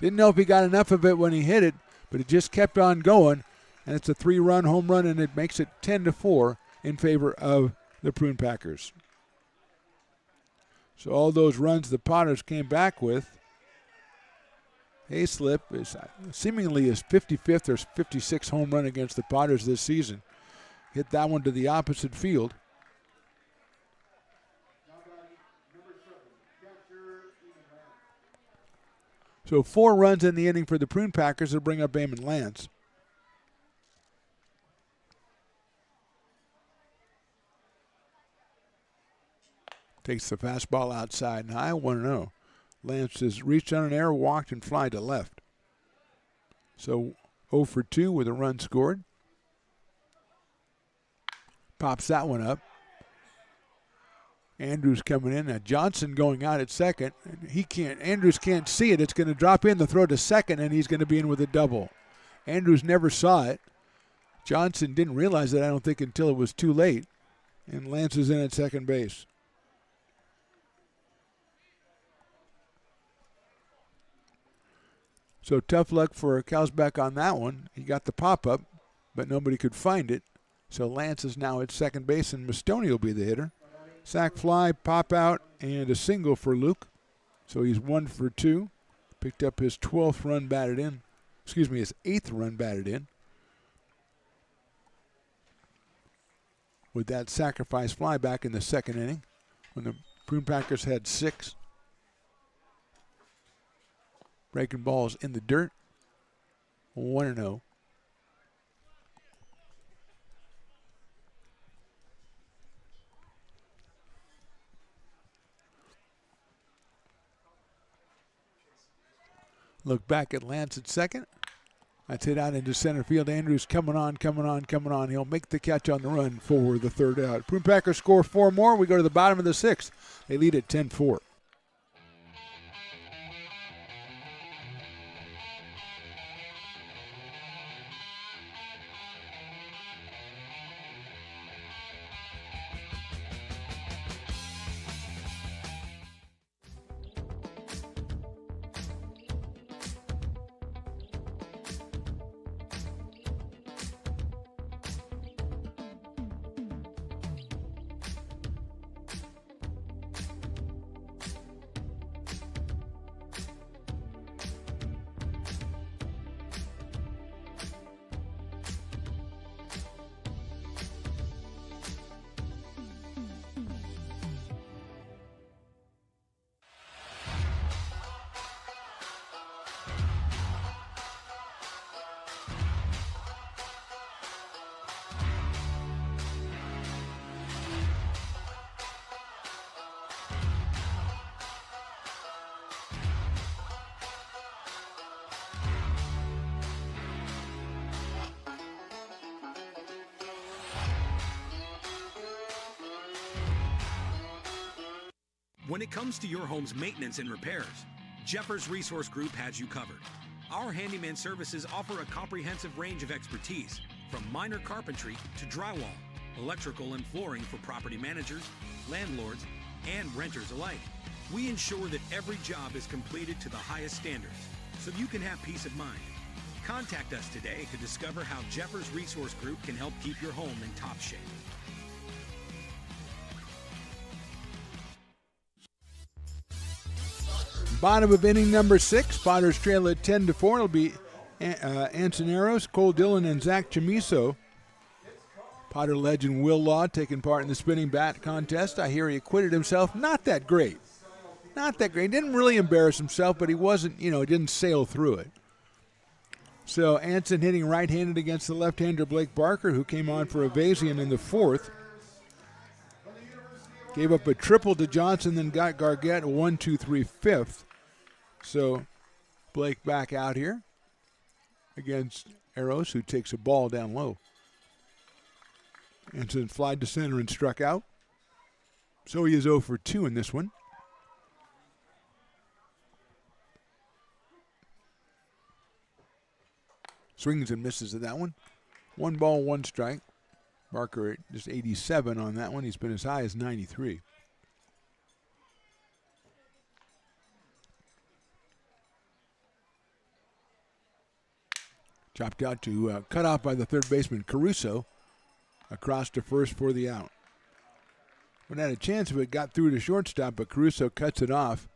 Didn't know if he got enough of it when he hit it, but it just kept on going, and it's a 3-run home run, and it makes it 10-4 in favor of the Prune Packers. So all those runs the Potters came back with, Hayslip is seemingly his 55th or 56th home run against the Potters this season. Hit that one to the opposite field. So 4 runs in the inning for the Prune Packers to bring up Eamon Lance. Takes the fastball outside and high, 1-0. Lance has reached on an error, walked, and fly to left. So 0 for 2 with a run scored. Pops that one up. Andrews coming in. Now Johnson going out at second. Andrews can't see it. It's going to drop in the throw to second, and he's going to be in with a double. Andrews never saw it. Johnson didn't realize that, I don't think, until it was too late. And Lance is in at second base. So tough luck for Kelsbeck on that one. He got the pop-up, but nobody could find it. So Lance is now at second base, and Mastoni will be the hitter. Sac fly, pop out, and a single for Luke. So he's 1 for 2. Picked up his 12th run batted in. Excuse me, his 8th run batted in. With that sacrifice fly back in the second inning, when the Prune Packers had 6. Breaking balls in the dirt. 1-0. Look back at Lance at second. That's hit out into center field. Andrews coming on. He'll make the catch on the run for the third out. Prune Packers score 4 more. We go to the bottom of the 6th. They lead at 10-4. When it comes to your home's maintenance and repairs, Jeffers Resource Group has you covered. Our handyman services offer a comprehensive range of expertise, from minor carpentry to drywall, electrical and flooring for property managers, landlords, and renters alike. We ensure that every job is completed to the highest standards, so you can have peace of mind. Contact us today to discover how Jeffers Resource Group can help keep your home in top shape. Bottom of inning number 6. Potters trail at 10-4. It'll be Antoneros, Cole Dillon, and Zach Chamiso. Potter legend Will Law taking part in the spinning bat contest. I hear he acquitted himself. Not that great. Didn't really embarrass himself, but he wasn't, he didn't sail through it. So Anson hitting right-handed against the left-hander Blake Barker, who came on for Avazian in the 4th. Gave up a triple to Johnson, then got Gargett a 1-2-3 5th. So Blake back out here against Eros, who takes a ball down low. Anson flied to center and struck out. So he is 0 for 2 in this one. Swings and misses at that one. 1 ball, 1 strike. Barker at just 87 on that one. He's been as high as 93. Chopped out to cut off by the third baseman Caruso. Across to first for the out. Would have had a chance if it got through to shortstop, but Caruso cuts it off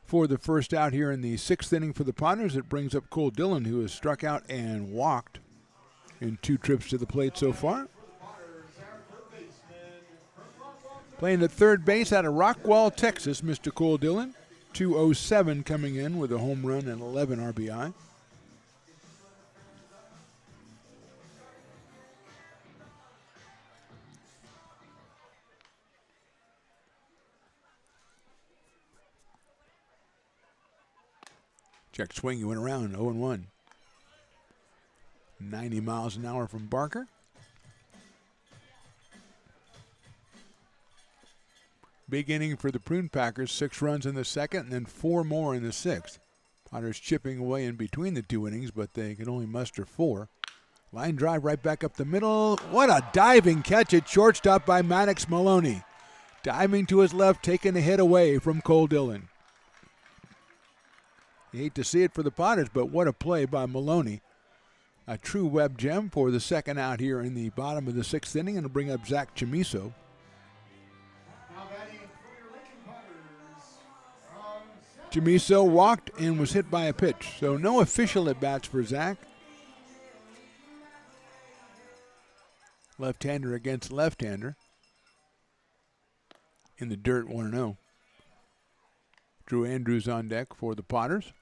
for the first out here in the 6th inning for the Potters. It brings up Cole Dillon, who has struck out and walked in 2 trips to the plate so far. Playing at third base out of Rockwall, Texas, Mr. Cole Dillon. 207 coming in with a home run and 11 RBI. Check swing, he went around, 0-1. 90 miles an hour from Barker. Big inning for the Prune Packers, 6 runs in the second and then 4 more in the 6th. Potters chipping away in between the 2 innings, but they can only muster 4. Line drive right back up the middle. What a diving catch at shortstop by Maddox Maloney. Diving to his left, taking a hit away from Cole Dillon. You hate to see it for the Potters, but what a play by Maloney. A true web gem for the second out here in the bottom of the 6th inning, and to bring up Zach Chamiso. Chamiso walked and was hit by a pitch, so no official at-bats for Zach. Left-hander against left-hander. In the dirt, 1-0. Drew Andrews on deck for the Potters.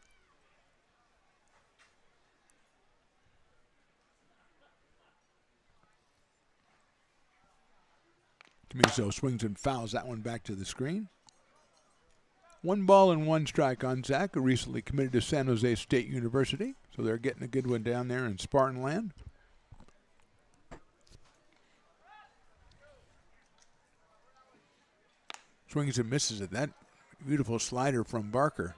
Chamiso swings and fouls that one back to the screen. 1 ball and 1 strike on Zach, who recently committed to San Jose State University. So they're getting a good one down there in Spartanland. Swings and misses at that. Beautiful slider from Barker.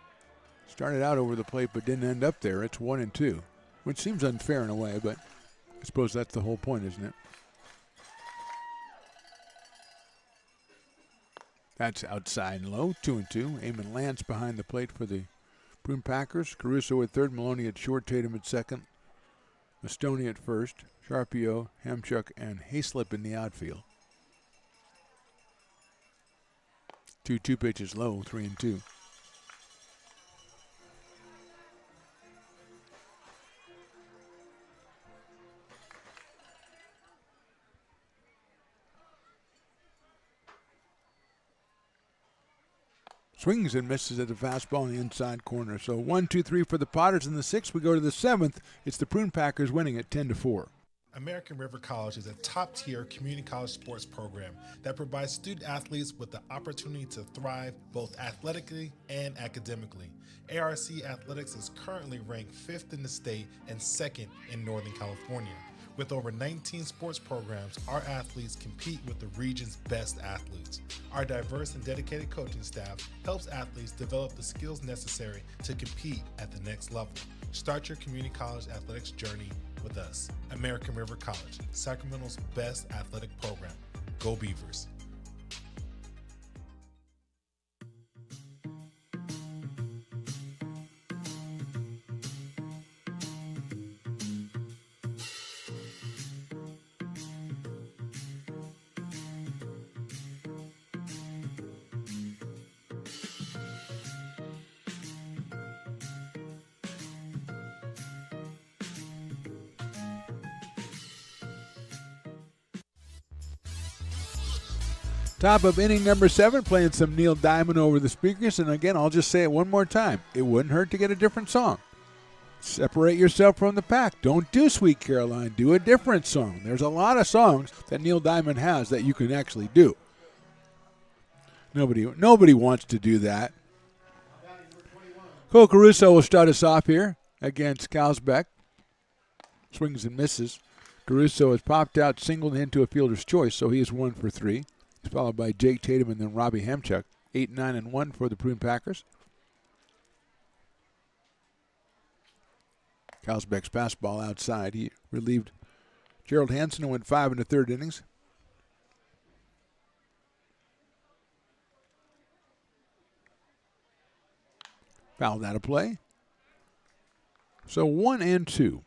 Started out over the plate but didn't end up there. It's 1-2, which seems unfair in a way, but I suppose that's the whole point, isn't it? That's outside and low, 2-2. Eamon Lance behind the plate for the Prune Packers. Caruso at third, Maloney at short, Tatum at second, Mastoni at first, Sharpio, Hamchuk, and Hayslip in the outfield. 2-2 pitches low, 3-2. Swings and misses at the fastball in the inside corner. So 1-2-3 for the Potters in the 6th. We go to the 7th. It's the Prune Packers winning at 10-4. American River College is a top-tier community college sports program that provides student athletes with the opportunity to thrive both athletically and academically. ARC Athletics is currently ranked 5th in the state and 2nd in Northern California. With over 19 sports programs, our athletes compete with the region's best athletes. Our diverse and dedicated coaching staff helps athletes develop the skills necessary to compete at the next level. Start your community college athletics journey with us. American River College, Sacramento's best athletic program. Go Beavers. Top of inning number 7, playing some Neil Diamond over the speakers. And again, I'll just say it one more time. It wouldn't hurt to get a different song. Separate yourself from the pack. Don't do Sweet Caroline. Do a different song. There's a lot of songs that Neil Diamond has that you can actually do. Nobody wants to do that. Cole Caruso will start us off here against Carlsbeck. Swings and misses. Caruso has popped out, singled into a fielder's choice, so he is 1 for 3. He's followed by Jake Tatum and then Robbie Hamchuk. 8, 9, and 1 for the Prune Packers. Kalsbeck's fastball outside. He relieved Gerald Hansen and went 5 in the third innings. Fouled out of play. So 1 and 2.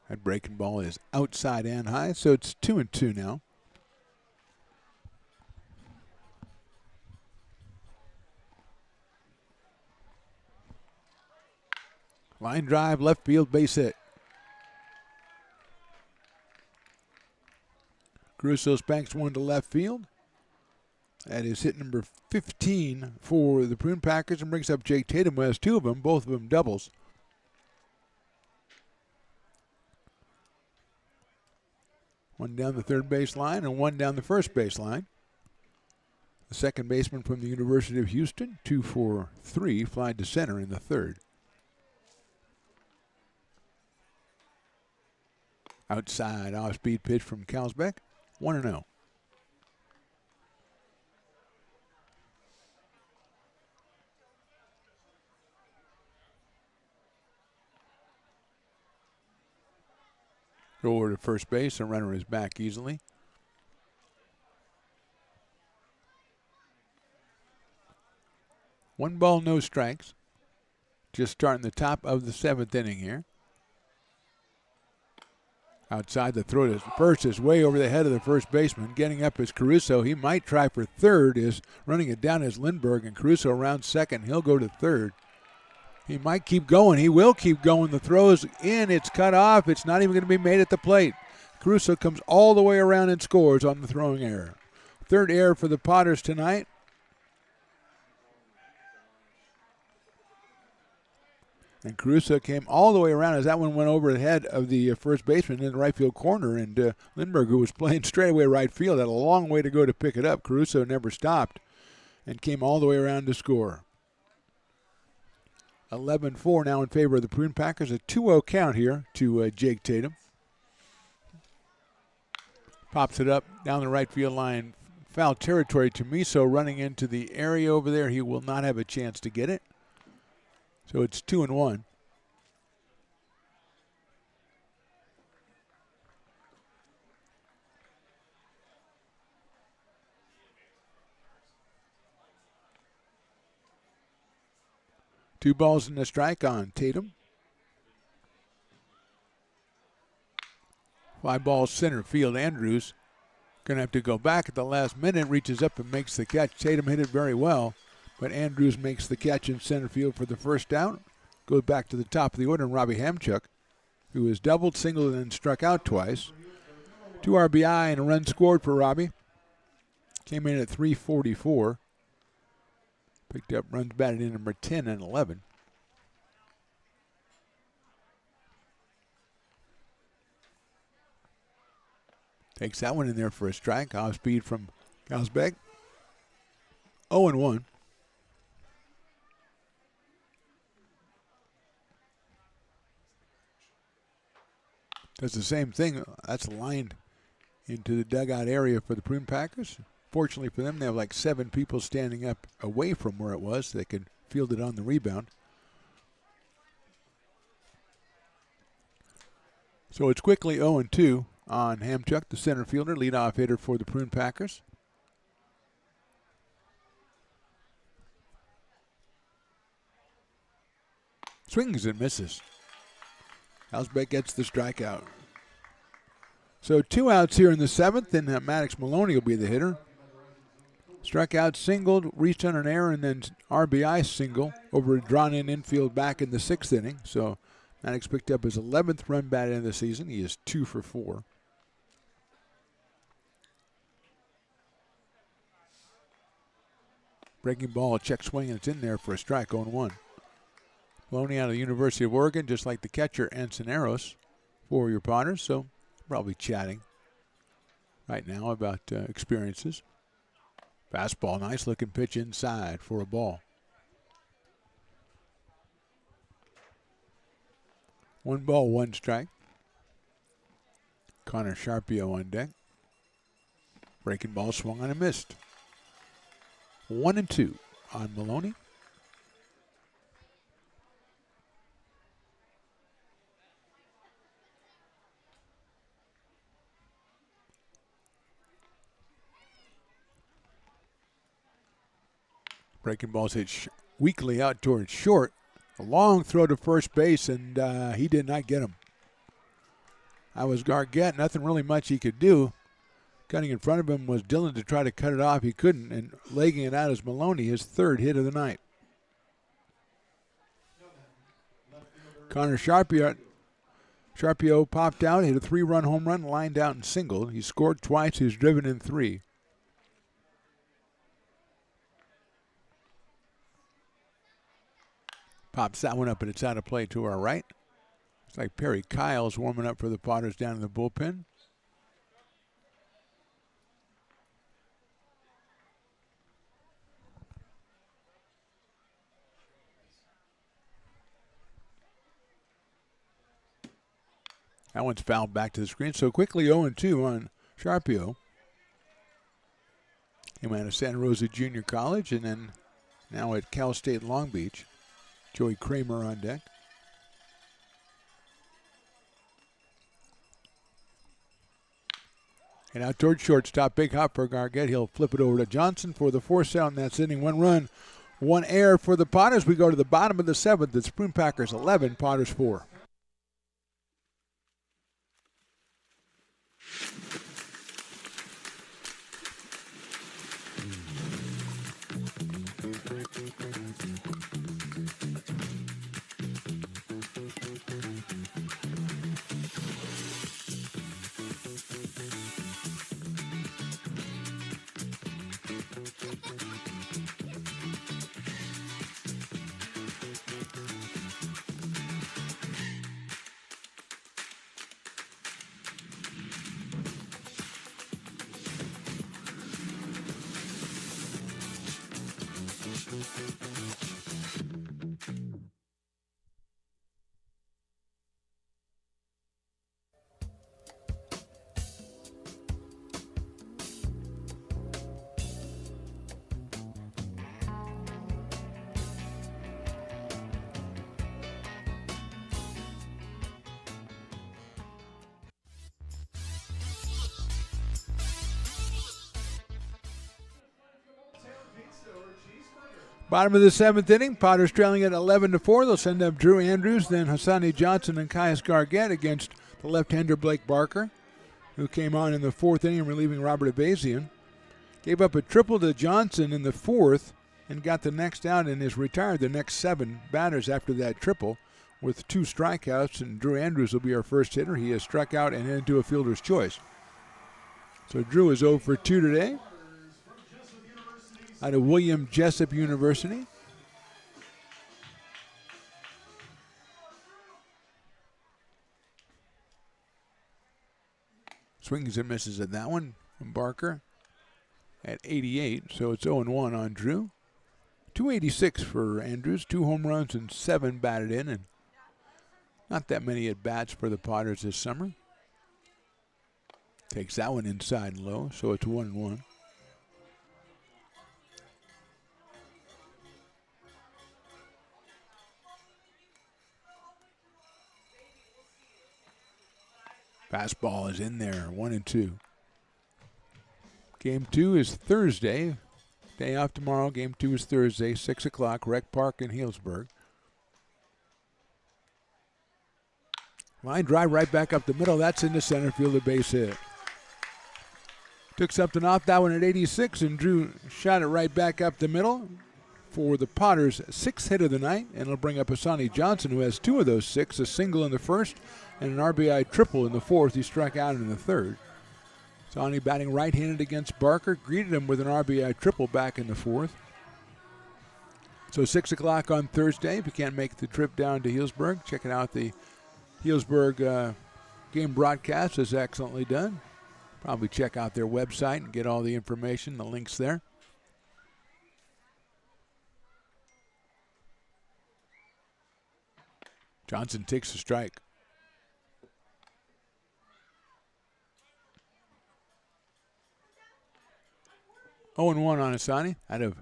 That breaking ball is outside and high, so it's 2 and 2 now. Line drive, left field, base hit. Caruso spanks one to left field. That is hit number 15 for the Prune Packers and brings up Jake Tatum, who has 2 of them, both of them doubles. One down the third base line and one down the first base line. The second baseman from the University of Houston, 2 for 3, fly to center in the third. Outside off-speed pitch from Kalsbeck, 1-0. Go over to first base, the runner is back easily. One ball, no strikes. Just starting the top of the 7th inning here. Outside, the throw to first is way over the head of the first baseman. Getting up is Caruso. He might try for third. Is running it down is Lindbergh, and Caruso around second. He'll go to third. He might keep going. He will keep going. The throw is in. It's cut off. It's not even going to be made at the plate. Caruso comes all the way around and scores on the throwing error. Third error for the Potters tonight. And Caruso came all the way around as that one went over the head of the first baseman in the right field corner. And Lindbergh, who was playing straightaway right field, had a long way to go to pick it up. Caruso never stopped and came all the way around to score. 11-4 now in favor of the Prune Packers. A 2-0 count here to Jake Tatum. Pops it up down the right field line. Foul territory. Tomiso running into the area over there. He will not have a chance to get it. So it's 2-1. Two balls and a strike on Tatum. Fly ball center field. Andrews going to have to go back at the last minute. Reaches up and makes the catch. Tatum hit it very well, but Andrews makes the catch in center field for the first out. Goes back to the top of the order, and Robbie Hamchuk, who has doubled, singled, and struck out twice. 2 RBI and a run scored for Robbie. Came in at 344. Picked up runs batted in number 10 and 11. Takes that one in there for a strike. Off speed from Kalsbeck. 0-1. Does the same thing. That's lined into the dugout area for the Prune Packers. Fortunately for them, they have like 7 people standing up away from where it was. So they can field it on the rebound. So it's quickly 0-2 on Hamchuk, the center fielder, leadoff hitter for the Prune Packers. Swings and misses. Kalsbeck gets the strikeout. So 2 outs here in the 7th, and Maddox Maloney will be the hitter. Struck out, singled, reached on an error, and then RBI single over a drawn-in infield back in the 6th inning. So Maddox picked up his 11th run batted in the season. He is 2 for 4. Breaking ball, a check swing, and it's in there for a strike, 0-1. Maloney out of the University of Oregon, just like the catcher Encineros for your Potters, so probably chatting right now about experiences. Fastball, nice looking pitch inside for a ball. 1 ball, 1 strike. Connor Sharpio on deck. Breaking ball swung on and missed. 1-2 on Maloney. Breaking ball's hit weakly out towards short. A long throw to first base, and he did not get him. That was Gargett. Nothing really much he could do. Cutting in front of him was Dillon to try to cut it off. He couldn't, and legging it out is Maloney, his 3rd hit of the night. Connor Sharpio popped out, hit a 3-run home run, lined out and singled. He scored twice. He was driven in 3. Pops that one up, and it's out of play to our right. It's like Perry Kyle's warming up for the Potters down in the bullpen. That one's fouled back to the screen. So quickly 0-2 on Sharpio. Came out of Santa Rosa Junior College and then now at Cal State Long Beach. Joey Kramer on deck. And out towards shortstop, big hop for Gargett. He'll flip it over to Johnson for the 4th out, and that's inning. 1 run, 1 error for the Potters. We go to the bottom of the 7th. It's Prune Packers 11, Potters 4. Bottom of the 7th inning, Potters trailing at 11-4. They'll send up Drew Andrews, then Hassani Johnson and Caius Gargett against the left-hander Blake Barker, who came on in the 4th inning relieving Robert Avazian. Gave up a triple to Johnson in the 4th and got the next out and is retired the next 7 batters after that triple with 2 strikeouts, and Drew Andrews will be our first hitter. He has struck out and into a fielder's choice. So Drew is 0 for 2 today. Out of William Jessup University. Swings and misses at that one from Barker at 88, so it's 0-1 on Drew. 286 for Andrews, 2 home runs and 7 batted in, and not that many at bats for the Potters this summer. Takes that one inside and low, so it's 1-1. Fastball is in there, 1-2. Game 2 is Thursday. Day off tomorrow. Game 2 is Thursday, 6 o'clock, Rec Park in Healdsburg. Line drive right back up the middle. That's into center field, a base hit. Took something off that one at 86, and Drew shot it right back up the middle for the Potters' 6th hit of the night, and it'll bring up Hassani Johnson, who has 2 of those 6, a single in the 1st and an RBI triple in the 4th. He struck out in the 3rd. Hassani batting right-handed against Barker, greeted him with an RBI triple back in the 4th. So 6 o'clock on Thursday. If you can't make the trip down to Healdsburg, checking out the Healdsburg game broadcast is excellently done. Probably check out their website and get all the information, the links there. Johnson takes the strike. Oh and 1 on Asani out of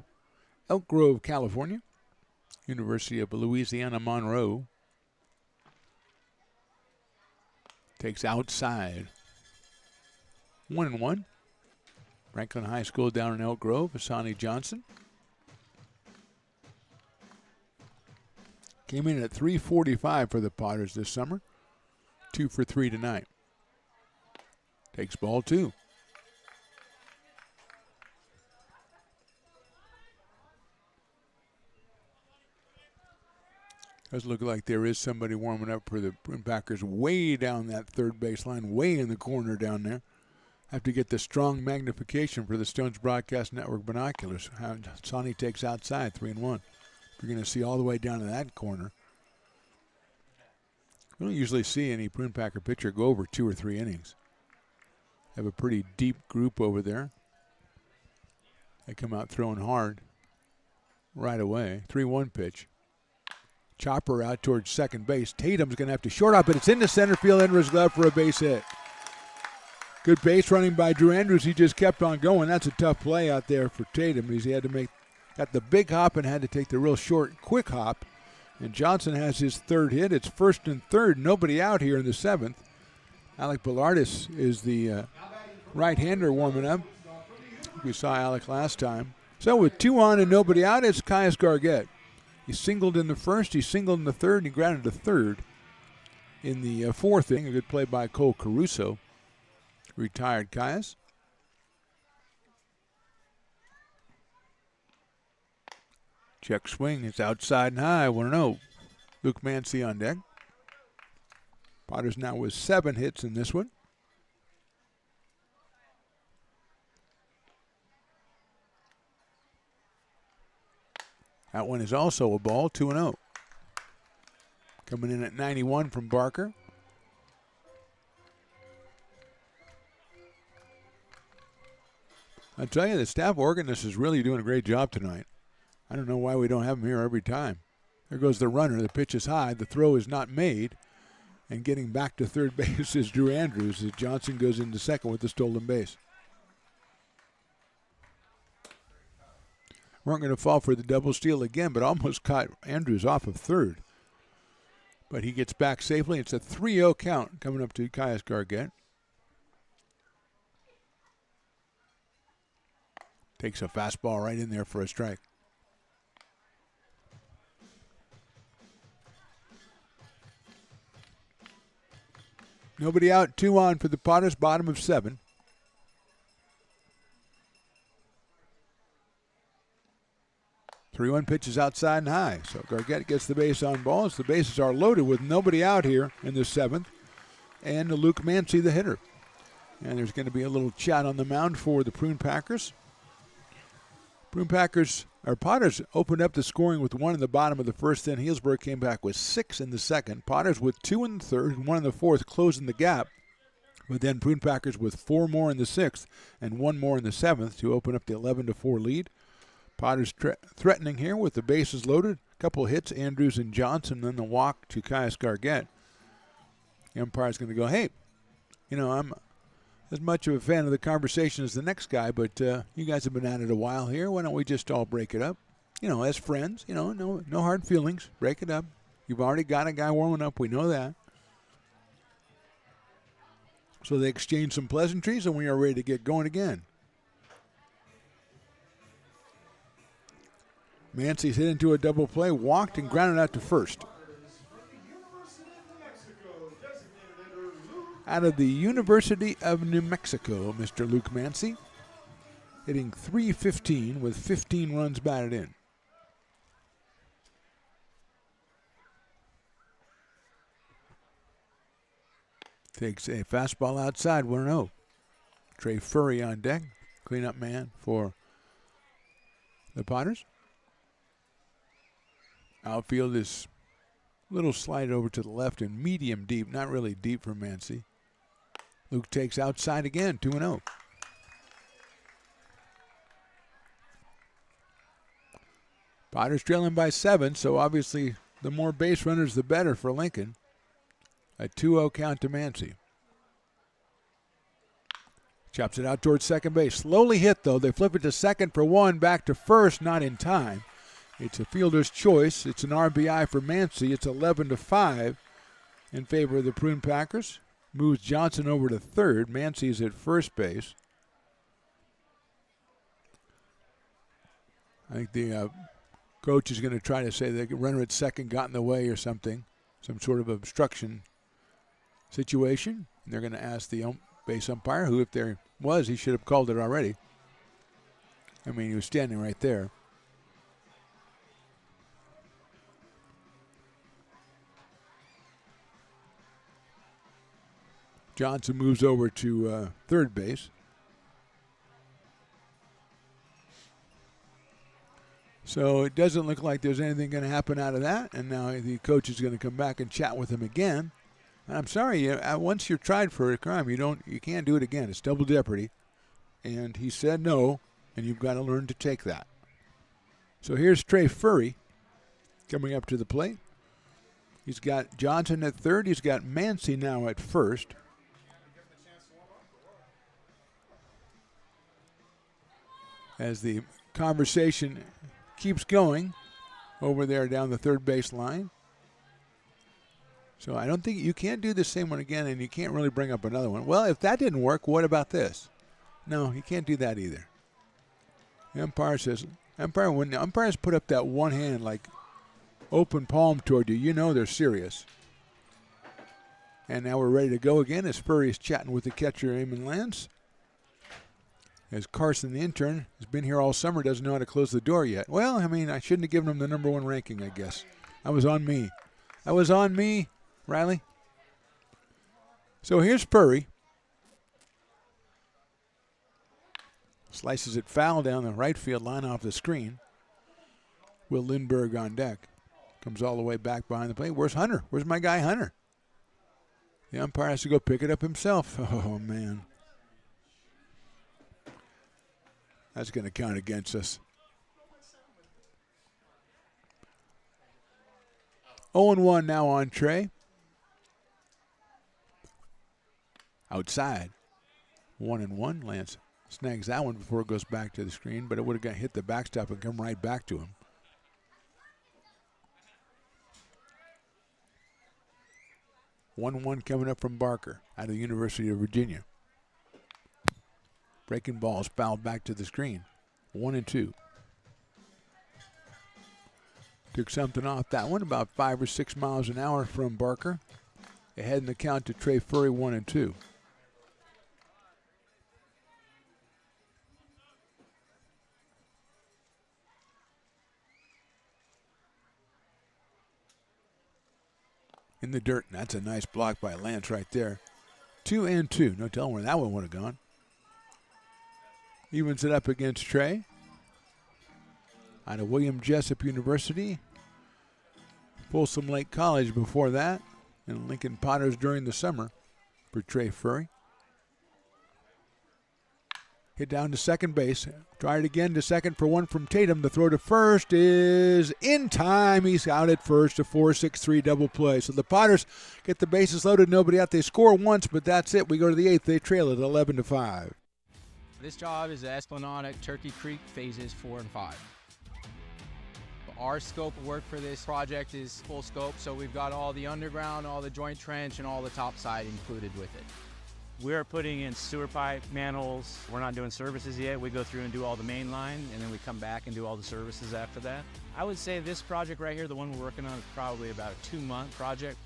Elk Grove, California. University of Louisiana Monroe. Takes outside. 1-1. Franklin High School down in Elk Grove. Asani Johnson. Came in at .345 for the Potters this summer. 2 for 3 tonight. Takes ball 2. Does look like there is somebody warming up for the Prune Packers way down that third baseline, way in the corner down there. Have to get the strong magnification for the Stones Broadcast Network binoculars. Sonny takes outside, 3-1. You're going to see all the way down to that corner. We don't usually see any Prune Packer pitcher go over 2 or 3 innings. Have a pretty deep group over there. They come out throwing hard right away. 3-1 pitch. Chopper out towards second base. Tatum's going to have to short up, but it's into center field, under his glove for a base hit. Good base running by Drew Andrews. He just kept on going. That's a tough play out there for Tatum. He had to got the big hop and had to take the real short, quick hop. And Johnson has his third hit. It's first and third. Nobody out here in the 7th. Alec Ballardis is the right-hander warming up. We saw Alec last time. So with 2 on and nobody out, it's Caius Gargett. He singled in the first, he singled in the third, and he grounded a third in the 4th inning. A good play by Cole Caruso. Retired Caius. Check swing, it's outside and high, 1-0. Luke Mancy on deck. Potters now with 7 hits in this one. That one is also a ball, 2-0. Coming in at 91 from Barker. I tell you, the staff organist is really doing a great job tonight. I don't know why we don't have him here every time. There goes the runner. The pitch is high. The throw is not made. And getting back to third base is Drew Andrews as Johnson goes into second with the stolen base. Weren't going to fall for the double steal again, but almost caught Andrews off of third. But he gets back safely. It's a 3-0 count coming up to Caius Gargett. Takes a fastball right in there for a strike. Nobody out, 2 on for the Potters, bottom of 7. Three-one pitch is outside and high. So Gargett gets the base on balls. The bases are loaded with nobody out here in the 7th. And Luke Mancy, the hitter. And there's going to be a little chat on the mound for the Prune Packers. Potters opened up the scoring with 1 in the bottom of the 1st. Then Healdsburg came back with 6 in the 2nd. Potters with 2 in the 3rd and 1 in the 4th, closing the gap. But then Prune Packers with 4 more in the 6th and 1 more in the 7th to open up the 11-4 lead. Potters threatening here with the bases loaded. A couple hits, Andrews and Johnson, then the walk to Caius Gargett. The umpire's going to go, hey, I'm as much of a fan of the conversation as the next guy, but you guys have been at it a while here. Why don't we just all break it up? As friends, no hard feelings. Break it up. You've already got a guy warming up. We know that. So they exchange some pleasantries, and we are ready to get going again. Mancy's hit into a double play, walked and grounded out to first. Out of the University of New Mexico, Mr. Luke Mancy, hitting .315 with 15 runs batted in. Takes a fastball outside, 1-0. Trey Furry on deck, cleanup man for the Potters. Outfield is a little slide over to the left and medium deep, not really deep for Mancy. Luke takes outside again, 2-0. Potter's trailing by 7, so obviously the more base runners, the better for Lincoln. A 2-0 count to Mancy. Chops it out towards second base. Slowly hit, though. They flip it to second for 1, back to first, not in time. It's a fielder's choice. It's an RBI for Mancy. It's 11-5 in favor of the Prune Packers. Moves Johnson over to third. Mancy's at first base. I think the coach is going to try to say the runner at second got in the way or something, some sort of obstruction situation. And they're going to ask the base umpire, who if there was, he should have called it already. I mean, he was standing right there. Johnson moves over to third base. So it doesn't look like there's anything going to happen out of that. And now the coach is going to come back and chat with him again. And I'm sorry, once you're tried for a crime, you can't do it again. It's double jeopardy. And he said no, and you've got to learn to take that. So here's Trey Furry coming up to the plate. He's got Johnson at third. He's got Mancy now at first. As the conversation keeps going over there down the third base line. So I don't think you can't do the same one again, and you can't really bring up another one. Well, if that didn't work, what about this? No, you can't do that either. The umpire says, when the umpires put up that one hand like open palm toward you, you know they're serious. And now we're ready to go again as Furry is chatting with the catcher, Eamon Lance. As Carson, the intern, has been here all summer, doesn't know how to close the door yet. Well, I mean, I shouldn't have given him the number 1 ranking, I guess. That was on me. That was on me, Riley. So here's Furry. Slices it foul down the right field line off the screen. Will Lindbergh on deck. Comes all the way back behind the plate. Where's Hunter? Where's my guy Hunter? The umpire has to go pick it up himself. Oh, man. That's going to count against us. 0-1 now on Trey. Outside. 1-1. Lance snags that one before it goes back to the screen, but it would have hit the backstop and come right back to him. 1-1 coming up from Barker out of the University of Virginia. Breaking balls fouled back to the screen. 1-2. Took something off that one, about 5 or 6 miles an hour from Barker. Ahead in the count to Trey Furry, 1-2. In the dirt, and that's a nice block by Lance right there. 2-2. No telling where that one would have gone. Evens it up against Trey. Out of William Jessup University. Folsom Lake College before that. And Lincoln Potters during the summer for Trey Furry. Hit down to second base. Try it again to second for 1 from Tatum. The throw to first is in time. He's out at first. A 4-6-3 double play. So the Potters get the bases loaded. Nobody out. They score once, but that's it. We go to the 8th. They trail it 11-5. This job is the Esplanade Turkey Creek phases 4 and 5. Our scope of work for this project is full scope, so we've got all the underground, all the joint trench, and all the top side included with it. We're putting in sewer pipe, manholes. We're not doing services yet. We go through and do all the main line, and then we come back and do all the services after that. I would say this project right here, the one we're working on, is probably about a 2-month project.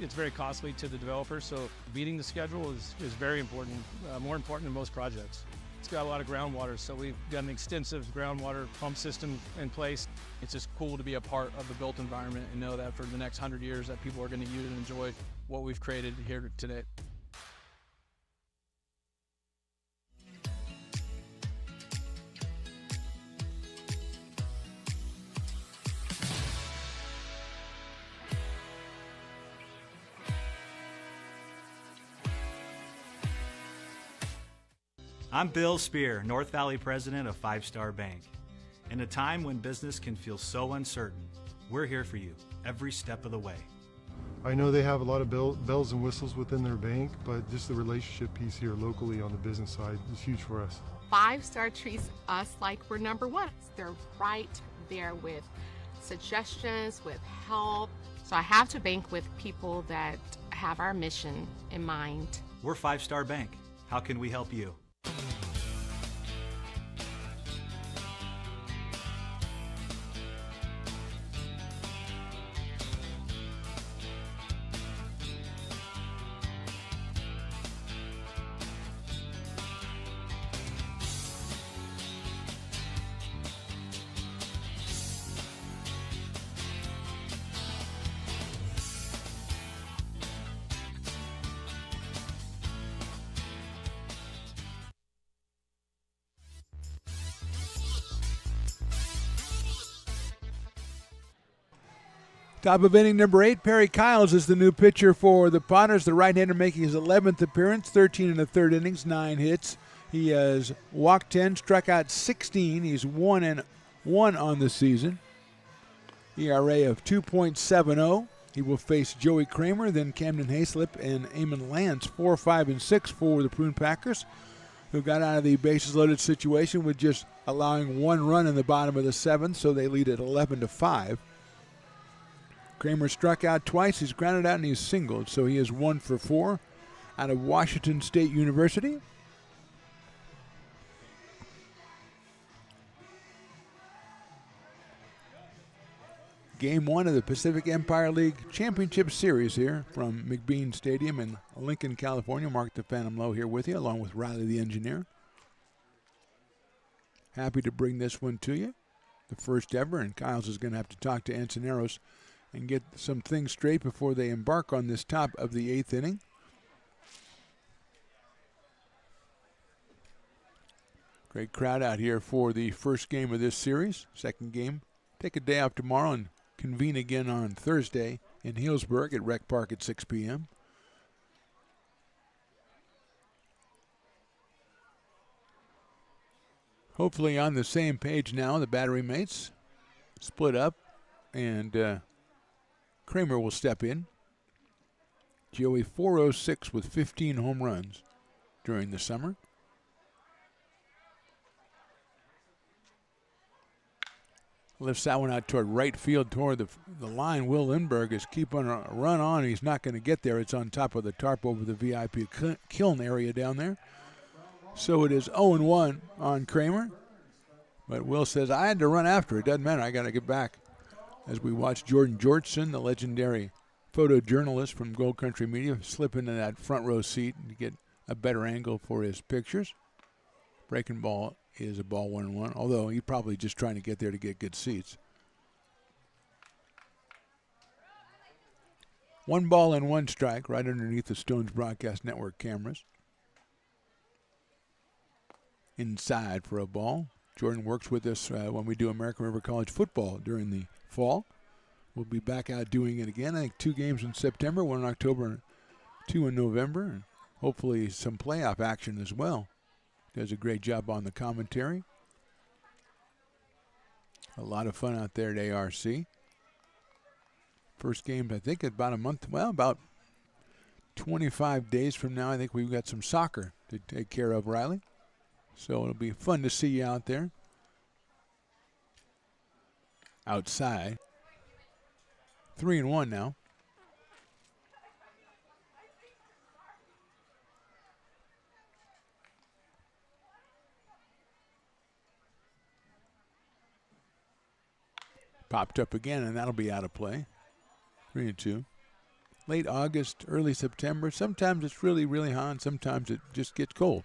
It's very costly to the developer, so beating the schedule is very important, more important than most projects. It's got a lot of groundwater, so we've got an extensive groundwater pump system in place. It's just cool to be a part of the built environment and know that for the next 100 years that people are going to use and enjoy what we've created here today. I'm Bill Spear, North Valley president of 5 Star Bank. In a time when business can feel so uncertain, we're here for you every step of the way. I know they have a lot of bells and whistles within their bank, but just the relationship piece here locally on the business side is huge for us. 5 Star treats us like we're number one. They're right there with suggestions, with help. So I have to bank with people that have our mission in mind. We're 5 Star Bank. How can we help you? Top of inning number 8, Perry Kiles is the new pitcher for the Potters. The right-hander making his 11th appearance, 13 in the third innings, 9 hits. He has walked 10, struck out 16. He's 1-1 on the season. ERA of 2.70. He will face Joey Kramer, then Camden Hayslip and Eamon Lance, 4, 5, and 6 for the Prune Packers, who got out of the bases-loaded situation with just allowing 1 run in the bottom of the 7th, so they lead at 11-5. Kramer struck out twice, he's grounded out, and he's singled, so he is 1 for 4 out of Washington State University. Game 1 of the Pacific Empire League Championship Series here from McBean Stadium in Lincoln, California. Mark the Phantom Low here with you, along with Riley the Engineer. Happy to bring this one to you, the first ever, and Kyles is going to have to talk to Encinaros and get some things straight before they embark on this top of the 8th inning. Great crowd out here for the first game of this series. Second game, take a day off tomorrow and convene again on Thursday in Healdsburg at Rec Park at 6 p.m. Hopefully on the same page now, the battery mates split up, and Kramer will step in. Joey 406 with 15 home runs during the summer. Lifts that one out toward right field toward the line. Will Lindbergh is keeping a run on. He's not going to get there. It's on top of the tarp over the VIP kiln area down there. So it is 0-1 on Kramer. But Will says, I had to run after it. Doesn't matter. I got to get back. As we watch Jordan Georgeson, the legendary photojournalist from Gold Country Media, slip into that front row seat to get a better angle for his pictures. Breaking ball is a ball 1-1, although he's probably just trying to get there to get good seats. 1 ball and 1 strike right underneath the Stones Broadcast Network cameras. Inside for a ball. Jordan works with us when we do American River College football during the fall. We'll be back out doing it again. I think 2 games in September, 1 in October, and 2 in November, and hopefully some playoff action as well. Does a great job on the commentary. A lot of fun out there at ARC. First game, I think, about about 25 days from now, I think we've got some soccer to take care of, Riley. So it'll be fun to see you out there. Outside. 3-1 now. Popped up again, and that'll be out of play. 3-2. Late August, early September. Sometimes it's really, really hot, and sometimes it just gets cold.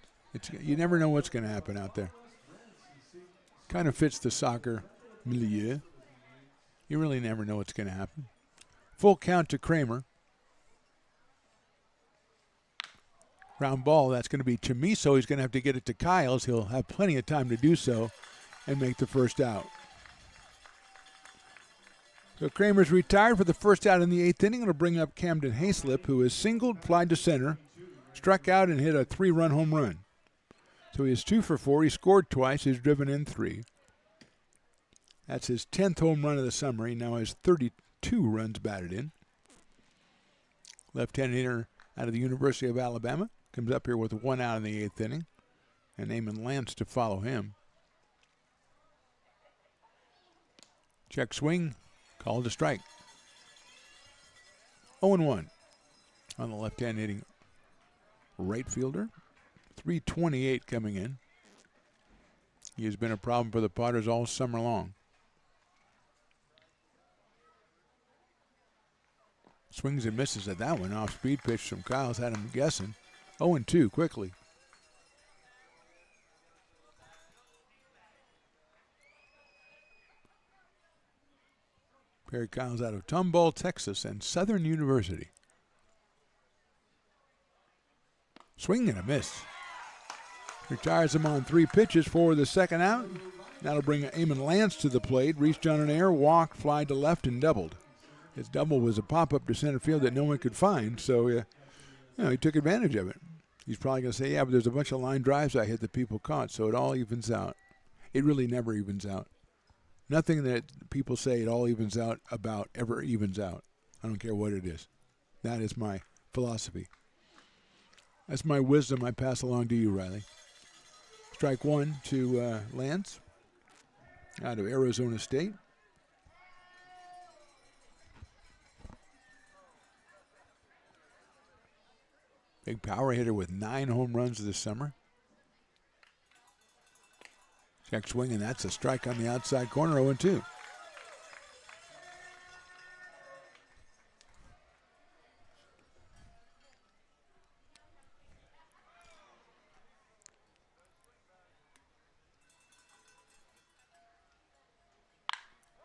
You never know what's going to happen out there. Kind of fits the soccer milieu. You really never know what's going to happen. Full count to Kramer. Ground ball, that's going to be Chamiso. He's going to have to get it to Kyles. He'll have plenty of time to do so and make the first out. So Kramer's retired for the first out in the 8th inning. It'll bring up Camden Hayslip, who is singled, flied to center, struck out, and hit a 3-run home run. So he is 2 for 4. He scored twice. He's driven in 3. That's his 10th home run of the summer. He now has 32 runs batted in. Left-handed hitter out of the University of Alabama. Comes up here with 1 out in the 8th inning. And Eamon Lance to follow him. Check swing. Called a strike. 0-1 on the left-hand hitting right fielder. 328 coming in. He has been a problem for the Potters all summer long. Swings and misses at that one. Off-speed pitch from Kyle's had him guessing. 0-2 quickly. Perry Kyle's out of Tomball, Texas, and Southern University. Swing and a miss. Retires him on 3 pitches for the second out. That'll bring Eamon Lance to the plate. Reached on an air, walked, fly to left, and doubled. His double was a pop-up to center field that no one could find, so he took advantage of it. He's probably going to say, yeah, but there's a bunch of line drives I hit that people caught, so it all evens out. It really never evens out. Nothing that people say it all evens out about ever evens out. I don't care what it is. That is my philosophy. That's my wisdom I pass along to you, Riley. Strike 1 to Lance out of Arizona State. Big power hitter with 9 home runs this summer. Check swing, and that's a strike on the outside corner, 0-2.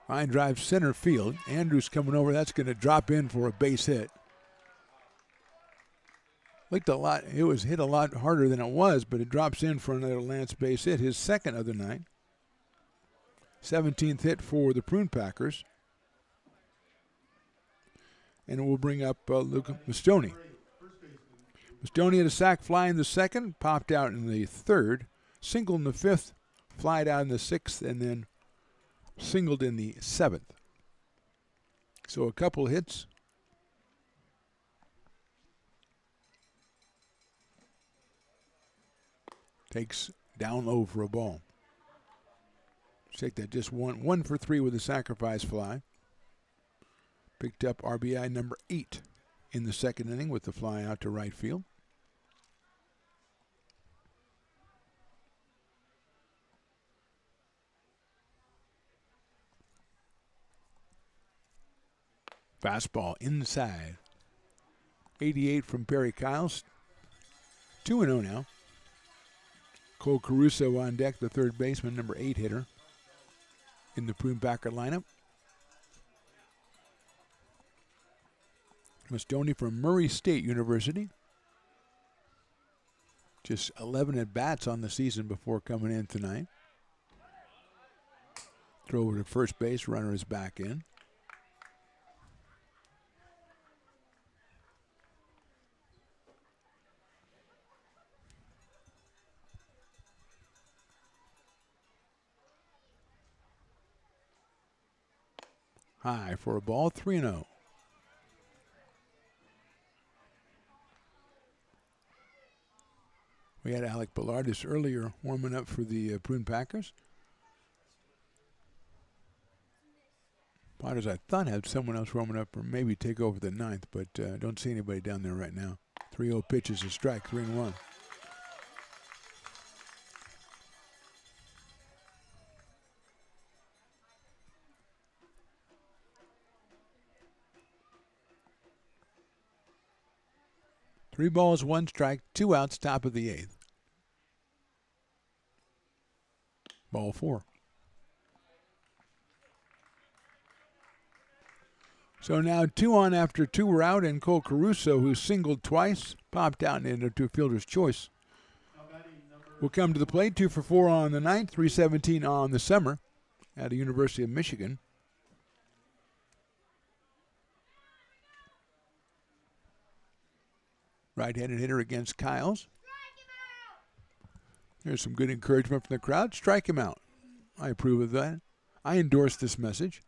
Line drive center field. Andrews coming over. That's going to drop in for a base hit. Looked a lot. It was hit a lot harder than it was, but it drops in for another Lance base hit. His second of the night. 17th hit for the Prune Packers. And it will bring up Luke Mastoni. Mastoni had a sac fly in the second, popped out in the third, singled in the fifth, flied out in the sixth, and then singled in the seventh. So a couple hits. Takes down low for a ball. Take that just 1 for 3 with a sacrifice fly. Picked up RBI number 8 in the second inning with the fly out to right field. Fastball inside. 88 from Perry Kyles. 2-0 now. Cole Caruso on deck, the third baseman, number 8 hitter in the Prune Packer lineup. Mastoni from Murray State University. Just 11 at-bats on the season before coming in tonight. Throw over to first base, runner is back in. High for a ball, 3-0. We had Alec Bellardis earlier warming up for the Prune Packers. Potters, I thought, had someone else warming up or maybe take over the ninth, but don't see anybody down there right now. 3-0 pitch is a strike, 3-1. Three balls, 1 strike, 2 outs, top of the 8th. Ball 4. So now 2 on after 2 were out, and Cole Caruso, who singled twice, popped out into a fielder's choice. Will come to the plate, 2 for 4 on the night, 317 on the summer at the University of Michigan. Right-handed hitter against Kyles. There's some good encouragement from the crowd. Strike him out. I approve of that. I endorse this message.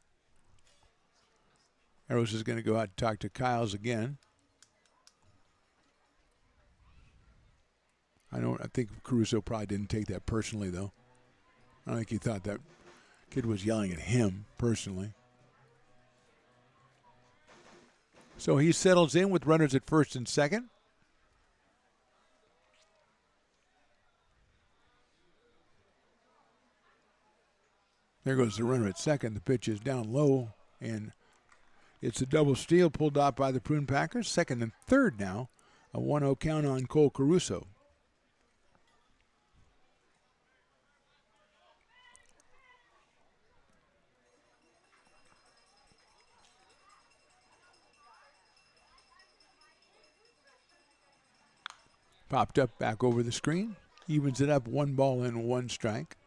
Arrows is going to go out and talk to Kyles again. I think Caruso probably didn't take that personally, though. I don't think he thought that kid was yelling at him personally. So he settles in with runners at first and second. There goes the runner at second. The pitch is down low, and it's a double steal pulled off by the Prune Packers. Second and third now. A 1-0 count on Cole Caruso. Popped up back over the screen. Evens it up, 1 ball and 1 strike.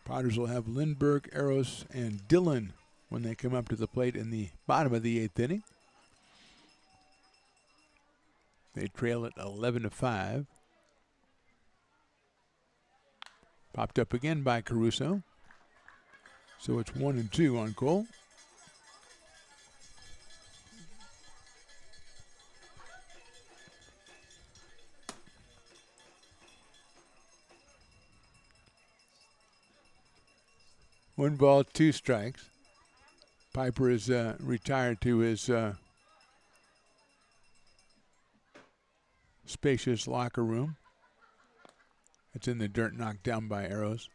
Potters will have Lindbergh, Arrows, and Dillon when they come up to the plate in the bottom of the 8th inning. They trail it 11-5. Popped up again by Caruso. So it's 1-2 on Cole. One ball, 2 strikes. Piper is retired to his spacious locker room. It's in the dirt, knocked down by Arrows.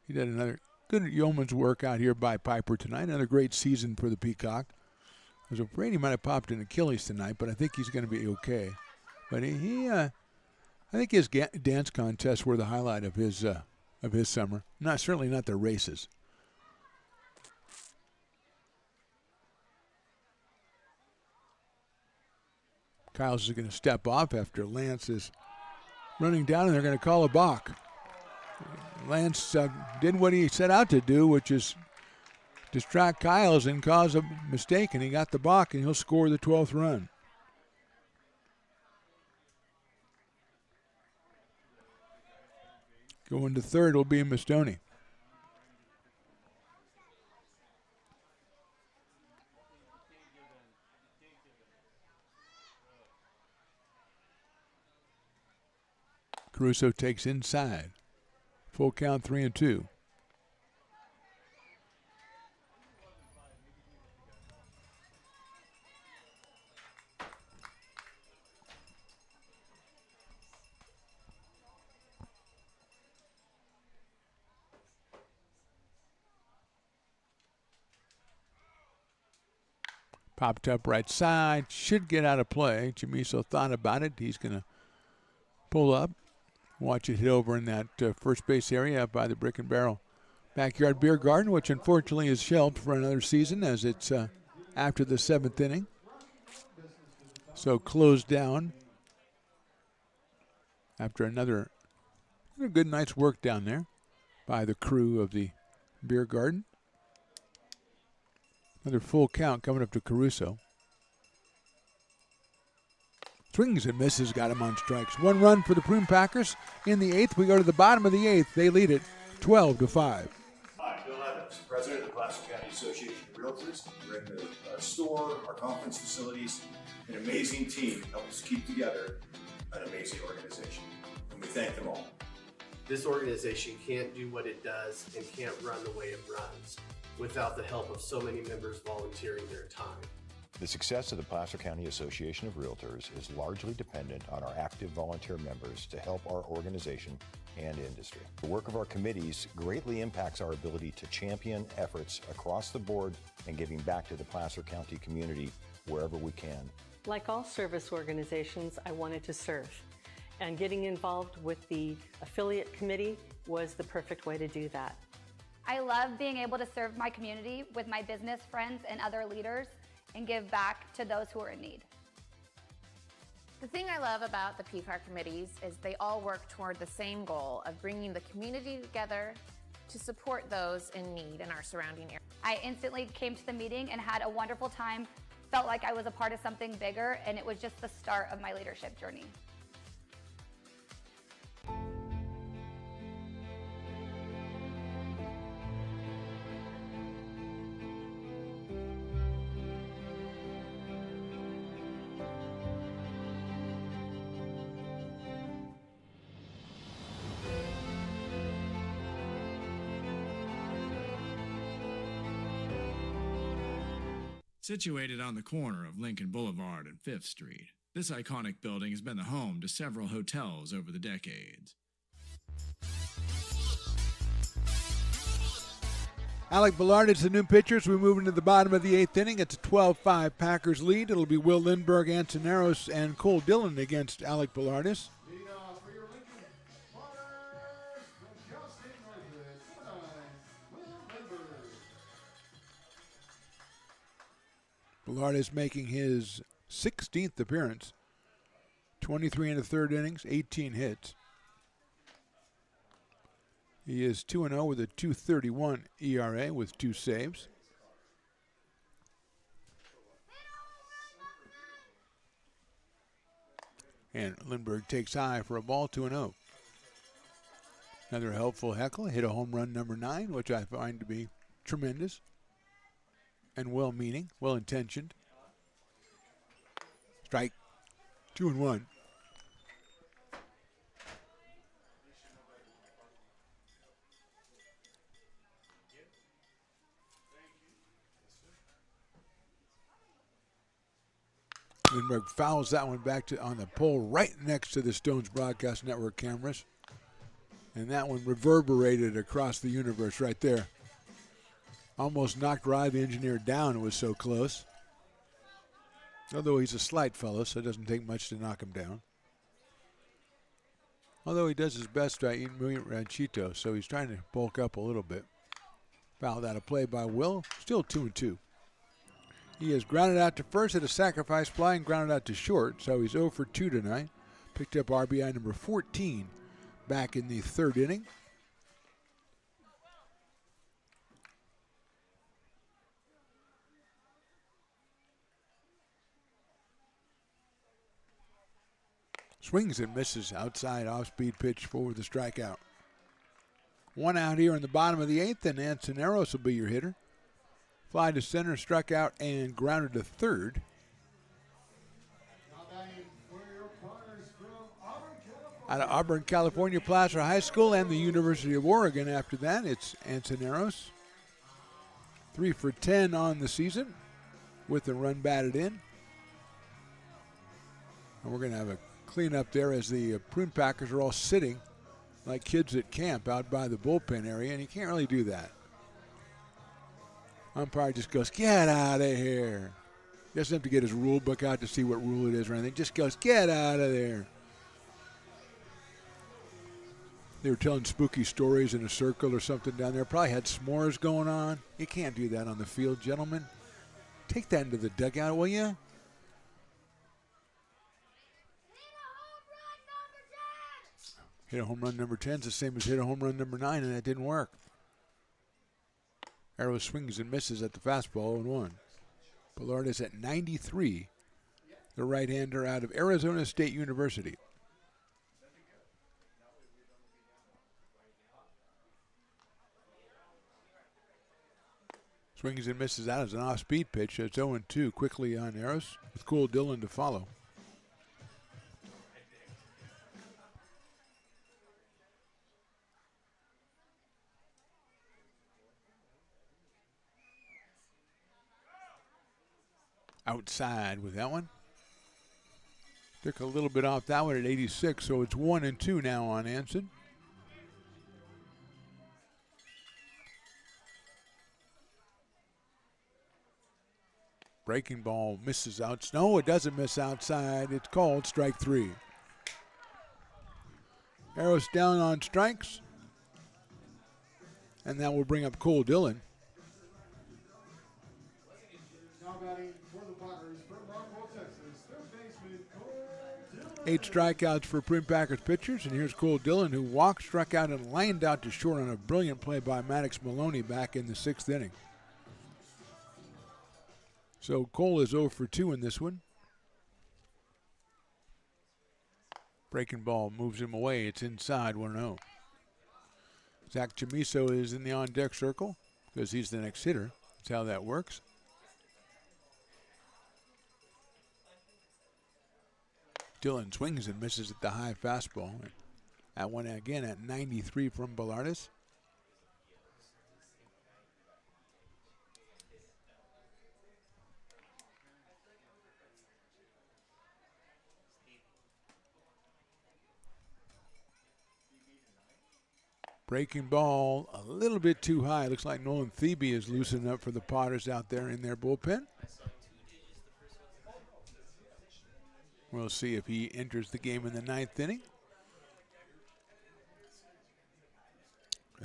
He did another good yeoman's work out here by Piper tonight. Another great season for the Peacock. I was afraid he might have popped an Achilles tonight, but I think he's going to be okay. But I think his dance contests were the highlight of his summer. Certainly not the races. Kyles is going to step off after Lance is running down, and they're going to call a balk. Lance did what he set out to do, which is distract Kyles and cause a mistake, and he got the balk, and he'll score the 12th run. Going to third will be Mastoni. Caruso takes inside. Full count, 3-2. Popped up right side. Should get out of play. Chamiso thought about it. He's going to pull up. Watch it hit over in that first base area by the Brick and Barrel Backyard Beer Garden, which unfortunately is shelved for another season as it's after the 7th inning. So closed down after another good night's work down there by the crew of the beer garden. Another full count coming up to Caruso. Swings and misses, got him on strikes. 1 run for the Prune Packers in the 8th. We go to the bottom of the 8th. They lead it 12-5. Hi, Bill Evans, President of the Placer County Association of Realtors. We're in the store, our conference facilities, an amazing team help us keep together an amazing organization. And we thank them all. This organization can't do what it does and can't run the way it runs without the help of so many members volunteering their time. The success of the Placer County Association of Realtors is largely dependent on our active volunteer members to help our organization and industry. The work of our committees greatly impacts our ability to champion efforts across the board and giving back to the Placer County community wherever we can. Like all service organizations, I wanted to serve. And getting involved with the affiliate committee was the perfect way to do that. I love being able to serve my community with my business friends and other leaders and give back to those who are in need. The thing I love about the PCAR committees is they all work toward the same goal of bringing the community together to support those in need in our surrounding area. I instantly came to the meeting and had a wonderful time. felt like I was a part of something bigger, and it was just the start of my leadership journey. Situated on the corner of Lincoln Boulevard and 5th Street, this iconic building has been the home to several hotels over the decades. Alec Ballard is the new pitcher as we move into the bottom of the 8th inning. It's a 12-5 Packers lead. It'll be Will Lindbergh, Antoneros, and Cole Dillon against Alec Ballardis. Ballard is making his 16th appearance. 23 in the third innings, 18 hits. He is 2-0 with a 2.31 ERA with 2 saves. And Lindbergh takes high for a ball, 2-0. Another helpful heckle, hit a home run number 9, which I find to be tremendous and well-meaning, well-intentioned. Strike, 2-1. Lindbergh fouls that one back to on the pole right next to the Stones Broadcast Network cameras. And that one reverberated across the universe right there. Almost knocked Rye, the engineer, down. It was so close. Although he's a slight fellow, so it doesn't take much to knock him down. Although he does his best to eat muy ranchito, so he's trying to bulk up a little bit. Fouled out of play by Will. Still 2-2. He has grounded out to first at a sacrifice fly and grounded out to short, so he's 0 for 2 tonight. Picked up RBI number 14 back in the third inning. Swings and misses outside off-speed pitch for the strikeout. One out here in the bottom of the 8th, and Antoneros will be your hitter. Fly to center, struck out, and grounded to third. Out of Auburn, California, Placer High School and the University of Oregon after that, it's Antoneros. 3 for 10 on the season with the run batted in. And we're going to have a cleanup there as the Prune Packers are all sitting like kids at camp out by the bullpen area, and you can't really do that. Umpire just goes, get out of here. He doesn't have to get his rule book out to see what rule it is or anything. Just goes, get out of there. They were telling spooky stories in a circle or something down there. Probably had s'mores going on. You can't do that on the field, gentlemen. Take that into the dugout, will you? Hit a home run number 10 is the same as hit a home run number 9, and that didn't work. Arrow swings and misses at the fastball, 0-1. Ballard is at 93, the right-hander out of Arizona State University. Swings and misses out as an off-speed pitch. It's 0-2 quickly on Arrows with Cole Dillon to follow. Outside with that one. Took a little bit off that one at 86, so it's 1-2 now on Anson. Breaking ball misses out. No, it doesn't miss outside. It's called strike 3. Arrows down on strikes. And that will bring up Cole Dillon. 8 strikeouts for Prune Packers pitchers, and here's Cole Dillon, who walked, struck out, and lined out to short on a brilliant play by Maddox Maloney back in the 6th inning. So Cole is 0 for 2 in this one. Breaking ball moves him away. It's inside 1-0. Zach Chamiso is in the on-deck circle because he's the next hitter. That's how that works. Dylan swings and misses at the high fastball. That one again at 93 from Bellardis. Breaking ball a little bit too high. Looks like Nolan Thebe is loosening up for the Potters out there in their bullpen. We'll see if he enters the game in the 9th inning.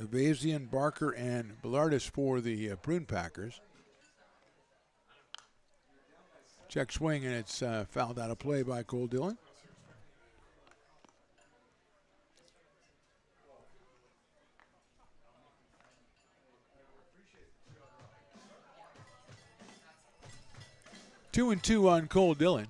Avazian, Barker, and Bellardis for the Prune Packers. Check swing, and it's fouled out of play by Cole Dillon. Two and two on Cole Dillon.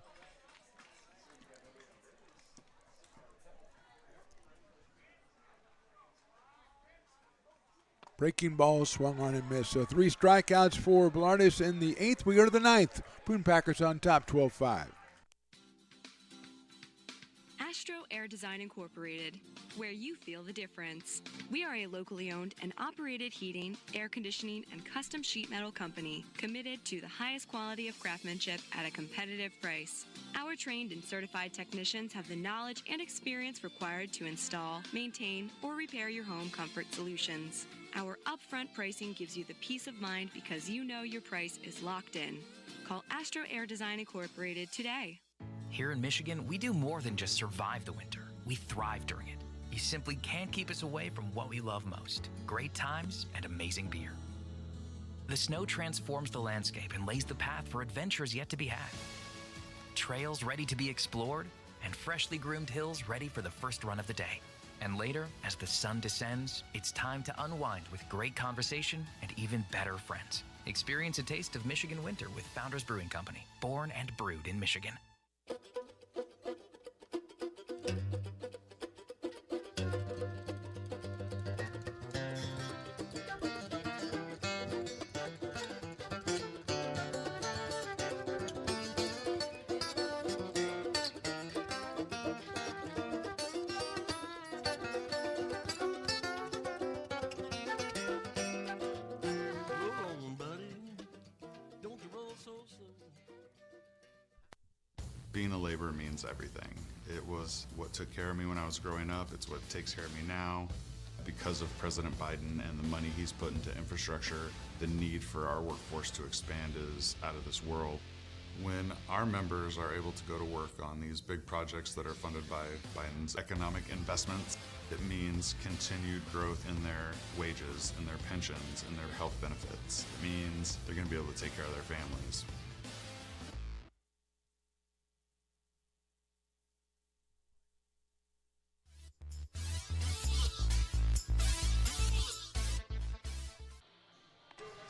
Breaking ball swung on and missed. So 3 strikeouts for Bellardis in the 8th. We go to the 9th. Prune Packers on top, 12-5. Astro Air Design Incorporated, where you feel the difference. We are a locally owned and operated heating, air conditioning, and custom sheet metal company committed to the highest quality of craftsmanship at a competitive price. Our trained and certified technicians have the knowledge and experience required to install, maintain, or repair your home comfort solutions. Our upfront pricing gives you the peace of mind because you know your price is locked in. Call Astro Air Design Incorporated today. Here in Michigan, we do more than just survive the winter. We thrive during it. You simply can't keep us away from what we love most: great times and amazing beer. The snow transforms the landscape and lays the path for adventures yet to be had. Trails ready to be explored, and freshly groomed hills ready for the first run of the day. And later, as the sun descends, it's time to unwind with great conversation and even better friends. Experience a taste of Michigan winter with Founders Brewing Company, born and brewed in Michigan. Being a laborer means everything. It was what took care of me when I was growing up. It's what takes care of me now. Because of President Biden and the money he's put into infrastructure, the need for our workforce to expand is out of this world. When our members are able to go to work on these big projects that are funded by Biden's economic investments, it means continued growth in their wages, in their pensions, in their health benefits. It means they're going to be able to take care of their families.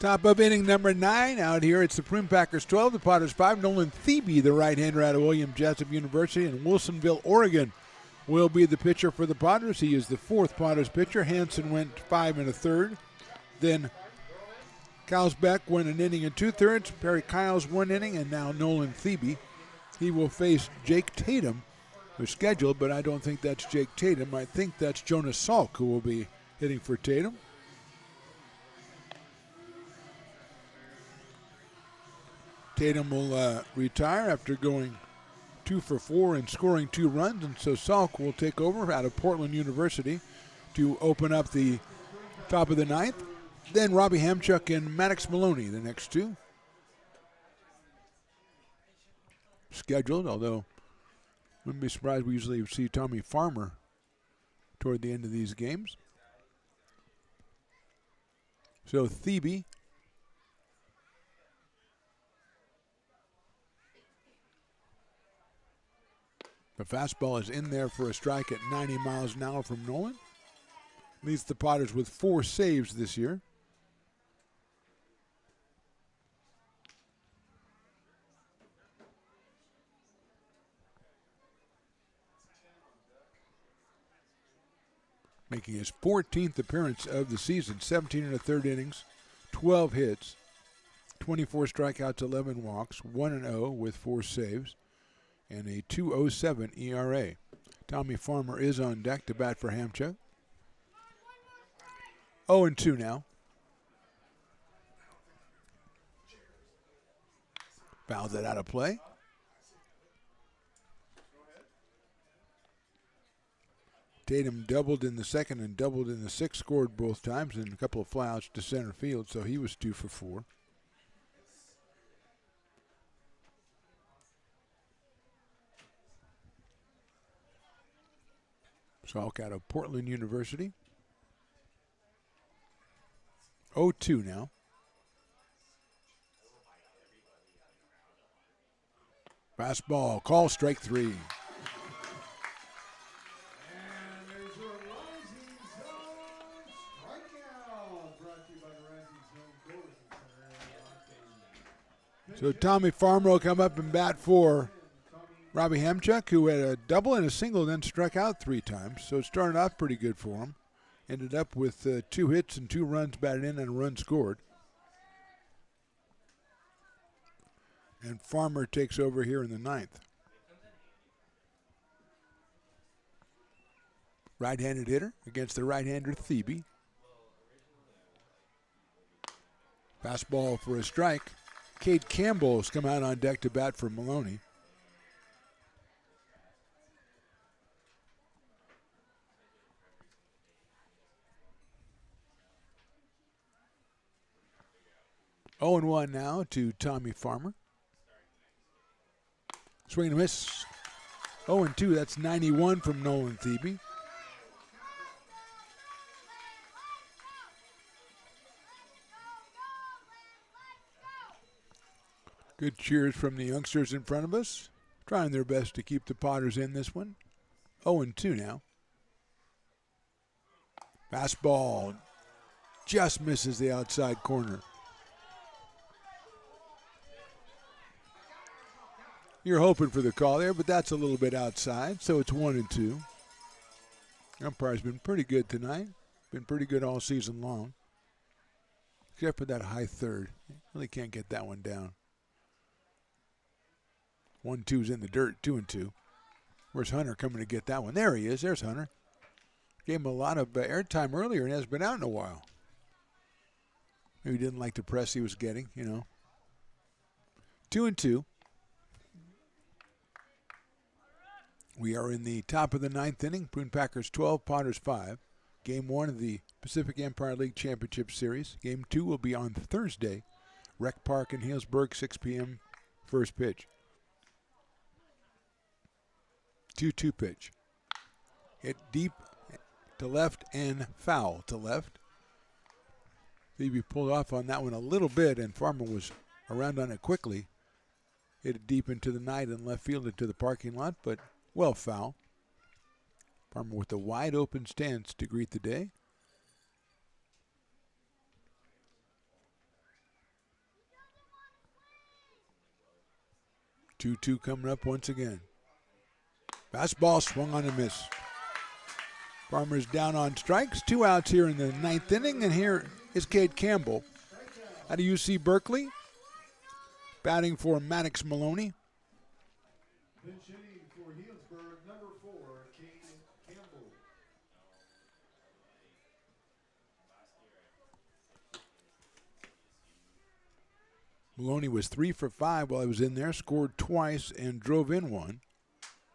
Top of inning number 9 out here. It's the Prune Packers 12, the Potters 5. Nolan Thebe, the right-hander out of William Jessup University in Wilsonville, Oregon, will be the pitcher for the Potters. He is the 4th Potters pitcher. Hansen went 5 1/3. Then Kalsbeck went an inning and 2/3. Perry Kyles 1 inning, and now Nolan Thebe. He will face Jake Tatum, who's scheduled, but I don't think that's Jake Tatum. I think that's Jonas Salk who will be hitting for Tatum. Tatum will retire after going 2 for 4 and scoring 2 runs, and so Salk will take over out of Portland University to open up the top of the 9th. Then Robbie Hamchuk and Maddox Maloney, the next 2. Scheduled, although wouldn't be surprised we usually see Tommy Farmer toward the end of these games. So Thebe, the fastball is in there for a strike at 90 miles an hour from Nolan. Leads the Potters with 4 saves this year. making his 14th appearance of the season. 17 in the third innings, 12 hits, 24 strikeouts, 11 walks, 1-0 with 4 saves, and a 2.07 ERA. Tommy Farmer is on deck to bat for Hamchuk. 0-2 now. Fouls it out of play. Tatum doubled in the second and doubled in the sixth, scored both times, and a couple of flyouts to center field, so he was 2 for 4. Salk out of Portland University. 0-2 now. Fastball, call, strike 3. So Tommy Farmer will come up and bat for Robbie Hamchuk, who had a double and a single, then struck out 3 times. So it started off pretty good for him. Ended up with 2 hits and 2 runs batted in and a run scored. And Farmer takes over here in the 9th. Right-handed hitter against the right-hander Thebe. Fastball for a strike. Cade Campbell has come out on deck to bat for Maloney. Oh and 1 now to Tommy Farmer. Swing and a miss. 0-2, that's 91 from Nolan Thebe. Good cheers from the youngsters in front of us, trying their best to keep the Potters in this one. 0-2 now. Fastball just misses the outside corner. You're hoping for the call there, but that's a little bit outside, so it's 1-2. Umpire's been pretty good tonight. Been pretty good all season long. Except for that high third. Really can't get that one down. 1-2's in the dirt, 2-2. Where's Hunter coming to get that one? There he is. There's Hunter. Gave him a lot of airtime earlier and hasn't been out in a while. Maybe he didn't like the press he was getting, you know. 2-2. We are in the top of the 9th inning. Prune Packers 12, Potters 5. Game 1 of the Pacific Empire League Championship Series. Game 2 will be on Thursday. Rec Park in Healdsburg, 6 p.m. First pitch. 2-2 pitch. Hit deep to left and foul to left. Phoebe pulled off on that one a little bit, and Farmer was around on it quickly. Hit it deep into the night and left field into the parking lot, but well foul. Farmer with a wide open stance to greet the day. Two coming up once again. Fastball swung on a miss. Farmer's down on strikes. 2 outs here in the 9th inning, and here is Cade Campbell out of UC Berkeley, batting for Maddox Maloney. For Healdsburg, number 4, Cade Campbell. Maloney was 3 for 5 while he was in there, scored twice and drove in 1.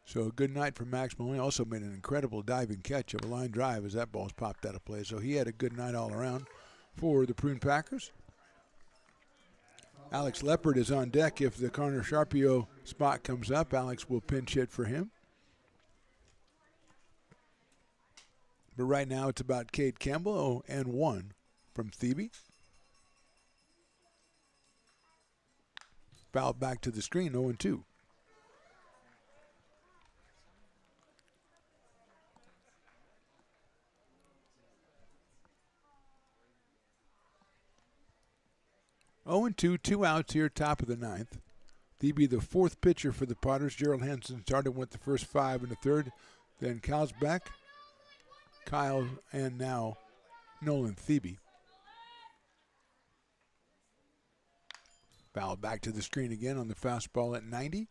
So a good night for Max Maloney. Also made an incredible diving catch of a line drive as that ball's popped out of play. So he had a good night all around for the Prune Packers. Alex Leopard is on deck. If the Connor Sharpio spot comes up, Alex will pinch hit for him. But right now it's about Cade Campbell, 0-1 from Thebe. Fouled back to the screen, 0-2. Oh and 2, 2 outs here, top of the 9th. Thebe, the 4th pitcher for the Potters. Gerald Hansen started with the first 5 in the 3rd. Then Kalsbeck Kyle and now Nolan Thebe. Foul back to the screen again on the fastball at 90.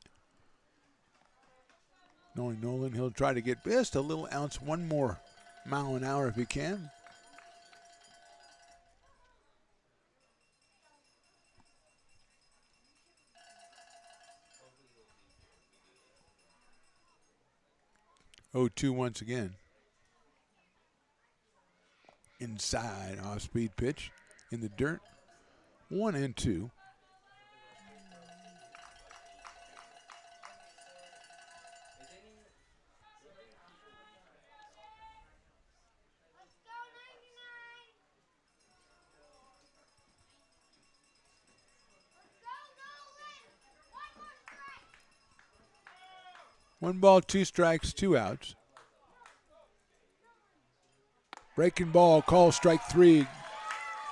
Knowing Nolan, he'll try to get just a little ounce, 1 more mile an hour if he can. Oh, 2 once again. Inside, off-speed pitch in the dirt. 1-2. One ball, 2 strikes, 2 outs. Breaking ball, call strike 3.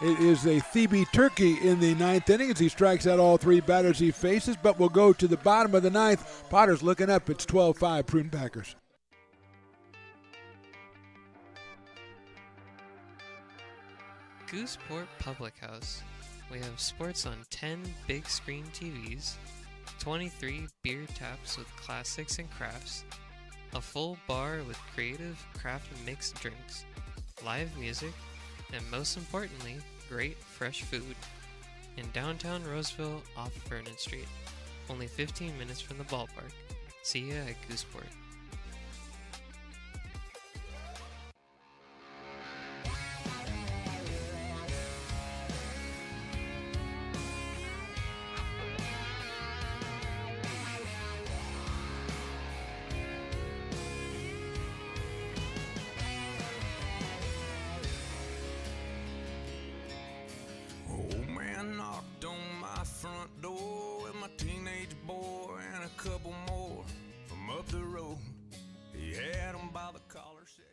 It is a Thebe turkey in the 9th inning as he strikes out all 3 batters he faces, but we'll go to the bottom of the 9th. Potter's looking up. It's 12-5 Prune Packers. Gooseport Public House. We have sports on 10 big screen TVs, 23 beer taps with classics and crafts, a full bar with creative craft mixed drinks, live music, and most importantly, great fresh food. In downtown Roseville off Vernon Street, only 15 minutes from the ballpark. See ya at Gooseport. Front door with my teenage boy and a couple more from up the road. He had them by the collar, said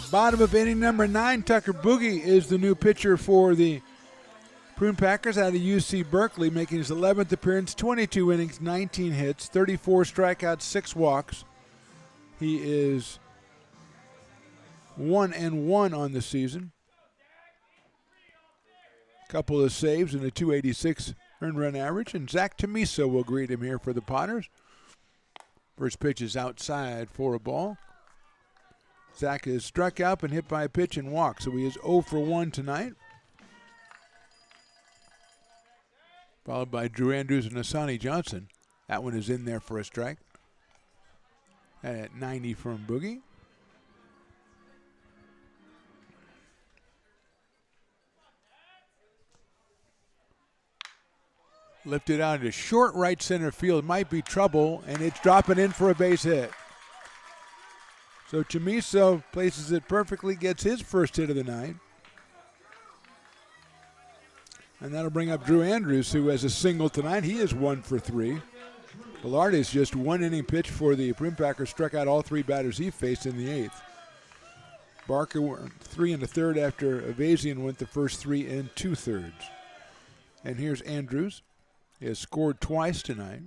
Bottom of inning number 9, Tucker Boogie is the new pitcher for the Prune Packers out of UC Berkeley, making his 11th appearance, 22 innings, 19 hits, 34 strikeouts, 6 walks. He is 1-1 on the season. Couple of saves and a 286 earned run average, and Zach Tomiso will greet him here for the Potters. First pitch is outside for a ball. Zach is struck out and hit by a pitch and walk, so he is 0 for 1 tonight. Followed by Drew Andrews and Asani Johnson. That one is in there for a strike. At 90 from Boogie. Lifted out into short right center field. Might be trouble, and it's dropping in for a base hit. So Chamiso places it perfectly, gets his first hit of the night. And that'll bring up Drew Andrews, who has a single tonight. He is 1 for 3. Velarde's just 1 inning pitch for the Prune Packers, struck out all 3 batters he faced in the 8th. Barker went 3 1/3 after Avazian went the first 3 2/3. And here's Andrews. He has scored twice tonight.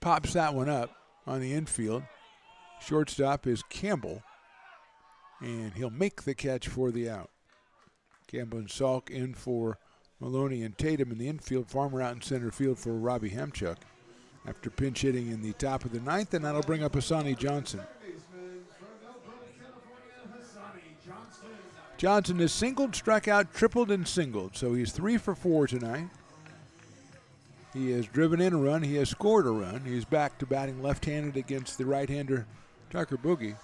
Pops that one up on the infield. Shortstop is Campbell, and he'll make the catch for the out. Campbell and Salk in for Maloney and Tatum in the infield. Farmer out in center field for Robbie Hamchuk after pinch hitting in the top of the 9th, and that'll bring up Asani Johnson. Johnson has singled, struck out, tripled, and singled, so he's 3 for 4 tonight. He has driven in a run. He has scored a run. He's back to batting left-handed against the right-hander Tucker Boogie.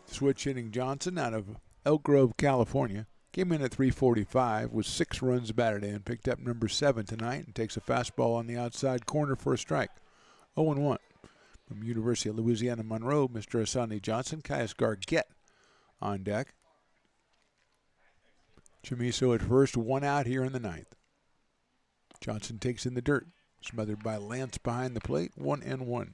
Switch hitting Johnson out of Elk Grove, California. Came in at 345 with 6 runs batted in. Picked up number 7 tonight and takes a fastball on the outside corner for a strike. 0-1. From University of Louisiana Monroe, Mr. Asani Johnson. Caius Gargett on deck. Chamiso at first, 1 out here in the 9th. Johnson takes in the dirt. Smothered by Lance behind the plate. 1-1.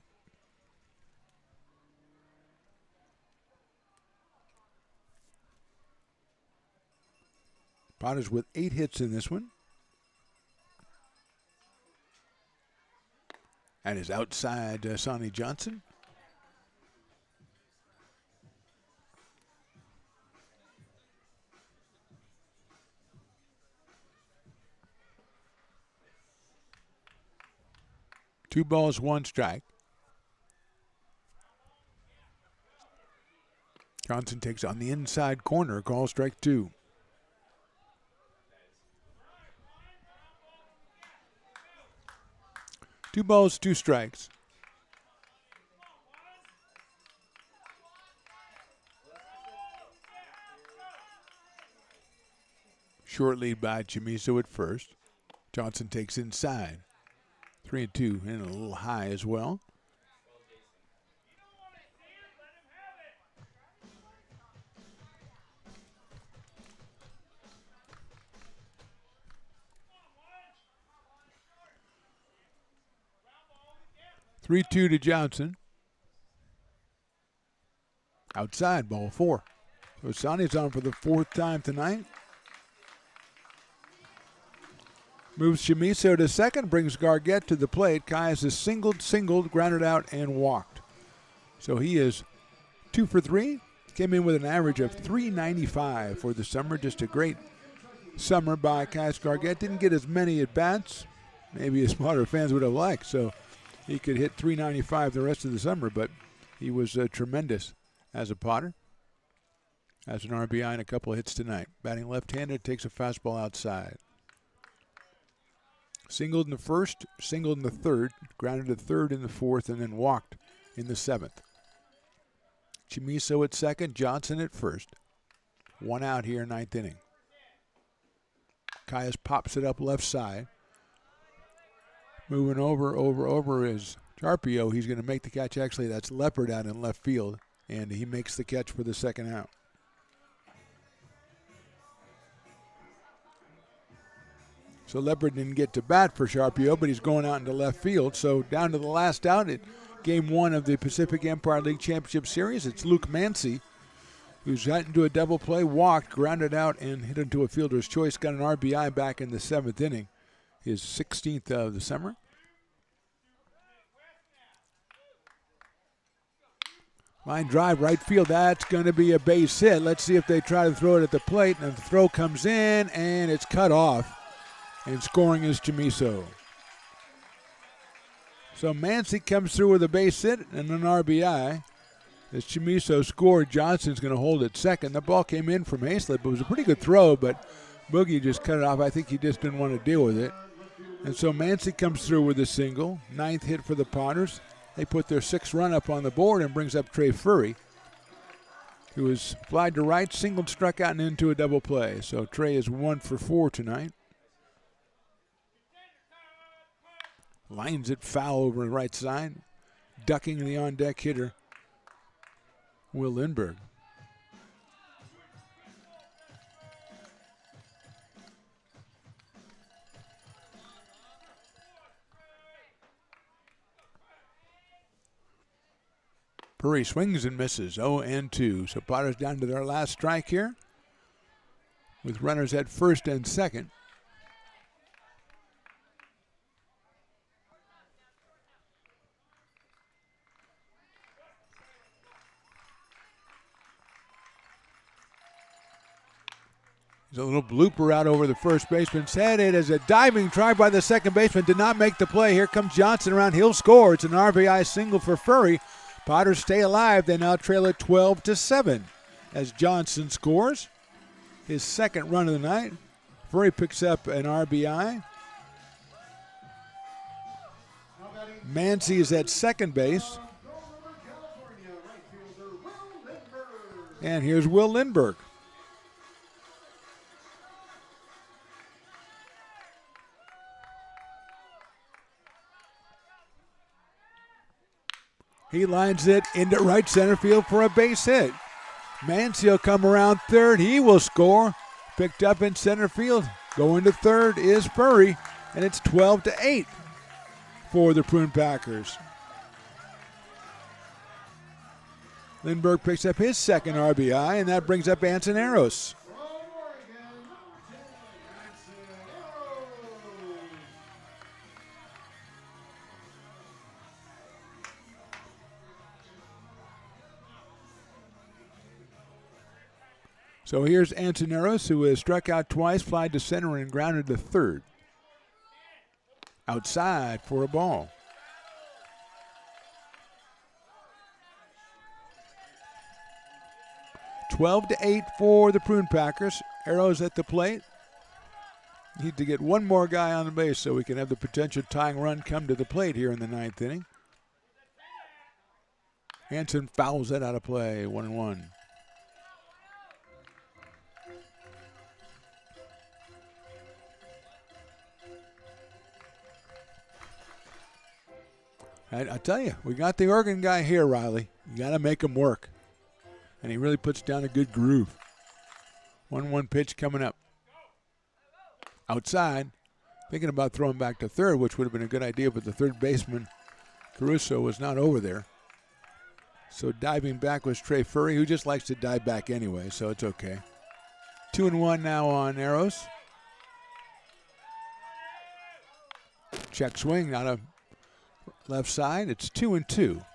Potters with 8 hits in this one. And is outside Sonny Johnson. Two balls, 1 strike. Johnson takes on the inside corner, call strike 2. Two balls, 2 strikes. Short lead by Chamiso at first. Johnson takes inside. 3-2 and a little high as well. Three-two to Johnson. Outside, ball 4. So Sonny's on for the 4th time tonight. Moves Chamiso to second, brings Gargett to the plate. Caius is singled, grounded out, and walked. So he is 2 for 3. Came in with an average of .395 for the summer. Just a great summer by Caius Gargett. Didn't get as many at-bats, maybe as smarter fans would have liked. So he could hit .395 the rest of the summer, but he was tremendous as a Potter. Has an RBI and a couple of hits tonight. Batting left-handed, takes a fastball outside. Singled in the 1st, singled in the 3rd, grounded to 3rd in the 4th, and then walked in the 7th. Chamiso at 2nd, Johnson at 1st. 1 out here, 9th inning. Caius pops it up left side. Moving over is Charpio. He's going to make the catch. Actually, that's Leopard out in left field, and he makes the catch for the 2nd out. So Leopard didn't get to bat for Charpio, but he's going out into left field. So down to the last out at Game 1 of the Pacific Empire League Championship Series. It's Luke Mancy, who's got into a double play, walked, grounded out, and hit into a fielder's choice. Got an RBI back in the 7th inning, his 16th of the summer. Line drive, right field. That's going to be a base hit. Let's see if they try to throw it at the plate. And the throw comes in, and it's cut off. And scoring is Chamiso. So Mancy comes through with a base hit and an RBI. As Chamiso scored, Johnson's going to hold at second. The ball came in from Hayslip. It was a pretty good throw, but Boogie just cut it off. I think he just didn't want to deal with it. And so Mancy comes through with a single. 9th hit for the Potters. They put their 6th run up on the board and brings up Trey Furry, who is flied to right, singled, struck out, and into a double play. So Trey is 1 for 4 tonight. Lines it foul over the right side, ducking the on-deck hitter, Will Lindbergh. Puri swings and misses, 0-2. So Potters down to their last strike here with runners at 1st and 2nd. There's a little blooper out over the first baseman's head. It is a diving try by the second baseman. Did not make the play. Here comes Johnson around. He'll score. It's an RBI single for Furry. Potters stay alive. They now trail it 12-7 as Johnson scores his 2nd run of the night. Furry picks up an RBI. Mancy is at second base. And here's Will Lindbergh. He lines it into right center field for a base hit. Mancy will come around third. He will score. Picked up in center field. Going to third is Furry, and it's 12-8 for the Prune Packers. Lindbergh picks up his second RBI, and that brings up Anson Eros. So here's Anson Eros, who has struck out twice, flied to center, and grounded to third. Outside for a ball. (12-8) for the Prune Packers. Arrows at the plate. Need to get one more guy on the base so we can have the potential tying run come to the plate here in the ninth inning. Hanson fouls it out of play, 1-1. I tell you, we got the Oregon guy here, Riley. You got to make him work. And he really puts down a good groove. 1-1 pitch coming up. Outside. Thinking about throwing back to third, which would have been a good idea, but the third baseman, Caruso, was not over there. So diving back was Trey Furry, who just likes to dive back anyway, so it's okay. 2-1 now on Arrows. Check swing, not a left side. It's 2-2.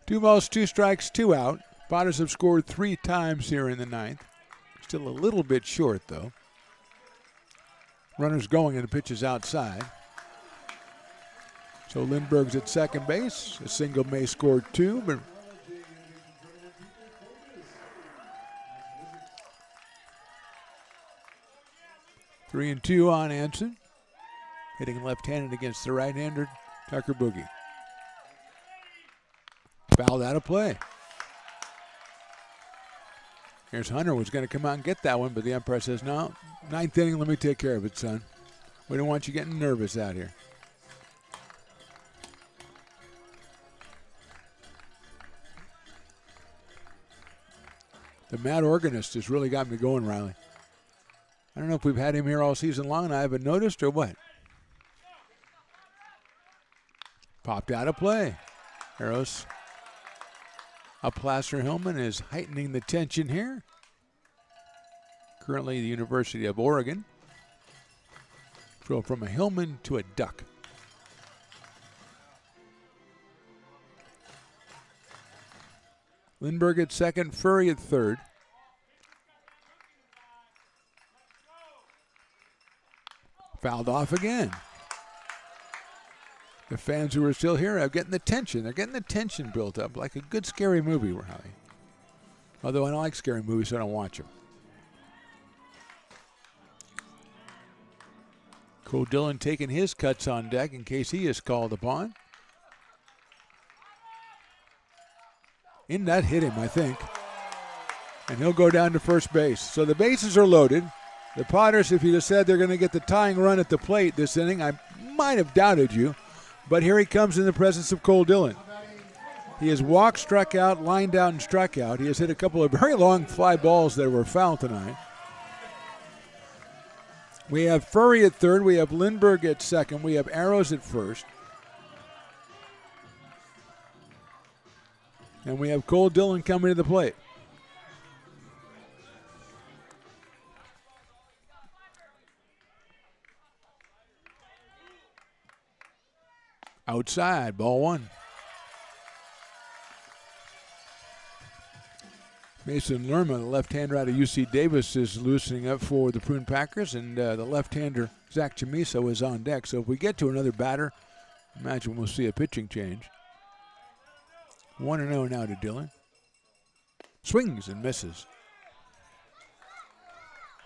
Two balls, two strikes, two out. Potters have scored 3 times here in the ninth. Still a little bit short, though. Runners going and the pitch is outside. So Lindbergh's at second base. A single may score 2, but three and 2 on Anson. Hitting left-handed against the right-hander, Tucker Boogie. Fouled out of play. Here's Hunter, was going to come out and get that one, but the umpire says, no, ninth inning, let me take care of it, son. We don't want you getting nervous out here. The mad organist has really got me going, Riley. I don't know if we've had him here all season long and I haven't noticed or what. Popped out of play. Arrows. Placer Hillman is heightening the tension here. Currently the University of Oregon. Throw from a Hillman to a duck. Lindbergh at second, Furry at third. Fouled off again. The fans who are still here are getting the tension. They're getting the tension built up like a good scary movie, Riley. Although I don't like scary movies, so I don't watch them. Cole Dillon taking his cuts on deck in case he is called upon. In that hit him, I think. And he'll go down to first base. So the bases are loaded. The Potters, if you'd have said they're going to get the tying run at the plate this inning, I might have doubted you. But here he comes in the presence of Cole Dillon. He has walked, struck out, lined out, and struck out. He has hit a couple of very long fly balls that were foul tonight. We have Furry at third. We have Lindbergh at second. We have Arrows at first. And we have Cole Dillon coming to the plate. Outside, ball one. Mason Lerma, the left-hander out of UC Davis, is loosening up for the Prune Packers, and the left-hander, Zach Chamiso, is on deck. So if we get to another batter, imagine we'll see a pitching change. 1-0 now to Dillon. Swings and misses.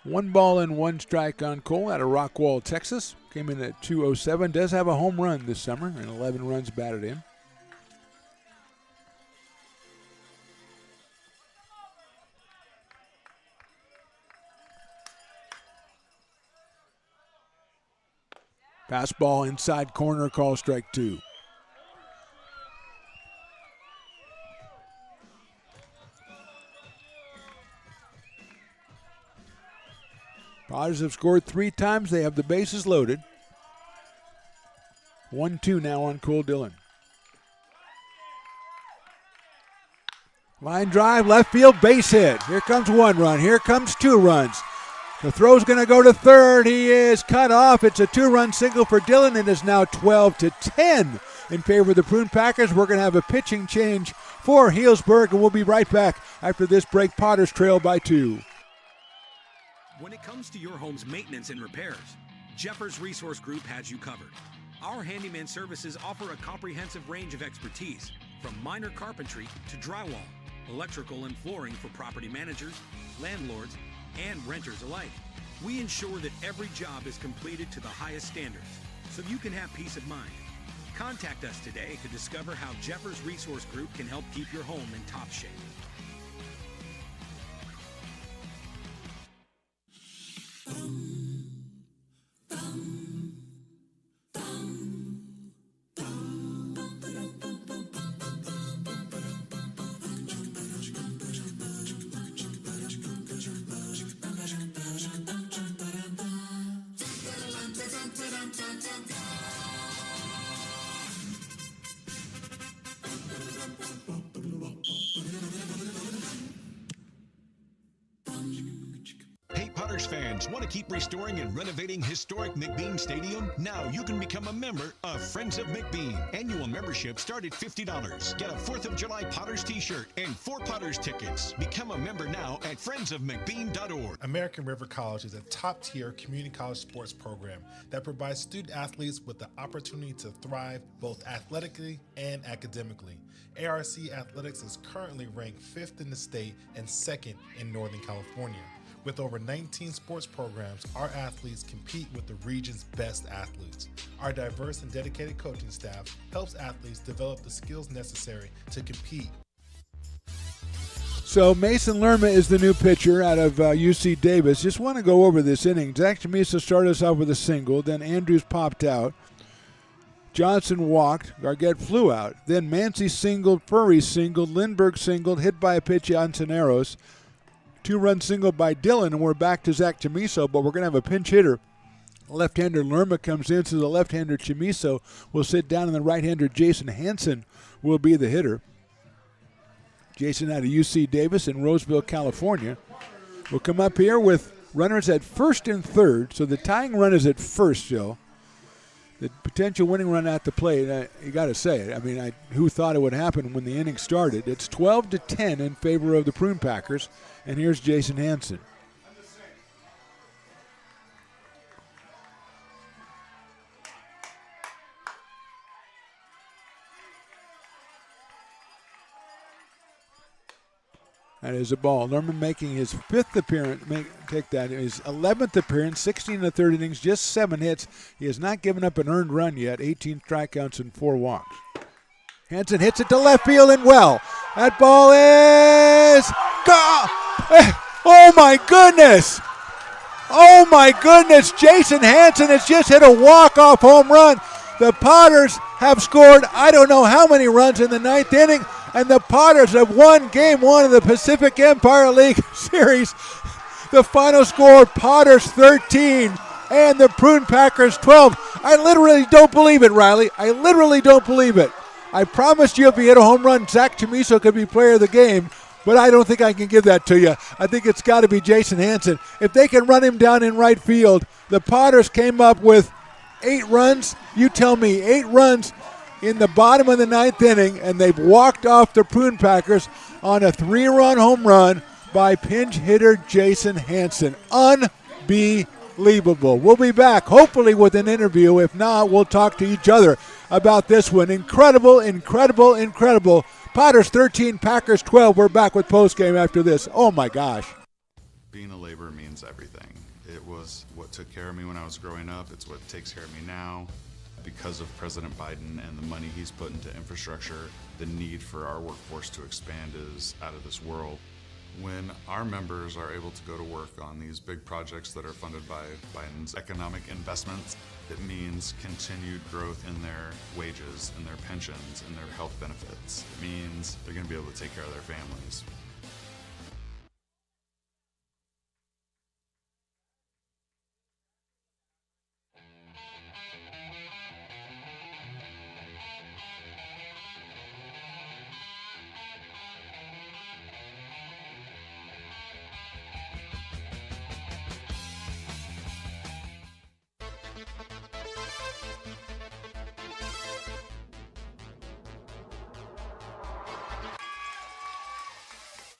1 ball and 1 strike on Cole out of Rockwall, Texas. Came in at 207. Does have a home run this summer and 11 runs batted in. Pass ball inside corner, call strike 2. Potters have scored 3 times. They have the bases loaded. 1-2 now on Cole Dillon. Line drive, left field, base hit. Here comes 1 run. Here comes 2 runs. The throw's going to go to third. He is cut off. It's a 2-run single for Dillon. It is now 12-10 in favor of the Prune Packers. We're going to have a pitching change for Healdsburg, and we'll be right back after this break. Potters trail by 2. When it comes to your home's maintenance and repairs, Jeffers Resource Group has you covered. Our handyman services offer a comprehensive range of expertise, from minor carpentry to drywall, electrical and flooring for property managers, landlords, and renters alike. We ensure that every job is completed to the highest standards, so you can have peace of mind. Contact us today to discover how Jeffers Resource Group can help keep your home in top shape. Hey, Potters fans, want to keep restoring and renovating historic McBean Stadium? Now you can become a member of Friends of McBean. Annual membership start at $50. Get a 4th of July Potters t-shirt and 4 Potters tickets. Become a member now at friendsofmcbean.org. American River College is a top-tier community college sports program that provides student-athletes with the opportunity to thrive both athletically and academically. ARC Athletics is currently ranked 5th in the state and 2nd in Northern California. With over 19 sports programs, our athletes compete with the region's best athletes. Our diverse and dedicated coaching staff helps athletes develop the skills necessary to compete. So Mason Lerma is the new pitcher out of UC Davis. Just want to go over this inning. Zach Chamiso started us off with a single. Then Andrews popped out. Johnson walked. Gargett flew out. Then Mancy singled. Furry singled. Lindbergh singled. Hit by a pitch on Soneros. 2-run single by Dillon, and we're back to Zach Chamiso, but we're going to have a pinch hitter. Left-hander Lerma comes in, so the left-hander Chamiso will sit down, and the right-hander Jason Hansen will be the hitter. Jason out of UC Davis in Roseville, California, will come up here with runners at first and third, so the tying run is at first still. The potential winning run at the plate, you got to say it. I mean, who thought it would happen when the inning started? It's 12-10 in favor of the Prune Packers, and here's Jason Hansen. That is a ball. Lerman making his 5th appearance, his 11th appearance, 16 in the 3rd innings, just 7 hits. He has not given up an earned run yet, 18 strikeouts and 4 walks. Hansen hits it to left field and well. That ball is gone. Oh my goodness. Oh my goodness. Jason Hansen has just hit a walk-off home run. The Potters have scored I don't know how many runs in the 9th inning, and the Potters have won Game 1 of the Pacific Empire League Series. The final score, Potters 13 and the Prune Packers 12. I literally don't believe it, Riley. I literally don't believe it. I promised you if he hit a home run, Zach Chamiso could be player of the game, but I don't think I can give that to you. I think it's got to be Jason Hansen. If they can run him down in right field, the Potters came up with 8 runs. You tell me, 8 runs in the bottom of the 9th inning, and they've walked off the Prune Packers on a 3-run home run by pinch hitter Jason Hansen. Unbelievable. We'll be back, hopefully, with an interview. If not, we'll talk to each other about this one. Incredible, incredible, incredible. Potters 13, Packers 12. We're back with postgame after this. Oh, my gosh. Being a laborer means everything. It was what took care of me when I was growing up. It's what takes care of me now. Because of President Biden and the money he's put into infrastructure, the need for our workforce to expand is out of this world. When our members are able to go to work on these big projects that are funded by Biden's economic investments, it means continued growth in their wages, in their pensions, in their health benefits. It means they're going to be able to take care of their families.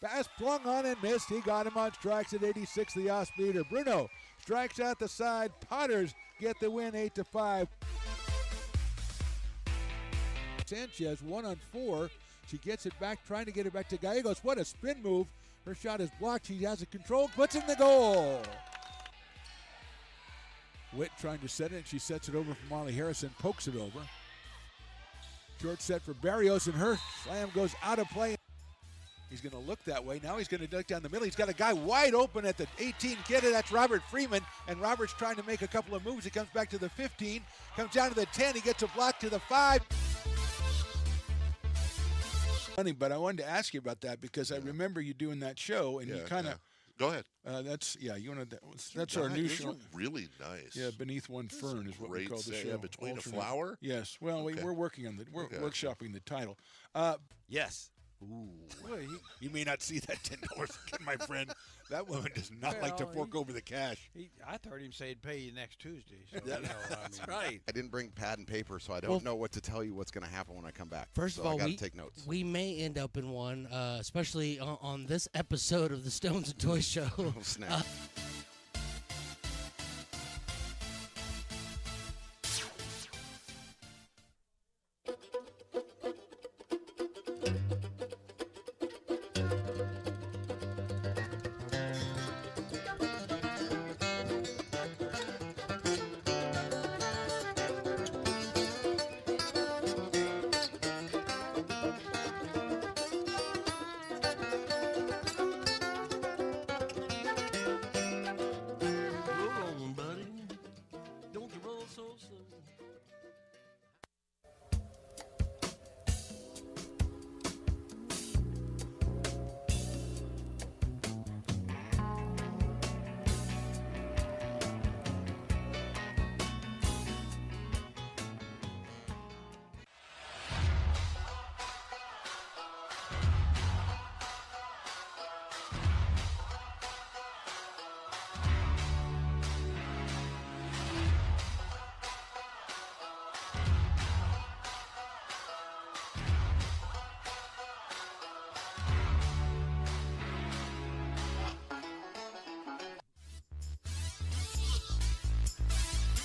Pass flung on and missed. He got him on strikes at 86, the off speeder. Bruno strikes out the side. Potters get the win 8-5. Sanchez 1-on-4. She gets it back, trying to get it back to Gallegos. What a spin move. Her shot is blocked. She has it controlled, puts in the goal. Witt trying to set it. She sets it over for Molly Harrison, pokes it over. Short set for Barrios, and her slam goes out of play. He's going to look that way. Now he's going to look down the middle. He's got a guy wide open at the 18 kid. That's Robert Freeman. And Robert's trying to make a couple of moves. He comes back to the 15, comes down to the 10. He gets a block to the 5. Funny, but I wanted to ask you about that because I remember you doing that show, and you kind of. Go ahead. That's our new show. Really nice. Yeah, Beneath One Fern is what we call the show. Yeah, between a flower. Yes. Well, we're working on workshopping the title. Yes. Ooh. Well, you may not see that $10 again, my friend. That woman does not like to fork over the cash. I heard him say he'd pay you next Tuesday. So That's right. I didn't bring pad and paper, so I don't know what to tell you what's going to happen when I come back. First of all, I got to take notes. We may end up in one, especially on this episode of the Stones and Toys Show. Oh, snap.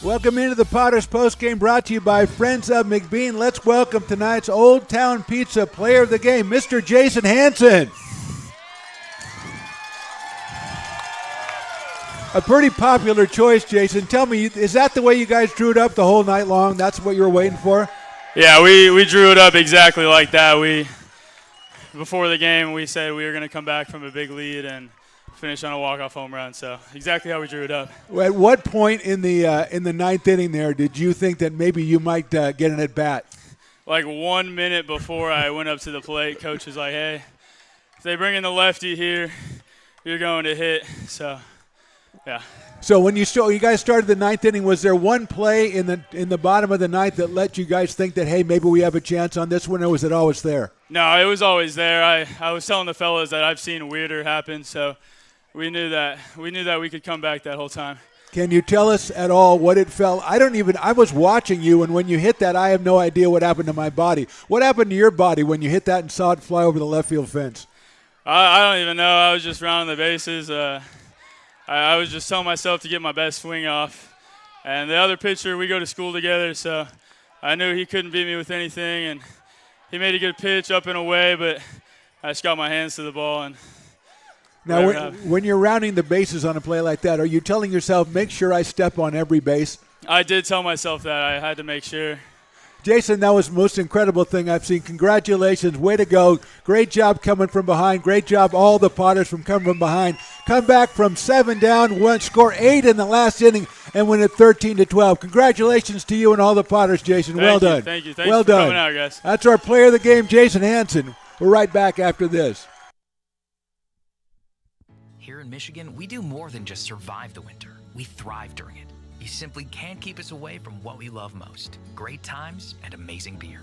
Welcome into the Potters postgame, brought to you by Friends of McBean. Let's welcome tonight's Old Town Pizza player of the game, Mr. Jason Hansen. A pretty popular choice, Jason. Tell me, is that the way you guys drew it up the whole night long? That's what you were waiting for? Yeah, we drew it up exactly like that. Before the game, we said we were going to come back from a big lead and finish on a walk-off home run. So exactly how we drew it up. At what point in the ninth inning there did you think that maybe you might get an at-bat? Like 1 minute before I went up to the plate, coach was like, hey, if they bring in the lefty here, you're going to hit. So, yeah. So when you guys started the ninth inning, was there one play in the bottom of the ninth that let you guys think that, hey, maybe we have a chance on this one, or was it always there? No, it was always there. I was telling the fellas that I've seen weirder happen, so we knew that we could come back that whole time. Can you tell us at all what it felt? I was watching you, and when you hit that, I have no idea what happened to my body. What happened to your body when you hit that and saw it fly over the left field fence? I don't even know. I was just rounding the bases. I was just telling myself to get my best swing off. And the other pitcher, we go to school together, so I knew he couldn't beat me with anything. And he made a good pitch up and away, but I just got my hands to the ball. And now, when you're rounding the bases on a play like that, are you telling yourself, make sure I step on every base? I did tell myself that. I had to make sure. Jason, that was the most incredible thing I've seen. Congratulations. Way to go. Great job coming from behind. Great job, all the Potters, from coming from behind. Come back from 7 down, score 8 in the last inning, and win it 13-12. Congratulations to you and all the Potters, Jason. Well done. Thank you. Thanks well for done. coming out, guys. That's our player of the game, Jason Hansen. We're right back after this. Here in Michigan, we do more than just survive the winter. We thrive during it. You simply can't keep us away from what we love most: great times and amazing beer.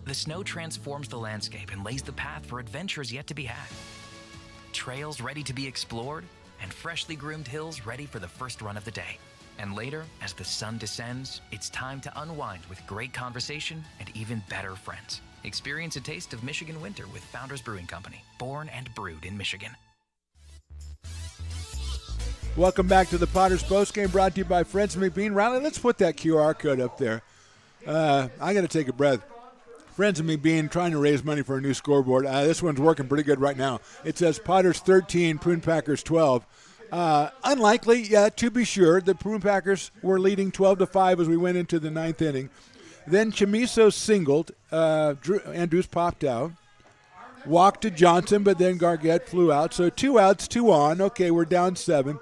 The snow transforms the landscape and lays the path for adventures yet to be had. Trails ready to be explored, and freshly groomed hills ready for the first run of the day. And later, as the sun descends, it's time to unwind with great conversation and even better friends. Experience a taste of Michigan winter with Founders Brewing Company, born and brewed in Michigan. Welcome back to the Potters postgame, brought to you by Friends of McBean. Riley, let's put that QR code up there. I got to take a breath. Friends of McBean trying to raise money for a new scoreboard. This one's working pretty good right now. It says Potters 13, Prune Packers 12. Unlikely, yeah, to be sure. The Prune Packers were leading 12-5 as we went into the 9th inning. Then Chamiso singled. Andrews popped out. Walked to Johnson, but then Gargett flew out. So 2 outs, 2 on. Okay, we're down 7.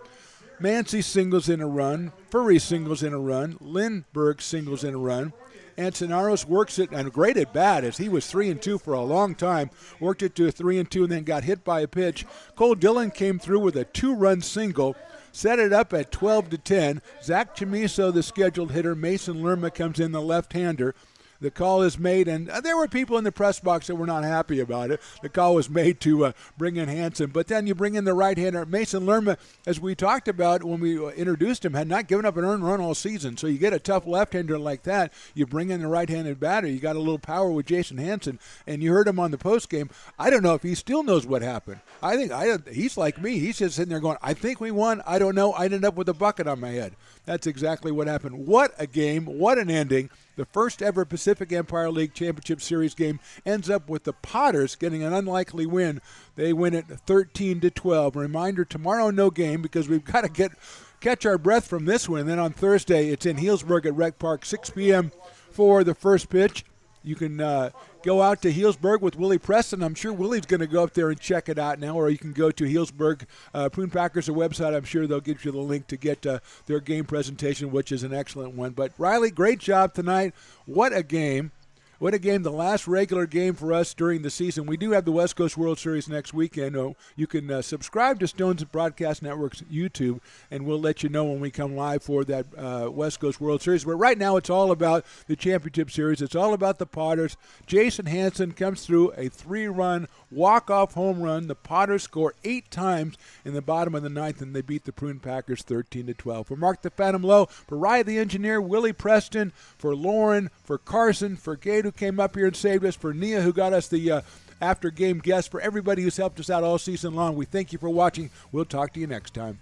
Mancy singles in a run. Furry singles in a run. Lindbergh singles in a run. Antonaros works it, and great at bat, as he was 3-2 for a long time. Worked it to a 3-2 and then got hit by a pitch. Cole Dillon came through with a 2-run single. Set it up at 12-10. Zach Chamiso, the scheduled hitter. Mason Lerma comes in, the left-hander. The call is made, and there were people in the press box that were not happy about it. The call was made to bring in Hansen. But then you bring in the right-hander. Mason Lerma, as we talked about when we introduced him, had not given up an earned run all season. So you get a tough left-hander like that, you bring in the right-handed batter. You got a little power with Jason Hansen, and you heard him on the postgame. I don't know if he still knows what happened. I think he's like me. He's just sitting there going, I think we won. I don't know. I ended up with a bucket on my head. That's exactly what happened. What a game. What an ending. The first ever Pacific Empire League Championship Series game ends up with the Potters getting an unlikely win. They win it 13-12. Reminder, tomorrow no game because we've got to catch our breath from this one. And then on Thursday, it's in Healdsburg at Rec Park, 6 p.m. for the first pitch. You can go out to Healdsburg with Willie Preston. I'm sure Willie's going to go up there and check it out now, or you can go to Healdsburg Prune Packers, a website. I'm sure they'll give you the link to get their game presentation, which is an excellent one. But, Riley, great job tonight. What a game. What a game, the last regular game for us during the season. We do have the West Coast World Series next weekend. You can subscribe to Stones Broadcast Network's YouTube, and we'll let you know when we come live for that West Coast World Series. But right now it's all about the Championship Series. It's all about the Potters. Jason Hansen comes through a 3-run walk-off home run. The Potters score 8 times in the bottom of the 9th, and they beat the Prune Packers 13-12. For Mark the Phantom Lowe, for Rye the Engineer, Willie Preston, for Lauren, for Carson, for Gade, who came up here and saved us, for Nia, who got us the after-game guest, for everybody who's helped us out all season long, we thank you for watching. We'll talk to you next time.